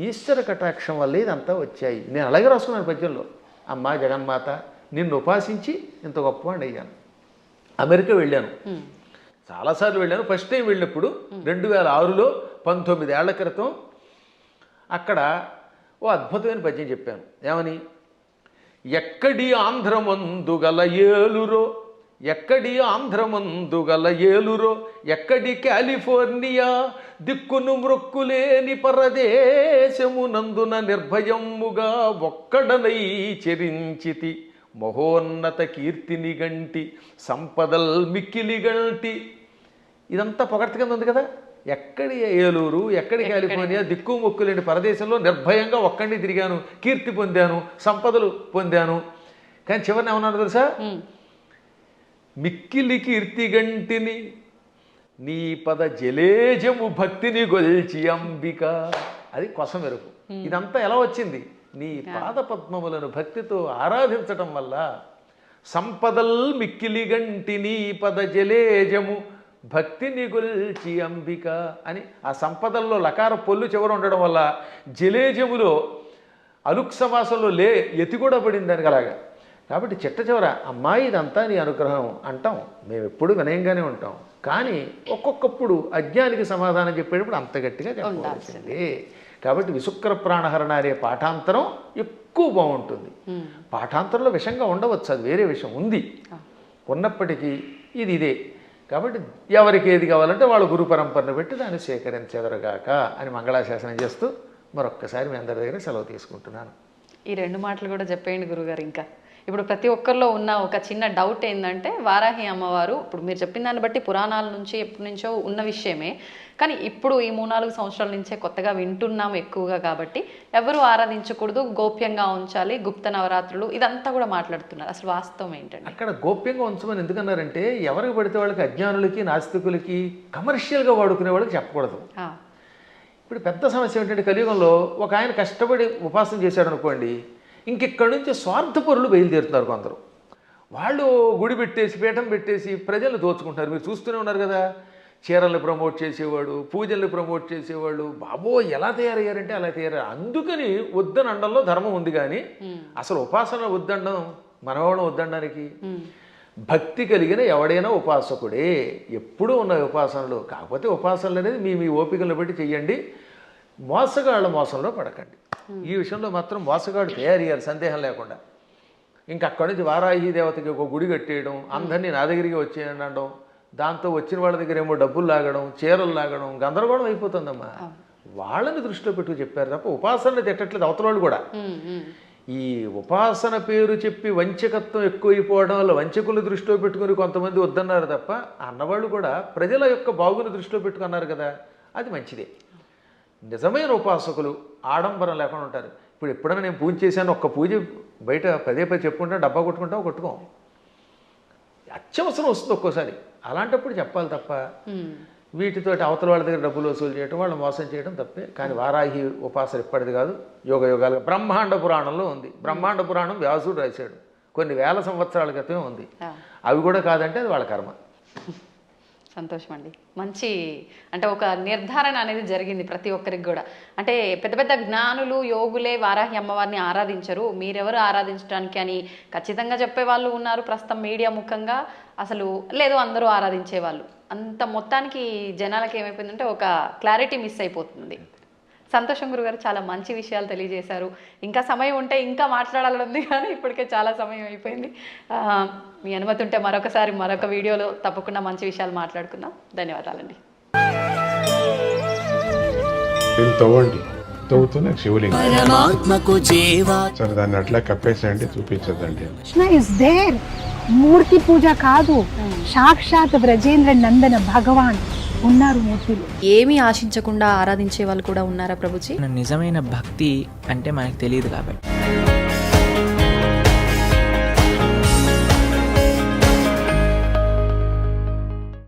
ఈశ్వర కటాక్షం వల్ల ఇదంతా వచ్చాయి. నేను అలాగే రాసుకున్నాను పద్యంలో, అమ్మా జగన్మాత నిన్ను ఉపాసించి ఇంత గొప్పవాడిని అయ్యాను. అమెరికా వెళ్ళాను, చాలాసార్లు వెళ్ళాను. ఫస్ట్ టైం వెళ్ళినప్పుడు 2006లో 19 ఏళ్ల క్రితం అక్కడ ఓ అద్భుతమైన పద్యం చెప్పాను. ఏమని? ఎక్కడి ఆంధ్రమందు గల ఏలురో, ఎక్కడి ఆంధ్రమందు గల ఏలురో, ఎక్కడి కాలిఫోర్నియా దిక్కును మ్రొక్కులేని పరదేశమునందున నిర్భయముగా ఒక్కడనై చెరించితి, మహోన్నత కీర్తిని గంటి సంపదల్ మిక్కిలి గంటి. ఇదంతా పొగడ్త కింద ఉంది కదా. ఎక్కడి ఏలూరు, ఎక్కడి కాలిఫోర్నియా దిక్కు మొక్కులేని పరదేశంలో నిర్భయంగా ఒక్కడిని తిరిగాను, కీర్తి పొందాను, సంపదలు పొందాను. కానీ చివరిని ఏమన్నాను తెలుసా? మిక్కిలి కీర్తి గంటిని నీ పద జలేజము భక్తిని గొల్చి అంబిక. అది కొసం మెరుపు. ఇదంతా ఎలా వచ్చింది? నీ పాద పద్మములను భక్తితో ఆరాధించటం వల్ల. సంపదల్ మిక్కిలి గంటి నీ పద జలేజము భక్తిని గొల్చి అంబిక అని ఆ సంపదల్లో లకార పొల్లు చివర ఉండడం వల్ల జలేజములో అలుక్ సమాసంలో ఎతి కూడా పడింది దానికి అలాగా. కాబట్టి చిట్ట చివర అమ్మాయి ఇదంతా నీ అనుగ్రహం అంటాం. మేము ఎప్పుడు వినయంగానే ఉంటాం. కానీ ఒక్కొక్కప్పుడు అజ్ఞానికి సమాధానం చెప్పేటప్పుడు అంత గట్టిగా చెప్పవలసిందే. కాబట్టి విశుక్ర ప్రాణహరణ అనే పాఠాంతరం ఎక్కువ బాగుంటుంది. పాఠాంతరంలో విషంగా ఉండవచ్చు, అది వేరే విషయం ఉంది. ఉన్నప్పటికీ ఇదే. కాబట్టి ఎవరికి ఏది కావాలంటే వాళ్ళ గురు పరంపరను పెట్టి దాన్ని స్వీకరించెదరుగాక అని మంగళాశాసనం చేస్తూ మరొక్కసారి మీ అందరి దగ్గర సెలవు తీసుకుంటున్నాను. ఈ 2 మాటలు కూడా చెప్పేయండి గురుగారు. ఇంకా ఇప్పుడు ప్రతి ఒక్కరిలో ఉన్న ఒక చిన్న డౌట్ ఏంటంటే, వారాహి అమ్మవారు ఇప్పుడు మీరు చెప్పిన దాన్ని బట్టి పురాణాల నుంచి ఎప్పటి నుంచో ఉన్న విషయమే, కానీ ఇప్పుడు ఈ 3-4 సంవత్సరాల నుంచే కొత్తగా వింటున్నాం ఎక్కువగా. కాబట్టి ఎవరు ఆరాధించకూడదు, గోప్యంగా ఉంచాలి, గుప్త నవరాత్రులు ఇదంతా కూడా మాట్లాడుతున్నారు. అసలు వాస్తవం ఏంటండి? అక్కడ గోప్యంగా ఉంచమని ఎందుకన్నారంటే, ఎవరికి పడితే వాళ్ళకి, అజ్ఞానులకి, నాస్తికులకి, కమర్షియల్గా వాడుకునే వాళ్ళకి చెప్పకూడదు. ఇప్పుడు పెద్ద సమస్య ఏంటంటే, కలియుగంలో ఒక ఆయన కష్టపడి ఉపాసన చేశాడు అనుకోండి, ఇంకెక్కడి నుంచి స్వార్థపరులు బయలుదేరుతున్నారు కొందరు. వాళ్ళు గుడి పెట్టేసి, పీఠం పెట్టేసి ప్రజలు దోచుకుంటారు. మీరు చూస్తూనే ఉన్నారు కదా. చీరల్ని ప్రమోట్ చేసేవాడు, పూజల్ని ప్రమోట్ చేసేవాళ్ళు, బాబో ఎలా తయారయ్యారంటే అలా తయారయ్యారు. అందుకని వద్దని అండంలో ధర్మం ఉంది. కానీ అసలు ఉపాసన వద్దండం మనవాళ్ళం వద్దండానికి. భక్తి కలిగిన ఎవడైనా ఉపాసకుడే. ఎప్పుడూ ఉన్న ఉపాసనలు. కాకపోతే ఉపాసనలు అనేది మీ ఓపికలను బట్టి చెయ్యండి. మోసగాళ్ళ మోసంలో పడకండి. ఈ విషయంలో మాత్రం మోసగాడు తయారయ్యారు, సందేహం లేకుండా. ఇంకా అక్కడి నుంచి వారాహి దేవతకి ఒక గుడి కట్టేయడం, అందరినీ నా దగ్గరికి వచ్చేయండి అనడం, దాంతో వచ్చిన వాళ్ళ దగ్గర ఏమో డబ్బులు లాగడం, చీరలు లాగడం, గందరగోళం అయిపోతుందమ్మా. వాళ్ళని దృష్టిలో పెట్టుకు చెప్పారు తప్ప ఉపాసనని తిట్టట్లేదు అవతల వాళ్ళు కూడా. ఈ ఉపాసన పేరు చెప్పి వంచకత్వం ఎక్కువైపోవడం వల్ల వంచకులను దృష్టిలో పెట్టుకుని కొంతమంది వద్దన్నారు తప్ప, అన్నవాళ్ళు కూడా ప్రజల యొక్క బాగుని దృష్టిలో పెట్టుకున్నారు కదా, అది మంచిదే. నిజమైన ఉపాసకులు ఆడంబరం లేకుండా ఉంటారు. ఇప్పుడు ఎప్పుడైనా నేను పూజ చేశాను, ఒక్క పూజ బయట పదే చెప్పుకుంటా, డబ్బా కొట్టుకుంటాం, కొట్టుకోం. అత్యవసరం వస్తుంది ఒక్కోసారి. అలాంటప్పుడు చెప్పాలి తప్ప వీటితోటి అవతల వాళ్ళ దగ్గర డబ్బులు వసూలు చేయడం, వాళ్ళు మోసం చేయడం తప్పే. కానీ వారాహి ఉపాసన ఎప్పటిది కాదు, యోగ యోగాలుగా బ్రహ్మాండ పురాణంలో ఉంది. బ్రహ్మాండ పురాణం వ్యాసుడు రాశాడు, కొన్ని వేల సంవత్సరాల క్రితమే ఉంది. అవి కూడా కాదంటే అది వాళ్ళ కర్మ. సంతోషం అండి. మంచి అంటే ఒక నిర్ధారణ అనేది జరిగింది ప్రతి ఒక్కరికి కూడా. అంటే పెద్ద పెద్ద జ్ఞానులు, యోగులే వారాహి అమ్మవారిని ఆరాధించరు, మీరెవరు ఆరాధించడానికి అని ఖచ్చితంగా చెప్పే వాళ్ళు ఉన్నారు ప్రస్తుతం మీడియా ముఖంగా. అసలు లేదు అందరూ ఆరాధించే వాళ్ళు. అంత మొత్తానికి జనాలకి ఏమైపోయిందంటే ఒక క్లారిటీ మిస్ అయిపోతుంది. సంతోషం గురుగారు, చాలా మంచి విషయాలు తెలియజేశారు. ఇంకా సమయం ఉంటే ఇంకా మాట్లాడాలని ఉంది, కానీ ఇప్పటికే చాలా సమయం అయిపోయింది. మీ అనుమతి ఉంటే మరొక వీడియోలో తప్పకుండా మంచి విషయాలు మాట్లాడుకుందాం. ధన్యవాదాలండి. తవ్వండి, తవ్వుతూనే శివలింగం. పరమాత్మకు జీవా సరే, దాన్ని అట్లా కప్పేసేయండి, చూపించదండి. Krishna is there. మూర్తి పూజ కాదు, సాక్షాత్ బ్రజేంద్ర నందన భగవాన్ ఉన్నారు మూర్తిలో. ఏమీ ఆశించకుండా ఆరాధించే వాళ్ళు కూడా ఉన్నారా ప్రభుజీ? నిజమైన భక్తి అంటే మనకు తెలియదు కాబట్టి